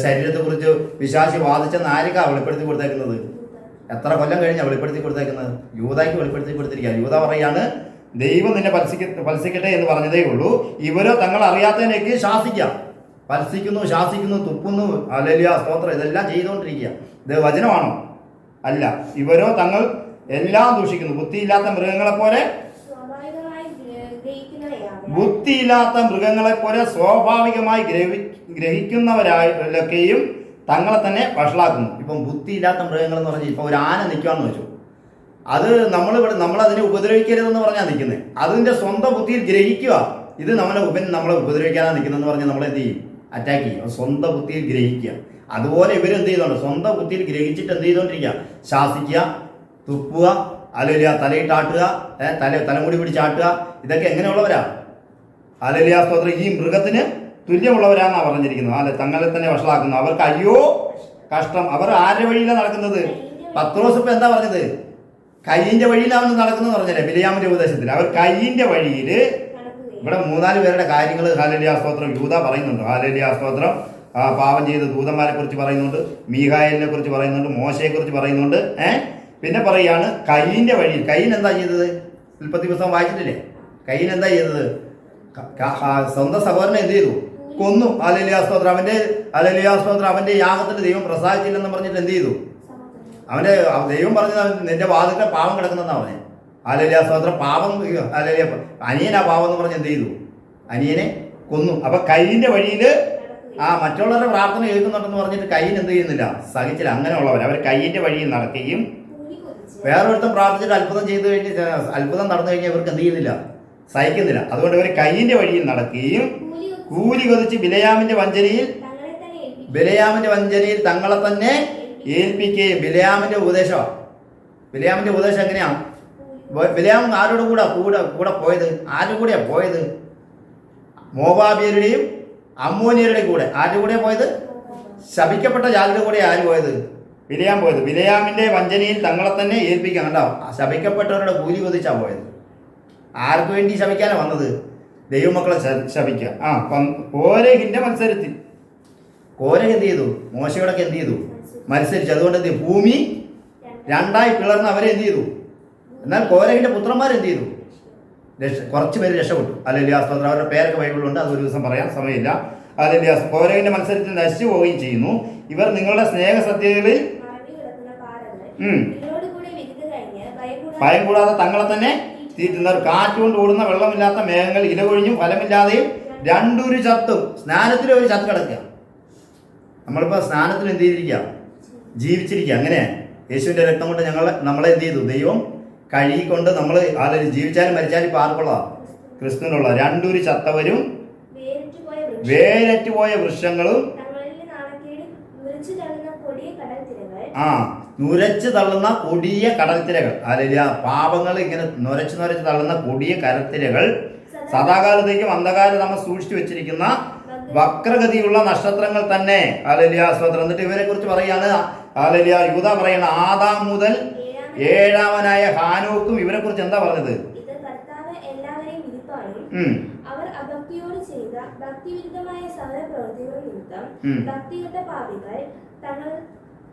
ശരീരത്തെക്കുറിച്ച് പിശാചി വാദിച്ചെന്ന് ആർക്കാ വെളിപ്പെടുത്തി കൊടുത്തേക്കുന്നത്? എത്ര കൊല്ലം കഴിഞ്ഞാണ് വെളിപ്പെടുത്തി കൊടുത്തേക്കുന്നത്? യൂദായ്ക്ക് വെളിപ്പെടുത്തി കൊടുത്തിരിക്കുക. യൂദ പറയാണ്, ദൈവം നിന്നെ പത്സിക്കട്ടെ എന്ന് പറഞ്ഞതേ ഉള്ളൂ. ഇവരോ തങ്ങൾ അറിയാത്തതിനേക്ക് ശാസിക്കാം. പത്സിക്കുന്നു, ശാസിക്കുന്നു, തുപ്പുന്നു. ഹല്ലേലൂയ സ്തോത്രം. ഇതെല്ലാം ചെയ്തുകൊണ്ടിരിക്കുക. ഇത് വചനമാണോ? അല്ല. ഇവരോ തങ്ങൾ എല്ലാം ദൂഷിക്കുന്നു. ബുദ്ധിയില്ലാത്ത മൃഗങ്ങളെ പോലെ ബുദ്ധിയില്ലാത്ത മൃഗങ്ങളെ പോലെ സ്വാഭാവികമായി ഗ്രഹിക്കുന്നവരായൊക്കെയും തങ്ങളെ തന്നെ വഷളാക്കുന്നു. ഇപ്പം ബുദ്ധിയില്ലാത്ത മൃഗങ്ങൾ എന്ന് പറഞ്ഞാൽ ഇപ്പം ഒരു ആന നിൽക്കുകയെന്ന് വെച്ചു, അത് നമ്മളതിനെ ഉപദ്രവിക്കരുതെന്ന് പറഞ്ഞാൽ നിൽക്കുന്നത്. അതിൻ്റെ സ്വന്തം ബുദ്ധിയിൽ ഗ്രഹിക്കുക ഇത് നമ്മളെ ഉപദ്രവിക്കാനാണ് നിൽക്കുന്നതെന്ന് പറഞ്ഞാൽ നമ്മൾ എന്ത് ചെയ്യും? അറ്റാക്ക് ചെയ്യും. സ്വന്തം ബുദ്ധിയിൽ ഗ്രഹിക്കുക. അതുപോലെ ഇവരെന്ത് ചെയ്യുന്നുണ്ട്? സ്വന്തം ബുദ്ധിയിൽ ഗ്രഹിച്ചിട്ട് എന്ത് ചെയ്തുകൊണ്ടിരിക്കുക? ശാസിക്കുക, തുപ്പുക, അല്ലെങ്കിൽ തലയിട്ടാട്ടുക, തലമുടി പിടിച്ചാട്ടുക. ഇതൊക്കെ എങ്ങനെയുള്ളവരാ? ഹല്ലേലൂയ സ്തോത്രം. ഈ മൃഗത്തിന് തുല്യമുള്ളവരാണെന്നാണ് പറഞ്ഞിരിക്കുന്നത്. അല്ലെ, തങ്ങളെ തന്നെ വഷളാക്കുന്നു. അവർക്ക് അയ്യോ കഷ്ടം. അവർ ആരുടെ വഴിയിലാണ് നടക്കുന്നത്? പത്രോസ് ഇപ്പം എന്താ പറഞ്ഞത്? കയ്യിൻ്റെ വഴിയിലാണ് നടക്കുന്നത് പറഞ്ഞല്ലേ ബിലയാമിന്റെ ഉപദേശത്തിൽ. അവർ കയ്യിൻ്റെ വഴിയിൽ ഇവിടെ 3-4 പേരുടെ കാര്യങ്ങൾ ഹല്ലേലൂയ സ്തോത്രം യൂദാ പറയുന്നുണ്ട്. ഹല്ലേലൂയ സ്തോത്രം. പാപം ചെയ്ത ദൂതന്മാരെ കുറിച്ച് പറയുന്നുണ്ട്, മീഖായേലിനെ കുറിച്ച് പറയുന്നുണ്ട്, മോശയെ കുറിച്ച് പറയുന്നുണ്ട്. പിന്നെ പറയുകയാണ് കയ്യിൻ്റെ വഴിയിൽ. കയ്യിൻ എന്താ ചെയ്തത്? ഉൽപ്പത്തി പുസ്തകം വായിച്ചിട്ടില്ലേ? കയ്യിൻ എന്താ ചെയ്തത്? സ്വന്തം സഹോദരനെ എന്ത് ചെയ്തു? കൊന്നു. ഹല്ലേലൂയ സ്തോത്രം. അവന്റെ യാഗത്തിൽ ദൈവം പ്രസാദിച്ചില്ലെന്ന് പറഞ്ഞിട്ട് എന്ത് ചെയ്തു? ദൈവം പറഞ്ഞത് നിന്റെ വാതിലെ പാവം കിടക്കുന്നെന്നാണ് പറഞ്ഞത്. ഹല്ലേലൂയ സ്തോത്രം. പാപം ഹല്ലേലൂയ അനിയനാ പാവം എന്ന് പറഞ്ഞ് എന്ത് ചെയ്തു? അനിയനെ കൊന്നു. അപ്പൊ കയ്യിന്റെ വഴിയിൽ മറ്റുള്ളവരുടെ പ്രാർത്ഥന കേൾക്കുന്നുണ്ടെന്ന് പറഞ്ഞിട്ട് കയ്യിൽ എന്ത് ചെയ്യുന്നില്ല? സഹിച്ചില്ല. അങ്ങനെയുള്ളവർ അവർ കയ്യിന്റെ വഴിയിൽ നടക്കുകയും വേറൊരുത്തം പ്രാർത്ഥിച്ചിട്ട് അത്ഭുതം ചെയ്തു കഴിഞ്ഞ് അത്ഭുതം നടന്നു കഴിഞ്ഞാൽ ഇവർക്ക് എന്ത് ചെയ്യുന്നില്ല? സഹിക്കുന്നില്ല. അതുകൊണ്ട് ഇവർ കയ്യിന്റെ വഴിയിൽ നടക്കുകയും കൂലി കൊതിച്ച് ബിലയാമിന്റെ വഞ്ചനയിൽ തങ്ങളെ തന്നെ ഏൽപ്പിക്കുകയും. ബിലയാമിന്റെ ഉപദേശം എങ്ങനെയാണ്? ബിലയാം ആരോട് കൂടെ പോയത്? ആരുടെ കൂടെയാണ് പോയത്? മോവാബിയരുടെയും അമ്മോനിയരുടെയും കൂടെ. ആരുടെ കൂടെയാണ് പോയത്? ശപിക്കപ്പെട്ട ജാതിയുടെ കൂടെ ആര് പോയത്? ബിലയാം പോയത്. ബിലയാമിന്റെ വഞ്ചനയിൽ തങ്ങളെ തന്നെ ഏൽപ്പിക്കാൻ. കണ്ടോ? ശപിക്കപ്പെട്ടവരുടെ കൂലി കൊതിച്ചാ പോയത്. ആർക്ക് വേണ്ടി ശപിക്കാനാണ് വന്നത്? ദൈവമക്കളെ ശപിക്കുക. കോരഹിന്റെ മത്സരത്തിൽ കോരഹ് എന്ത് ചെയ്തു? മോശയോടൊക്കെ എന്ത് ചെയ്തു? മത്സരിച്ചു. അതുകൊണ്ട് എന്ത് ചെയ്തു? ഭൂമി 2ആയി പിളർന്ന് അവരെ എന്ത് ചെയ്തു? എന്നാൽ കോരഹിന്റെ പുത്രന്മാർ എന്ത് ചെയ്തു? കുറച്ച് പേര് രക്ഷപ്പെട്ടു. ഹല്ലേലൂയ സ്തോത്രം. അവരുടെ പേരൊക്കെ ബൈബിളിലുണ്ട്, അത് ഒരു ദിവസം പറയാൻ സമയമില്ല. ഹല്ലേലൂയ. കോരഹിന്റെ മത്സരത്തിൽ നശിച്ചു പോവുകയും ചെയ്യുന്നു. ഇവർ നിങ്ങളുടെ സ്നേഹസത്യതകളിൽ ഭയം കൂടാതെ തങ്ങളെ തന്നെ തീറ്റുന്നവർ. കാറ്റുകൊണ്ട് ഓടുന്ന വെള്ളമില്ലാത്ത മേഘങ്ങൾ ഇലകൊഴിഞ്ഞും ഫലമില്ലാതെയും രണ്ടൊരു ചത്തും. സ്നാനത്തിൽ ഒരു ചത്ത് കിടക്കുക. നമ്മളിപ്പോൾ സ്നാനത്തിൽ എന്ത് ചെയ്തിരിക്കുക? ജീവിച്ചിരിക്കുക. അങ്ങനെ യേശുവിൻ്റെ രക്തം കൊണ്ട് നമ്മളെ എന്ത് ചെയ്തു? ദൈവം കഴുകിക്കൊണ്ട് നമ്മൾ ജീവിച്ചാലും മരിച്ചാലും ഇപ്പോൾ ആർക്കുള്ളതാണ്? ക്രിസ്തുവിനുള്ള. രണ്ടൊരു ചത്തവരും വേരറ്റുപോയ വൃക്ഷങ്ങളും നുരച്ച് തള്ളുന്ന കൊടിയ കടൽത്തിരകൾ. ഹല്ലേലൂയ. പാപങ്ങൾ ഇങ്ങനെ നുരച്ച് തള്ളുന്ന കൊടിയ കരത്തിരകൾ. സദാകാലത്തേക്കും അന്ധകാരം നമ്മൾ സൂക്ഷിച്ചു വെച്ചിരിക്കുന്ന വക്രഗതിയുള്ള നക്ഷത്രങ്ങൾ തന്നെ. ഹല്ലേലൂയ സ്തോത്രം. എന്നിട്ട് ഇവരെ കുറിച്ച് പറയാണ് ഹല്ലേലൂയ യൂദാ പറയണ ആദാം മുതൽ 7ാമനായ ഹാനോക്കും ഇവരെ കുറിച്ച് എന്താ പറഞ്ഞത്? അവർ അഭക്തിയോട് ചെയ്ത ഭക്തിവിരുദ്ധമായ സകല പ്രവൃത്തികൾ നിമിത്തം ഭക്തികെട്ട പാപികൾ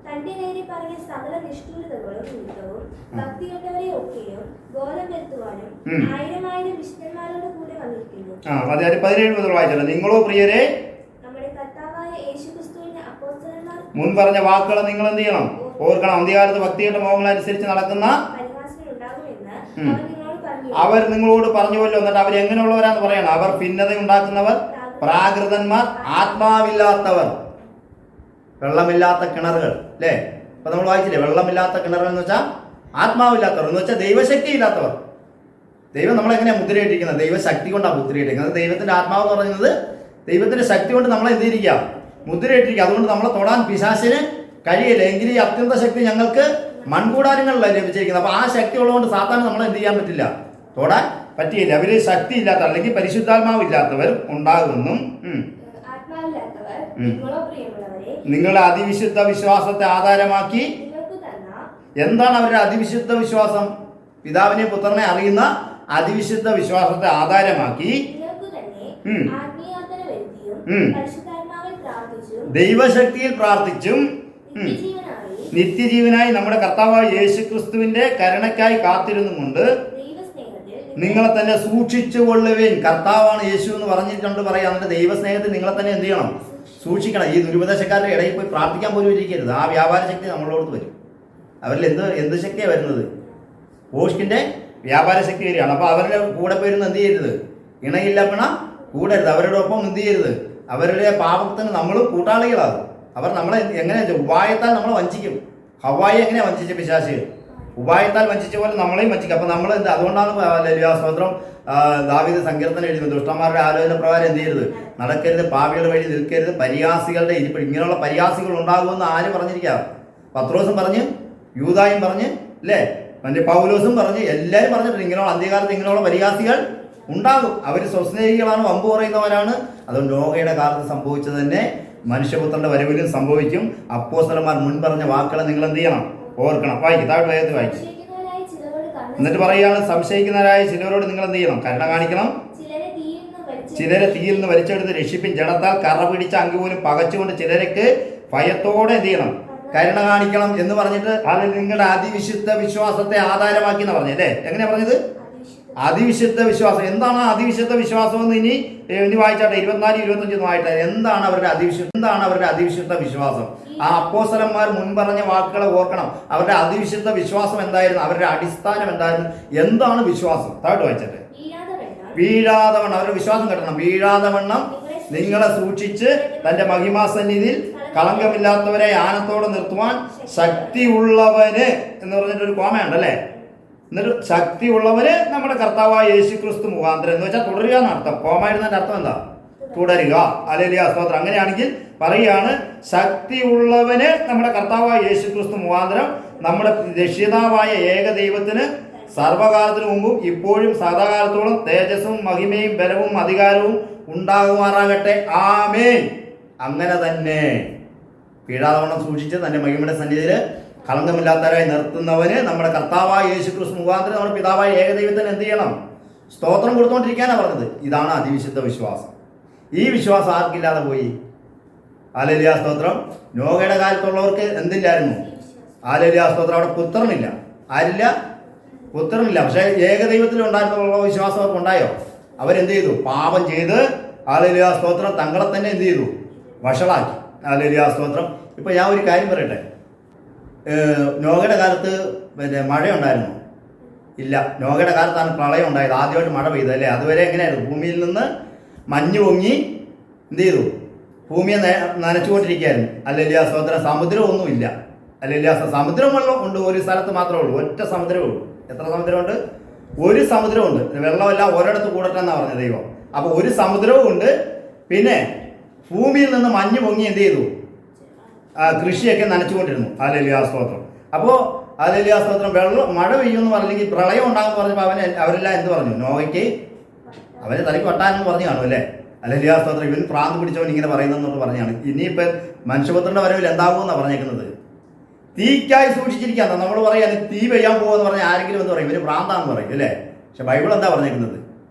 തന്റെ നേരെ പറഞ്ഞ സകല നിഷ്ഠൂരതകളും നിമിത്തവും ഭക്തികെട്ടവരെ ഒക്കെയും ബോധം വരുത്തുവാനും 1000 വിശുദ്ധന്മാരോട് കൂടെ വന്നിരിക്കുന്നു. 17 മുതൽ വായിച്ചല്ലോ. നിങ്ങളോ പ്രിയരെ നമ്മുടെ കർത്താവായ യേശുക്രിസ്തുവിന്റെ അപ്പോസ്തലന്മാർ മുൻ പറഞ്ഞ വാക്കുകൾ നിങ്ങൾ എന്ത് ചെയ്യണം? ഓർക്കണം. അന്ത്യകാലത്ത് ഭക്തിയുടെ മോഹങ്ങൾ അനുസരിച്ച് നടക്കുന്ന അവർ നിങ്ങളോട് പറഞ്ഞുവല്ലോ. എന്നിട്ട് അവർ എങ്ങനെയുള്ളവരാന്ന് പറയണം? അവർ ഭിന്നത ഉണ്ടാക്കുന്നവർ, പ്രാകൃതന്മാർ, ആത്മാവില്ലാത്തവർ, വെള്ളമില്ലാത്ത കിണറുകൾ. അല്ലേ? അപ്പൊ നമ്മൾ വായിച്ചില്ലേ? വെള്ളമില്ലാത്ത കിണറുകൾ എന്ന് വെച്ചാൽ ആത്മാവില്ലാത്തവർ എന്ന് വെച്ചാൽ ദൈവശക്തി ഇല്ലാത്തവർ. ദൈവം നമ്മളെങ്ങനെയാണ് മുദ്രയിട്ടിരിക്കുന്നത്? ദൈവശക്തി കൊണ്ടാണ് മുദ്രയിട്ടിരിക്കുന്നത്. ദൈവത്തിന്റെ ആത്മാവ് എന്ന് പറയുന്നത് ദൈവത്തിന്റെ ശക്തി കൊണ്ട് നമ്മളെ എന്ത് ചെയ്തിരിക്കുക? മുദ്രയിട്ടിരിക്കുക. അതുകൊണ്ട് നമ്മളെ തൊടാൻ പിശാചിന് കഴിയില്ല. എങ്കിലും ഈ അത്യന്ത ശക്തി ഞങ്ങൾക്ക് മൺകൂടാരങ്ങളിലാണ് ലഭിച്ചിരിക്കുന്നത്. അപ്പൊ ആ ശക്തി ഉള്ളതുകൊണ്ട് സാത്താൻ നമ്മളെ എന്ത് ചെയ്യാൻ പറ്റില്ല? തൊടാൻ പറ്റിയില്ല. അവര് ശക്തി ഇല്ലാത്ത അല്ലെങ്കിൽ പരിശുദ്ധാത്മാവ് ഇല്ലാത്തവർ ഉണ്ടാകുമെന്നും നിങ്ങളുടെ അതിവിശുദ്ധ വിശ്വാസത്തെ ആധാരമാക്കി. എന്താണ് അവരുടെ അതിവിശുദ്ധ വിശ്വാസം? പിതാവിനെ പുത്രനെ അറിയുന്ന അതിവിശുദ്ധ വിശ്വാസത്തെ ആധാരമാക്കി ദൈവശക്തിയിൽ പ്രാർത്ഥിച്ചും നിത്യജീവനായി നമ്മുടെ കർത്താവായ യേശുക്രിസ്തുവിന്റെ കരുണയ്ക്കായി കാത്തിരുന്നുകൊണ്ട് നിങ്ങളെ തന്നെ സൂക്ഷിച്ചു കൊള്ളുവിൻ. കർത്താവാണ് യേശു എന്ന് പറഞ്ഞിട്ടുണ്ട് പറയാം. എന്നിട്ട് ദൈവസ്നേഹത്തിൽ നിങ്ങളെ തന്നെ എന്ത് ചെയ്യണം? സൂക്ഷിക്കണം. ഈ ദുരുപദേശക്കാരുടെ ഇടയിൽ പോയി പ്രാർത്ഥിക്കാൻ പോലും ഇരിക്കരുത്. ആ വ്യാപാര ശക്തി നമ്മളോട് വരും. അവരിൽ എന്ത് ശക്തിയാണ് വരുന്നത്? പോസ്റ്റിന്റെ വ്യാപാര ശക്തി വരികയാണ്. അപ്പോൾ അവരുടെ കൂടെ പോയിരുന്ന് എന്ത് ചെയ്യരുത്? ഇണയില്ല പിണ കൂടരുത്. അവരുടെ ഒപ്പം എന്ത് ചെയ്യരുത്, അവരുടെ പാപത്തിന് നമ്മൾ കൂട്ടാളികളാകും. അവർ നമ്മളെ എങ്ങനെ ഉപായത്താൽ നമ്മളെ വഞ്ചിക്കും. ഹവ്വായെ എങ്ങനെയാ വഞ്ചിച്ച പിശാച്? ഉപായത്താൽ വഞ്ചിച്ച പോലെ നമ്മളെയും വഞ്ചിക്കും. അപ്പം നമ്മൾ എന്ത്, അതുകൊണ്ടാണ് സ്തോത്രം ദാവീദ് സങ്കീർത്തനം എഴുതുന്നത്, ദുഷ്ടന്മാരുടെ ആലോചന പ്രകാരം എന്ത് ചെയ്യരുത്, നടക്കരുത്, പാപികളുടെ വഴി നിൽക്കരുത്, പരിഹാസികളുടെ ഇരിപ്പ്. ഇങ്ങനെയുള്ള പരിഹാസികൾ ഉണ്ടാകുമെന്ന് ആര് പറഞ്ഞിരിക്കാം? പത്രോസും പറഞ്ഞ്, യൂദായും പറഞ്ഞ്, അല്ലേ, മറ്റേ പൗലോസും പറഞ്ഞ്, എല്ലാവരും പറഞ്ഞിട്ടുണ്ട് ഇങ്ങനെയുള്ള അന്ത്യകാലത്ത് ഇങ്ങനെയുള്ള പരിഹാസികൾ ഉണ്ടാകും. അവർ സ്വസ്നേഹികളാണ്, വമ്പ് പറയുന്നവരാണ്. അതുകൊണ്ട് നോഹയുടെ കാലത്ത് സംഭവിച്ചത് തന്നെ മനുഷ്യപുത്രന്റെ വരവിലും സംഭവിക്കും. അപ്പോസ്തലന്മാർ മുൻ പറഞ്ഞ വാക്കുകളെ നിങ്ങൾ എന്ത് ചെയ്യണം, ഓർക്കണം. വായിക്കും, താഴെ വേഗത്തിൽ വായിക്കും. എന്നിട്ട് പറയുകയാണ്, സംശയിക്കുന്നവരായ ചിലരോട് നിങ്ങൾ എന്ത് ചെയ്യണം, കരുണ കാണിക്കണം. ചിലരെ തീയിൽ നിന്ന് വലിച്ചെടുത്ത് രക്ഷിപ്പിൻ. ജഡത്താൽ കറ പിടിച്ച അങ്കി പോലും പകച്ചുകൊണ്ട് ചിലർക്ക് ഭയത്തോടെ എന്ത് ചെയ്യണം, കരുണ കാണിക്കണം എന്ന് പറഞ്ഞിട്ട് അതിൽ നിങ്ങളുടെ അതിവിശുദ്ധ വിശ്വാസത്തെ ആധാരമാക്കി എന്ന് പറഞ്ഞല്ലേ. എങ്ങനെയാ പറഞ്ഞത്? അതിവിശുദ്ധ വിശ്വാസം. എന്താണ് അതിവിശുദ്ധ വിശ്വാസം എന്ന് ഇനി വായിച്ചാട്ടെ, 24, 25 വായിട്ടെ. എന്താണ് അവരുടെ അതിവിശുദ്ധ വിശ്വാസം? ആ അപ്പോസ്തലന്മാർ മുൻ പറഞ്ഞ വാക്കുകളെ ഓർക്കണം. അവരുടെ അതിവിശുദ്ധ വിശ്വാസം എന്തായിരുന്നു? അവരുടെ അടിസ്ഥാനം എന്തായിരുന്നു? എന്താണ് വിശ്വാസം? താഴോട്ട് വായിച്ചട്ടെ. വീഴാതെ വണ്ണം, അവരുടെ വിശ്വാസം കെട്ടണം. വീഴാതെ വണ്ണം നിങ്ങളെ സൂക്ഷിച്ച് തന്റെ മഹിമാസന്നിധിയിൽ കളങ്കമില്ലാത്തവരെ ആനത്തോടെ നിർത്തുവാൻ ശക്തിയുള്ളവന് എന്ന് പറഞ്ഞിട്ടൊരു കോമയുണ്ടല്ലേ. എന്നിട്ട് ശക്തിയുള്ളവര് നമ്മുടെ കർത്താവായ യേശു ക്രിസ്തു മുഖാന്തരം എന്ന് വെച്ചാൽ തുടരുക എന്നർത്ഥം. കോമായിരുന്നതിന്റെ അർത്ഥം എന്താ? തുടരുക. ഹല്ലേലൂയ, സ്തോത്രം. അങ്ങനെയാണെങ്കിൽ പറയുകയാണ്, ശക്തിയുള്ളവന് നമ്മുടെ കർത്താവായ യേശു ക്രിസ്തു മുഖാന്തരം നമ്മുടെ രക്ഷിതാവായ ഏക ദൈവത്തിന് സർവകാലത്തിനു മുമ്പും ഇപ്പോഴും സദാകാലത്തോളം തേജസ്സും മഹിമയും ബലവും അധികാരവും ഉണ്ടാകുമാറാകട്ടെ. ആമേൻ. അങ്ങനെ തന്നെ വീഴാതവണ്ണം സൂക്ഷിച്ച് തന്റെ മഹിമയുടെ സന്നിധിയിൽ കളങ്കമില്ലാത്തവരായി നിർത്തുന്നവന് നമ്മുടെ കർത്താവായ യേശു ക്രിസ്തു മുഖാന്തരം നമ്മുടെ പിതാവായ ഏകദൈവത്തിന് എന്ത് ചെയ്യണം? സ്തോത്രം കൊടുത്തുകൊണ്ടിരിക്കാനാണ് പറഞ്ഞത്. ഇതാണ് അതിവിശുദ്ധ വിശ്വാസം. ഈ വിശ്വാസം ആർക്കില്ലാതെ പോയി? ഹല്ലേലൂയ, സ്തോത്രം. നോഹയുടെ കാലത്തുള്ളവർക്ക് എന്തില്ലായിരുന്നു? ഹല്ലേലൂയ, സ്തോത്രം. അവിടെ പുത്രനില്ല. ആരില്ല? പുത്രനില്ല. പക്ഷേ ഏകദൈവത്തിൽ ഉണ്ടായിരുന്നുള്ള വിശ്വാസം അവർക്ക് ഉണ്ടായോ? അവരെന്ത് ചെയ്തു? പാപം ചെയ്ത്, ഹല്ലേലൂയ, സ്തോത്രം, തങ്ങളെ തന്നെ എന്ത് ചെയ്തു? വഷളാക്കി. ഹല്ലേലൂയ, സ്തോത്രം. ഇപ്പൊ ഞാൻ ഒരു കാര്യം പറയട്ടെ. നോഹയുടെ കാലത്ത് മഴയുണ്ടായിരുന്നു? ഇല്ല. നോഹയുടെ കാലത്താണ് പ്രളയം ഉണ്ടായത്. ആദ്യമായിട്ട് മഴ പെയ്തത് അല്ലേ. അതുവരെ എങ്ങനെയായിരുന്നു? ഭൂമിയിൽ നിന്ന് മഞ്ഞ് പൊങ്ങി എന്ത് ചെയ്തു? ഭൂമിയെ നനച്ചുകൊണ്ടിരിക്കുകയായിരുന്നു. ഹല്ലേലൂയ, സ്തോത്രം. സമുദ്രമൊന്നുമില്ല. ഹല്ലേലൂയ, സമുദ്രം വെള്ളം ഉണ്ട്. ഒരു സ്ഥലത്ത് മാത്രമേ ഉള്ളൂ. ഒറ്റ സമുദ്രമേ ഉള്ളൂ. എത്ര സമുദ്രമുണ്ട്? ഒരു സമുദ്രമുണ്ട്. വെള്ളമല്ല ഒരിടത്ത് കൂടട്ടെ എന്നാണ് പറഞ്ഞത് ദൈവം. അപ്പോൾ ഒരു സമുദ്രവും ഉണ്ട്. പിന്നെ ഭൂമിയിൽ നിന്ന് മഞ്ഞ് പൊങ്ങി എന്ത് ചെയ്തു? കൃഷിയൊക്കെ നനച്ചുകൊണ്ടിരുന്നു. ഹല്ലേലൂയ, സ്തോത്രം. അപ്പോൾ ഹല്ലേലൂയ, സ്തോത്രം. മഴ പെയ്യുമെന്ന് പറഞ്ഞെങ്കിൽ പ്രളയം ഉണ്ടാകുമെന്ന് പറഞ്ഞപ്പോൾ അവരെല്ലാം എന്ത് പറഞ്ഞു? നോഹയ്ക്ക് അവരെ തലയ്ക്ക് വട്ടാനെന്ന് പറഞ്ഞു കാണും അല്ലേ. ഹല്ലേലൂയ, സ്തോത്രം. ഇവൻ പ്രാന്ത് പിടിച്ചവൻ ഇങ്ങനെ പറയുന്നതെന്നോട് പറഞ്ഞാണ്. ഇനിയിപ്പോൾ മനുഷ്യപുത്രന്റെ വരവിൽ എന്താകുമെന്നാണ് പറഞ്ഞേക്കുന്നത്? തീക്കായി സൂക്ഷിച്ചിരിക്കാന്ന് നമ്മൾ പറയാൻ. തീ പെയ്യാൻ പോകുമെന്ന് പറഞ്ഞാൽ ആരെങ്കിലും എന്ന് പറയും, ഇവര് പ്രാന്താന്ന് പറയും അല്ലേ. പക്ഷെ ബൈബിൾ എന്താ പറഞ്ഞേക്കുന്നത്?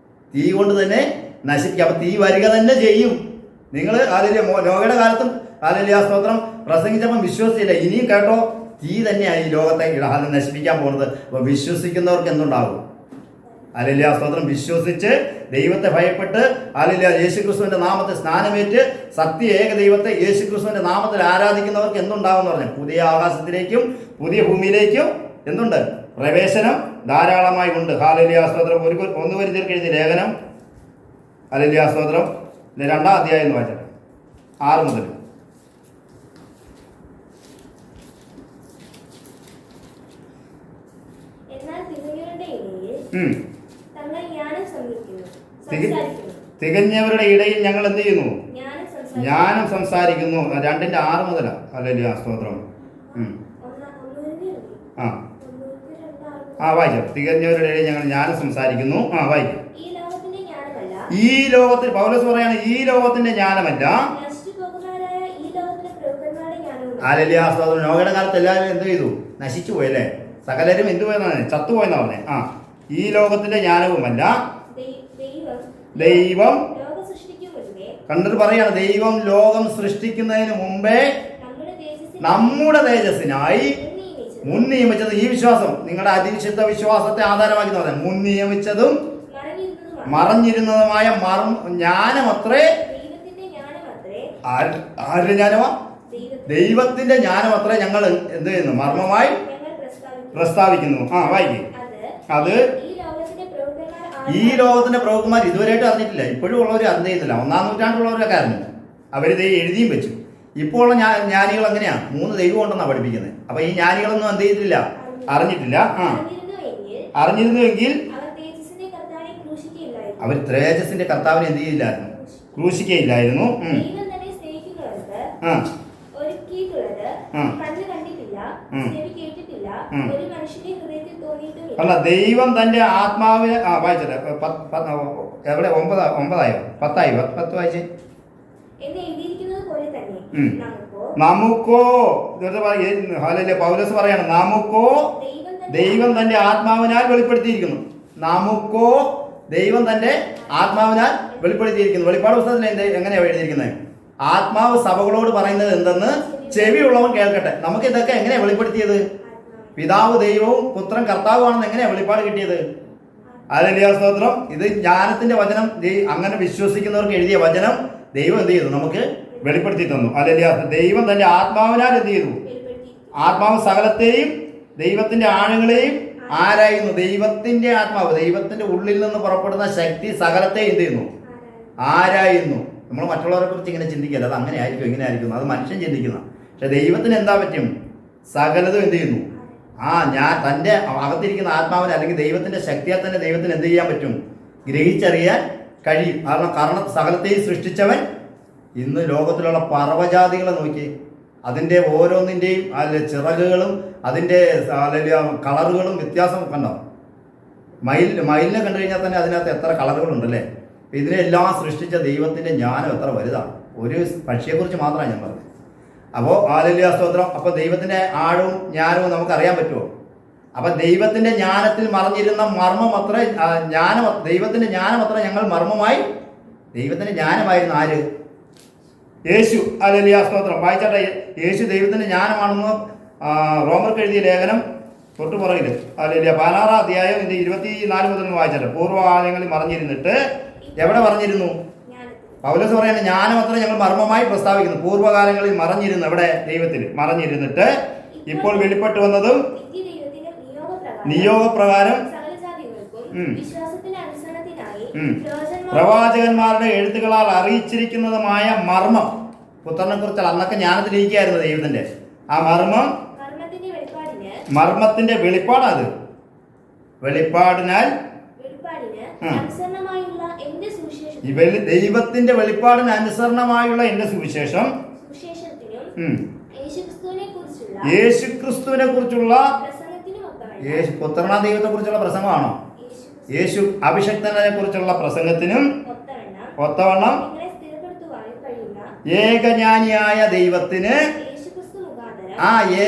തീ കൊണ്ട് തന്നെ നശിപ്പിക്കുക. അപ്പൊ തീ വരിക തന്നെ ചെയ്യും. നിങ്ങൾ അതിലെ നോഹയുടെ കാലത്തും ഹല്ലേലൂയ, സ്തോത്രം പ്രസംഗിച്ചപ്പം വിശ്വസിച്ചില്ല. ഇനിയും കേട്ടോ, തീ തന്നെയായി ഈ ലോകത്തെ നശിപ്പിക്കാൻ പോകുന്നത്. അപ്പൊ വിശ്വസിക്കുന്നവർക്ക് എന്തുണ്ടാകും? ഹല്ലേലൂയ, സ്തോത്രം. വിശ്വസിച്ച് ദൈവത്തെ ഭയപ്പെട്ട് ഹല്ലേലൂയ യേശുക്രിസ്തുവിന്റെ നാമത്തിൽ സ്നാനമേറ്റ് സത്യ ഏക ദൈവത്തെ യേശുക്രിസ്തുവിന്റെ നാമത്തിൽ ആരാധിക്കുന്നവർക്ക് എന്തുണ്ടാവും എന്ന് പറഞ്ഞു? പുതിയ ആകാശത്തിലേക്കും പുതിയ ഭൂമിയിലേക്കും എന്തുണ്ട്? പ്രവേശനം ധാരാളമായി ഉണ്ട്. ഹല്ലേലൂയ, സ്തോത്രം. 1 കൊരിന്ത്യർക്ക് എഴുതിയ ലേഖനം, ഹല്ലേലൂയ, സ്തോത്രം, 2-ാം അധ്യായം എന്ന് വായിച്ചാൽ 6 മുതൽ. തികഞ്ഞവരുടെ ഇടയിൽ ഞങ്ങൾ എന്ത് ചെയ്യുന്നു? ജ്ഞാനം സംസാരിക്കുന്നു. 2-6 മുതലാണ്. ഹല്ലേലൂയ, സ്തോത്രം. വായിക്കാം. തികഞ്ഞവരുടെ ഇടയിൽ ഞങ്ങൾ ജ്ഞാനം സംസാരിക്കുന്നു. വായിക്കും. ഈ ലോകത്തിൽ പൗലോസ് പറയാണ്, ഈ ലോകത്തിന്റെ ജ്ഞാനമല്ല. ഹല്ലേലൂയ, സ്തോത്രം. നോഹയുടെ കാലത്ത് എല്ലാവരും എന്ത് ചെയ്തു? നശിച്ചു പോയല്ലേ. സകലരും എന്ത് പോയെന്നാണ്? ചത്തുപോയെന്നാ പറഞ്ഞേ. ഈ ലോകത്തിന്റെ ജ്ഞാനവുമല്ല. ദൈവം കണ്ടിട്ട് പറയാണ്, ദൈവം ലോകം സൃഷ്ടിക്കുന്നതിന് മുമ്പേ നമ്മുടെ തേജസ്സിനായി മുൻ നിയമിച്ചത്. ഈ വിശ്വാസം നിങ്ങളുടെ അതിവിശുദ്ധ വിശ്വാസത്തെ ആധാരമാക്കി പറയാം. മുൻ നിയമിച്ചതും മറഞ്ഞിരുന്നതുമായ ജ്ഞാനമത്രേ. ആരുടെ ജ്ഞാനമാ? ദൈവത്തിന്റെ ജ്ഞാനമത്രേ ഞങ്ങൾ എന്ത് ചെയ്യുന്നു? മർമ്മമായി പ്രസ്താവിക്കുന്നു. വായിക്കും. അത് ഈ ലോകത്തിന്റെ പ്രഭുക്കന്മാർ ഇതുവരെയായിട്ട് അറിഞ്ഞിട്ടില്ല. ഇപ്പോഴും ഉള്ളവർ അറിഞ്ഞില്ല. 1-ാം നൂറ്റാണ്ടിലുള്ളവരൊക്കെ അറിഞ്ഞു. അവരിത് എഴുതിയും വെച്ചു. ഇപ്പോൾ ഉള്ള ജ്ഞാനികൾ എങ്ങനെയാണ്? 3 ദൈവം ഉണ്ടെന്നാണ് പഠിപ്പിക്കുന്നത്. അപ്പൊ ഈ ജ്ഞാനികളൊന്നും എന്ത് ചെയ്തിട്ടില്ല? അറിഞ്ഞിട്ടില്ല. അറിഞ്ഞിരുന്നുവെങ്കിൽ അവർ തേജസ്സിന്റെ കർത്താവിനെ എന്ത് ചെയ്യില്ലായിരുന്നു? ക്രൂശിക്കയില്ലായിരുന്നു. അല്ല, ദൈവം തന്റെ ആത്മാവിനെ വായിച്ചത് എവിടെ? 9-ആയോ 10-ആയോ? 10 വായിച്ചേ. നമുക്കോ പൗലോസ് പറയാണ്, നമുക്കോ ദൈവം തന്റെ ആത്മാവിനാൽ വെളിപ്പെടുത്തിയിരിക്കുന്നു. നമുക്കോ ദൈവം തന്റെ ആത്മാവിനാൽ വെളിപ്പെടുത്തിയിരിക്കുന്നു. വെളിപ്പാട് പുസ്തകത്തിൽ എങ്ങനെയാ എഴുതിയിരിക്കുന്നത്? ആത്മാവ് സഭകളോട് പറയുന്നത് എന്തെന്ന് ചെവിയുള്ളവൻ കേൾക്കട്ടെ. നമുക്ക് ഇതൊക്കെ എങ്ങനെയാ വെളിപ്പെടുത്തിയത്? പിതാവ് ദൈവവും പുത്രൻ കർത്താവുമാണെന്ന് എങ്ങനെയാ വെളിപ്പാട് കിട്ടിയത്? ഹല്ലേലൂയ, സ്തോത്രം. ഇത് ജ്ഞാനത്തിന്റെ വചനം. അങ്ങനെ വിശ്വസിക്കുന്നവർക്ക് എഴുതിയ വചനം ദൈവം എന്ത് ചെയ്തു? നമുക്ക് വെളിപ്പെടുത്തി തന്നു. ഹല്ലേലൂയ. ദൈവം തന്റെ ആത്മാവിനാൽ എന്ത് ചെയ്തു? ആത്മാവ് സകലത്തെയും ദൈവത്തിന്റെ ആഴങ്ങളെയും ആരായുന്നു. ദൈവത്തിന്റെ ആത്മാവ്, ദൈവത്തിന്റെ ഉള്ളിൽ നിന്ന് പുറപ്പെടുന്ന ശക്തി സകലത്തെ എന്ത് ചെയ്യുന്നു? ആരായുന്നു. നമ്മൾ മറ്റുള്ളവരെ കുറിച്ച് ഇങ്ങനെ ചിന്തിക്കല്ല, അത് അങ്ങനെ ആയിരിക്കും ഇങ്ങനെ ആയിരിക്കും, അത് മനുഷ്യൻ ചിന്തിക്കുന്ന. പക്ഷെ ദൈവത്തിന് എന്താ പറ്റും? സകലതും എന്ത് ചെയ്യുന്നു? ഞാൻ തൻ്റെ അകത്തിരിക്കുന്ന ആത്മാവിനെ അല്ലെങ്കിൽ ദൈവത്തിന്റെ ശക്തിയാൽ തന്നെ ദൈവത്തിന് എന്ത് ചെയ്യാൻ പറ്റും? ഗ്രഹിച്ചറിയാൻ കഴിയും. കാരണം സകലത്തെയും സൃഷ്ടിച്ചവൻ. ഇന്ന് ലോകത്തിലുള്ള പർവ്വജാതികളെ നോക്കി, അതിൻ്റെ ഓരോന്നിൻ്റെയും ചിറകുകളും അതിൻ്റെ കളറുകളും വ്യത്യാസം കണ്ടോ? മയിലിനെ കണ്ടു കഴിഞ്ഞാൽ തന്നെ അതിനകത്ത് എത്ര കളറുകളുണ്ടല്ലേ. ഇതിനെല്ലാം സൃഷ്ടിച്ച ദൈവത്തിൻ്റെ ജ്ഞാനം എത്ര വലുതാണ്. ഒരു പക്ഷിയെക്കുറിച്ച് മാത്രമാണ് ഞാൻ പറഞ്ഞത്. അപ്പോൾ ഹല്ലേലൂയ, സ്തോത്രം. അപ്പോൾ ദൈവത്തിൻ്റെ ആഴവും ജ്ഞാനവും നമുക്കറിയാൻ പറ്റുമോ? അപ്പം ദൈവത്തിൻ്റെ ജ്ഞാനത്തിൽ മറഞ്ഞിരുന്ന മർമ്മം അത്ര ദൈവത്തിൻ്റെ ജ്ഞാനം അത്ര ഞങ്ങൾ മർമ്മമായി. ദൈവത്തിൻ്റെ ജ്ഞാനമായിരുന്നു ആര്? യേശു. ഹല്ലേലൂയ, സ്തോത്രം. വായിച്ചാട്ടെ. യേശു ദൈവത്തിൻ്റെ ജ്ഞാനമാണെന്ന് റോമർക്ക് എഴുതിയ ലേഖനം തൊട്ടുപുറകിൽ ഹല്ലേലൂയ 16-ാം അധ്യായം 24 മുതൽ വായിച്ചാട്ടെ. പൂർവ്വകാലങ്ങളിൽ മറഞ്ഞിരുന്നിട്ട് എവിടെ മറഞ്ഞിരുന്നു? പൗലോസ് പറയുന്നത് ജ്ഞാനം അത്ര ഞങ്ങൾ മർമ്മമായി പ്രസ്താവിക്കുന്നു. പൂർവ്വകാലങ്ങളിൽ മറഞ്ഞിരുന്നു. എവിടെ? ദൈവത്തിൽ മറഞ്ഞിരുന്നിട്ട് ഇപ്പോൾ വെളിപ്പെട്ടു വന്നതും നിയോഗപ്രകാരം പ്രവാചകന്മാരുടെ എഴുത്തുകളാൽ അറിയിച്ചിരിക്കുന്നതുമായ മർമ്മം. പുത്രനെ കുറിച്ചുള്ള അന്നൊക്കെ ജ്ഞാനത്തിലിരിക്കുകയായിരുന്നു ദൈവത്തിന്റെ. ആ മർമ്മത്തിന്റെ വെളിപ്പാടാത്. വെളിപ്പാടിനാൽ ദൈവത്തിന്റെ വെളിപ്പാടിന് അനുസരണമായുള്ള എന്റെ സുവിശേഷം യേശുക്രിസ്തുവിനെ കുറിച്ചുള്ള പുത്രനാ ദൈവത്തെ കുറിച്ചുള്ള പ്രസംഗമാണോ? യേശു അഭിഷക്തനെ കുറിച്ചുള്ള പ്രസംഗത്തിനും ഒത്തവണ്ണം ഏകജ്ഞാനിയായ ദൈവത്തിന്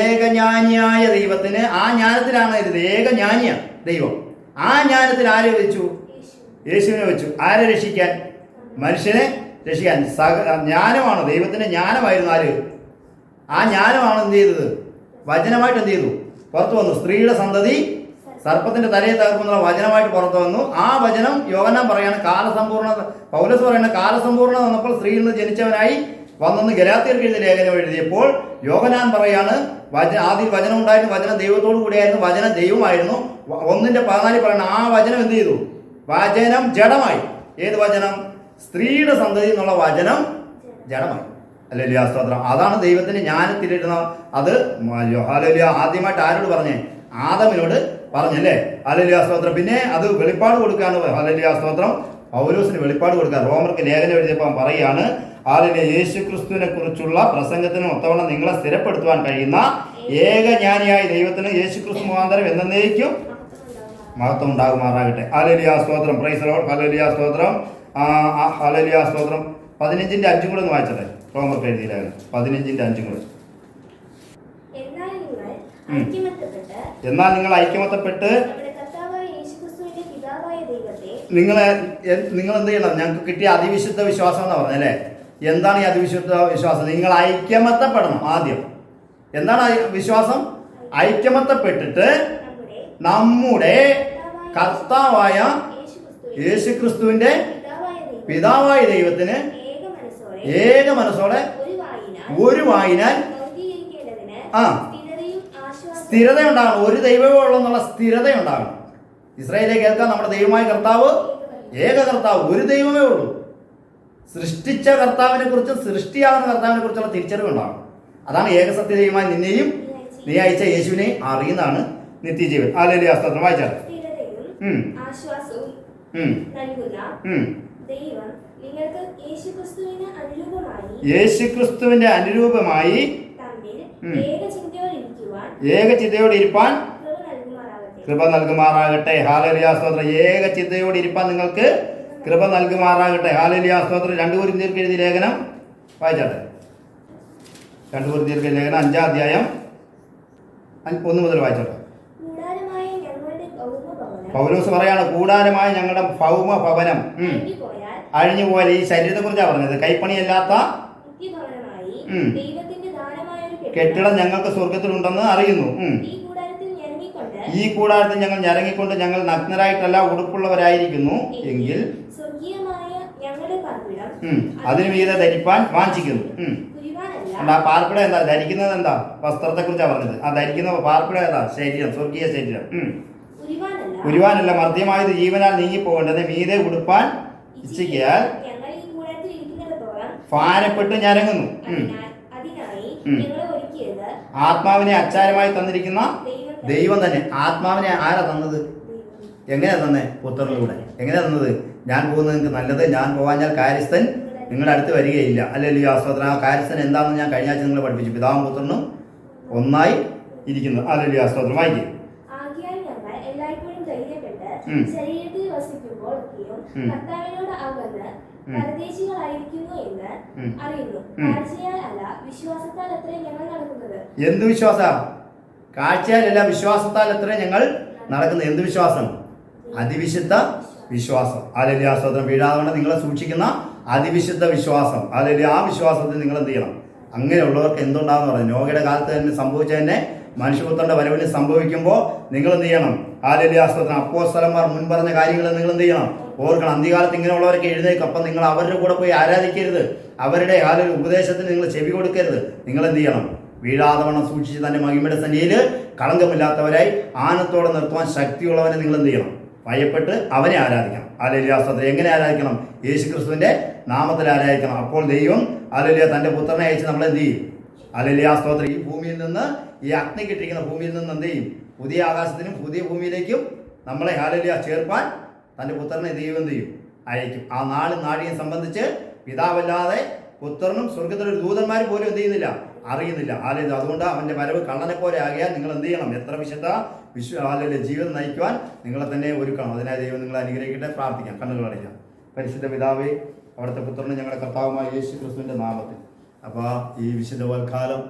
ഏകജ്ഞാനിയായ ദൈവത്തിന് ആ ജ്ഞാനത്തിലാണ് ഇരുന്നത്. ഏകജ്ഞാനിയ ദൈവം. ആ ജ്ഞാനത്തിൽ ആരെ വെച്ചു? യേശുവിനെ വെച്ചു. ആരെ രക്ഷിക്കാൻ? മനുഷ്യനെ രക്ഷിക്കാൻ. ജ്ഞാനമാണ്, ദൈവത്തിന്റെ ജ്ഞാനമായിരുന്നു ആര്? ആ ജ്ഞാനമാണ് എന്ത് ചെയ്തത്? വചനമായിട്ട് എന്ത് ചെയ്തു? പുറത്തു വന്നു. സ്ത്രീയുടെ സന്തതി സർപ്പത്തിന്റെ തലയെ തകർക്കുന്നുള്ള വചനമായിട്ട് പുറത്തു വന്നു. ആ വചനം യോഹന്നാൻ പറയാണ് കാലസമ്പൂർണ്ണത. പൗലോസ് പറയുന്ന കാലസമ്പൂർണ്ണത വന്നപ്പോൾ സ്ത്രീയിൽ നിന്ന് ജനിച്ചവനായി വന്നെന്ന് ഗലാത്യർക്ക് എഴുതിയ ലേഖനം എഴുതിയപ്പോൾ യോഹന്നാൻ പറയാണ് ആദ്യം വചനം ഉണ്ടായിരുന്നു, വചനം ദൈവത്തോടു കൂടിയായിരുന്നു, വചനം ദൈവമായിരുന്നു. 1:14 പറയണം ആ വചനം എന്ത് ചെയ്തു? വചനം ജഡമായി. ഏത് വചനം? സ്ത്രീയുടെ സന്തതി എന്നുള്ള വചനം ജഡമായി. ഹല്ലേലൂയ, സ്തോത്രം. അതാണ് ദൈവത്തിന്റെ ജ്ഞാനത്തിലിരുന്ന. അത് ഹല്ലേലൂയ ആദ്യമായിട്ട് ആരോട് പറഞ്ഞേ? ആദമിനോട് പറഞ്ഞല്ലേ. ഹല്ലേലൂയ, സ്തോത്രം. പിന്നെ അത് വെളിപ്പാട് കൊടുക്കാണ്. ഹല്ലേലൂയ, സ്തോത്രം. പൗലോസിന് വെളിപ്പാട് കൊടുക്കാൻ റോമർക്ക് ലേഖനം എഴുതിയപ്പോൾ പറയാണ് ഹല്ലേലൂയ, യേശുക്രിസ്തുവിനെ കുറിച്ചുള്ള പ്രസംഗത്തിന് ഒത്തവണ്ണം നിങ്ങളെ സ്ഥിരപ്പെടുത്തുവാൻ കഴിയുന്ന ഏകജ്ഞാനിയായ ദൈവത്തിന് യേശുക്രിസ്തു മുഖാന്തരം എന്നേക്കും മഹത്വം ഉണ്ടാകുമാറാകട്ടെ. ഹല്ലേലൂയ, സ്തോത്രം. Praise the Lord. ഹല്ലേലൂയ, സ്തോത്രം. ഹല്ലേലൂയ, സ്തോത്രം. 15:5 കൂടെ ഒന്ന് വായിച്ചട്ടെ. റോമർക്ക് എഴുതിയ ലേഖനം 15:5 കൂടെ. എന്നാൽ നിങ്ങൾ ഐക്യമത്തപ്പെട്ട് നിങ്ങൾ എന്ത് ചെയ്യണം? ഞങ്ങൾക്ക് കിട്ടിയ അതിവിശുദ്ധ വിശ്വാസം എന്ന് പറഞ്ഞല്ലേ. എന്താണ് ഈ അതിവിശുദ്ധ വിശ്വാസം? നിങ്ങൾ ഐക്യമത്തപ്പെടണം. ആദ്യം എന്താണ് വിശ്വാസം? ഐക്യമത്തപ്പെട്ടിട്ട് നമ്മുടെ കർത്താവായ യേശുക്രിസ്തുവിന്റെ പിതാവായ ദൈവത്തിന് ഏക മനസ്സോടെ ഒരു വായിനാൽ സ്ഥിരത ഉണ്ടാകണം. ഒരു ദൈവമേ ഉള്ളൂ എന്നുള്ള സ്ഥിരത ഉണ്ടാകണം. ഇസ്രായേലിലെ കേൾക്കാൻ നമ്മുടെ ദൈവമായ കർത്താവ് ഏക കർത്താവ്, ഒരു ദൈവമേ ഉള്ളൂ. സൃഷ്ടിച്ച കർത്താവിനെ കുറിച്ചും സൃഷ്ടിയാകുന്ന കർത്താവിനെ കുറിച്ചുള്ള തിരിച്ചറിവുണ്ടാകും. അതാണ് ഏകസത്യ ദൈവമായി നിന്നെയും നീ അയച്ച യേശുവിനെ അറിയുന്നതാണ് നിത്യജീവൻ. ഹല്ലേലൂയ, സ്തോത്രം. വായിച്ചാൽ സ്ഥിരതയും ആശ്വാസവും നൽകുന്ന ദൈവം നിങ്ങൾക്ക് യേശുക്രിസ്തുവിന്റെ അനുരൂപമായി തമ്മിൽ ഏകചിന്തയോടെ ഇരിപ്പാൻ കൃപ നൽകുമാറാകട്ടെ. ഹല്ലേലൂയ, സ്തോത്രം. ഏകചിന്തയോടെ ഇരിപ്പാൻ നിങ്ങൾക്ക് കൃപ നൽകുമാറാകട്ടെ. ഹല്ലേലൂയ, സ്തോത്രം. 2 കൊരിന്ത്യർക്ക് എഴുതിയ ലേഖനം വായിച്ചാട്ടെ. 2 കൊരിന്ത്യർക്ക് എഴുതിയ ലേഖനം 5-ാം അധ്യായം 1 മുതൽ വായിച്ചോട്ടെ. പൗലോസ് പറയാണ്, കൂടാരമായ ഞങ്ങളുടെ ഭൗമ ഭവനം അഴിഞ്ഞു പോയാൽ, ഈ ശരീരത്തെ കുറിച്ചാണ് പറഞ്ഞത്, കൈപ്പണിയല്ലാത്ത കെട്ടിടം ഞങ്ങൾക്ക് സ്വർഗത്തിലുണ്ടെന്ന് അറിയുന്നു. ഈ കൂടാരത്തിൽ ഞങ്ങൾ ഞരങ്ങിക്കൊണ്ട് ഞങ്ങൾ നഗ്നരായിട്ടല്ല ഉടുപ്പുള്ളവരായിരിക്കുന്നു എങ്കിൽ അതിനു മീതെ ധരിപ്പാൻ വാഞ്ചിക്കുന്നു. ആ പാർപ്പിടം എന്താ ധരിക്കുന്നത്? എന്താ? വസ്ത്രത്തെ കുറിച്ചാണ് പറഞ്ഞത്. ആ ധരിക്കുന്ന പാർപ്പിടം ഏതാ? ശരീരം, സ്വർഗീയ ശരീരം. ഉരുവാനല്ല, മർദ്യമായത് ജീവനാൽ നീങ്ങിപ്പോകേണ്ടത് മീതെ ഉടുപ്പാൻ ഇച്ഛിക്കയാൽ ഭാരപ്പെട്ട് ഞരങ്ങുന്നു. ആത്മാവിനെ അച്ചാരമായി തന്നിരിക്കുന്ന ദൈവം തന്നെ. ആത്മാവിനെ ആരാ തന്നത്? എങ്ങനെയാ തന്നെ? പുത്രനിലൂടെ. എങ്ങനെയാ തന്നത്? ഞാൻ പോകുന്നത് നിങ്ങൾക്ക് നല്ലത്, ഞാൻ പോകാഞ്ഞാൽ കാര്യസ്ഥൻ നിങ്ങളുടെ അടുത്ത് വരികയില്ല. അല്ലെങ്കിൽ ആസ്വാദന ആ കാര്യസ്ഥൻ എന്താണെന്ന് ഞാൻ കഴിഞ്ഞ ആഴ്ച നിങ്ങളെ പഠിപ്പിച്ചു. പിതാവും പുത്രനും ഒന്നായി ഇരിക്കുന്നു. അല്ലെങ്കിൽ ആസ്വാദനം വായിക്കും. എന്ത് വിശ്വാസ? കാഴ്ചയാലല്ല, വിശ്വാസത്താൽ എത്ര ഞങ്ങൾ നടക്കുന്നത്. എന്ത് വിശ്വാസം? അതിവിശുദ്ധ വിശ്വാസം. അല്ലെങ്കിൽ ആസ്വാദനം. വീഴാതെ നിങ്ങളെ സൂക്ഷിക്കുന്ന അതിവിശുദ്ധ വിശ്വാസം. അല്ലെങ്കിൽ ആ വിശ്വാസത്തിൽ നിങ്ങൾ എന്ത് ചെയ്യണം? അങ്ങനെയുള്ളവർക്ക് എന്തുണ്ടാകുന്ന പറയുന്നത് നോഹയുടെ കാലത്ത് തന്നെ സംഭവിച്ച തന്നെ മനുഷ്യപുത്രന്റെ വരവിന് സംഭവിക്കുമ്പോൾ നിങ്ങൾ എന്ത് ചെയ്യണം? ഹല്ലേലൂയ, സ്തോത്രം. അപ്പോസ്തലന്മാർ മുൻ പറഞ്ഞ കാര്യങ്ങൾ നിങ്ങൾ എന്ത് ചെയ്യണം? ഓർക്കണം. അന്ത്യകാലത്ത് ഇങ്ങനെയുള്ളവരൊക്കെ എഴുന്നേക്കും. അപ്പം നിങ്ങൾ അവരുടെ കൂടെ പോയി ആരാധിക്കരുത്. അവരുടെ ഉപദേശത്തിന് നിങ്ങൾ ചെവി കൊടുക്കരുത്. നിങ്ങൾ എന്ത് ചെയ്യണം? വീഴാതെ വണ്ണം സൂക്ഷിച്ച് തന്നെ മഹിമയുടെ സന്നിധിയിൽ കളങ്കമില്ലാത്തവരായി ആനത്തോടെ നിർത്തുവാൻ ശക്തിയുള്ളവനെ നിങ്ങൾ എന്ത് ചെയ്യണം? ഭയപ്പെട്ട് അവനെ ആരാധിക്കണം. ഹല്ലേലൂയ, സ്തോത്രം. എങ്ങനെ ആരാധിക്കണം? യേശുക്രിസ്തുവിന്റെ നാമത്തിൽ ആരാധിക്കണം. അപ്പോൾ ദൈവം ഹല്ലേലൂയ തന്റെ പുത്രനെ അയച്ച് നമ്മൾ എന്ത് ചെയ്യും? ഹല്ലേലൂയ, സ്തോത്രം. ഈ ഭൂമിയിൽ നിന്ന്, ഈ അഗ്നി കിട്ടിയിരിക്കുന്ന ഭൂമിയിൽ നിന്ന് എന്ത് ചെയ്യും? പുതിയ ആകാശത്തിനും പുതിയ ഭൂമിയിലേക്കും നമ്മളെ ഹല്ലേലൂയ ചേർപ്പാൻ തന്റെ പുത്രനെ ദൈവം എന്ത് ചെയ്യും? അയക്കും. ആ നാളും നാഴികയും സംബന്ധിച്ച് പിതാവല്ലാതെ പുത്രനും സ്വർഗത്തിലൊരു ദൂതന്മാർ പോലും എന്ത് ചെയ്യുന്നില്ല? അറിയുന്നില്ല. ഹല്ലേലൂയ. അതുകൊണ്ട് അവന്റെ വരവ് കള്ളനെ പോലെ ആകിയാൽ നിങ്ങൾ എന്ത് ചെയ്യണം? എത്ര വിശുദ്ധ ഹല്ലേലൂയ ജീവിതം നയിക്കുവാൻ നിങ്ങളെ തന്നെ ഒരുക്കണം. അതിനായി ദൈവം നിങ്ങളെ അനുഗ്രഹിക്കട്ടെ. പ്രാർത്ഥിക്കാം. കണ്ണുകൾ അടയ്ക്കാം. പരിശുദ്ധ പിതാവേ, അവിടുത്തെ പുത്രനും ഞങ്ങളുടെ കർത്താവുമായ യേശു ക്രിസ്തുവിന്റെ നാമത്തിൽ അപ്പോൾ ഈ വിശുദ്ധ വൽക്കാലം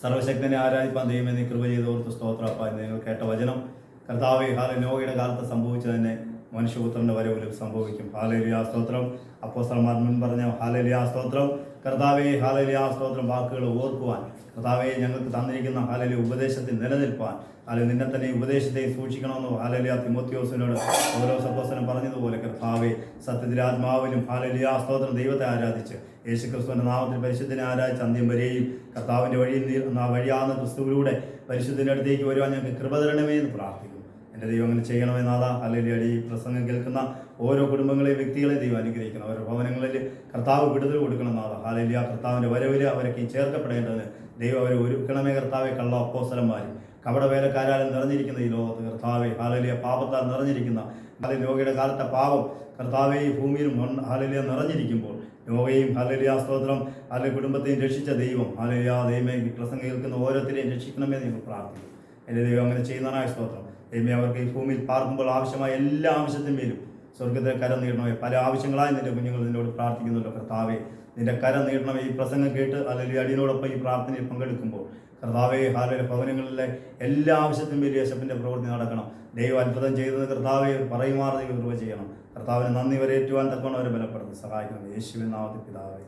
സർവശക്തനെ ആരാധിപ്പാൻ ദൈവമേ നീ കൃപ ചെയ്ത് ഓർത്ത് സ്തോത്രം. അപ്പം നിങ്ങൾ കേട്ട വചനം കർത്താവേ, നോഹയുടെ കാലത്ത് സംഭവിച്ചു തന്നെ മനുഷ്യപുത്രന്റെ വരവിലും സംഭവിക്കും. ഹല്ലേലൂയ, സ്തോത്രം. അപ്പോസ്തലന്മാർ മുൻ പറഞ്ഞ ഹല്ലേലൂയ, സ്തോത്രം. കർത്താവേ, ഹല്ലേലൂയ, സ്തോത്രം. വാക്കുകൾ ഓർക്കുവാൻ കർത്താവേ ഞങ്ങൾക്ക് തന്നിരിക്കുന്ന ഹല്ലേലൂയ ഉപദേശത്തിൽ നിലനിൽപ്പാൻ, അല്ലെങ്കിൽ നിന്നെ തന്നെ ഉപദേശത്തെ സൂക്ഷിക്കണമെന്ന് ഹല്ലേലൂയ തിമോത്തിയോസിനോട് ഓരോ അപ്പോസ്തലൻ പറഞ്ഞതുപോലെ കർത്താവേ സത്യത്തിൽ ആത്മാവിലും ഹല്ലേലൂയ, സ്തോത്രം ദൈവത്തെ ആരാധിച്ച് യേശുക്രിസ്തുവിന്റെ നാമത്തിൽ പരിശുദ്ധനെ ആരാധിച്ച് അന്ത്യം വരെയും കർത്താവിന്റെ വഴിയാകുന്ന ക്രിസ്തുവിലൂടെ പരിശുദ്ധന്റെ അടുത്തേക്ക് വരുവാൻ ഞങ്ങൾക്ക് കൃപ തരണമേ എന്ന് പ്രാർത്ഥിക്കുന്നു. എൻ്റെ ദൈവം അങ്ങനെ ചെയ്യണമെന്നാഥാ. ഹല്ലേലൂയ. ഈ പ്രസംഗം കേൾക്കുന്ന ഓരോ കുടുംബങ്ങളെയും വ്യക്തികളെ ദൈവം അനുഗ്രഹിക്കണം. അവരുടെ ഭവനങ്ങളിൽ കർത്താവ് വിടുതൽ കൊടുക്കണമെന്നാഥാ. ഹല്ലേലൂയ. കർത്താവിൻ്റെ വരവിൽ അവരൊക്കെ ചേർക്കപ്പെടേണ്ടതിന് ദൈവം അവരെ ഒരുക്കണമേ കർത്താവെ. കള്ള അപ്പോസ്തലന്മാരും കപടവേലക്കാരാലും നിറഞ്ഞിരിക്കുന്ന ഈ ലോകത്ത് കർത്താവെ, ഹല്ലേലൂയ, പാപത്താൽ നിറഞ്ഞിരിക്കുന്ന നോഹയുടെ കാലത്തെ പാപം കർത്താവെ ഈ ഭൂമിയിലും ഹല്ലേലൂയ നിറഞ്ഞിരിക്കുമ്പോൾ നോഹയും ഹല്ലേലൂയ, സ്തോത്രം കുടുംബത്തെയും രക്ഷിച്ച ദൈവം ഹല്ലേലൂയ, ദൈവമേ പ്രസംഗം കേൾക്കുന്ന ഓരോരുത്തരെയും രക്ഷിക്കണമേ നിങ്ങൾ പ്രാർത്ഥിക്കും. എൻ്റെ ദൈവം അങ്ങനെ ചെയ്യുന്നതിനായ സ്തോത്രം. ദൈവമേ, അവർക്ക് ഈ ഭൂമിയിൽ പാർക്കുമ്പോൾ ആവശ്യമായ എല്ലാ ആവശ്യത്തിന്മേലും സ്വർഗത്തെ കരം നീട്ടണമേ. പല ആവശ്യങ്ങളായി നിന്റെ കുഞ്ഞുങ്ങൾ നിന്നോട് പ്രാർത്ഥിക്കുന്നുണ്ടോ കർത്താവെ, നിന്റെ കരം നീട്ടണമേ. ഈ പ്രസംഗം കേട്ട് അല്ലെങ്കിൽ അടിയനോടൊപ്പം ഈ പ്രാർത്ഥനയിൽ പങ്കെടുക്കുമ്പോൾ കർത്താവെ, ഹാലയിലെ ഭവനങ്ങളിലെ എല്ലാ ആവശ്യത്തിന്മേലും യേശുവിൻ്റെ പ്രവൃത്തി നടക്കണം. ദൈവം അത്ഭുതം ചെയ്തത് കർത്താവെ പറയുമാറ് ദൈവം കൃപ ചെയ്യണം. കർത്താവിന് നന്ദി വരേറ്റുവാൻ തക്കവണ്ണം അവരെ ബലപ്പെടുത്തി സഹായിക്കണം. യേശുവിൻ നാമത്തിൽ പിതാവേ.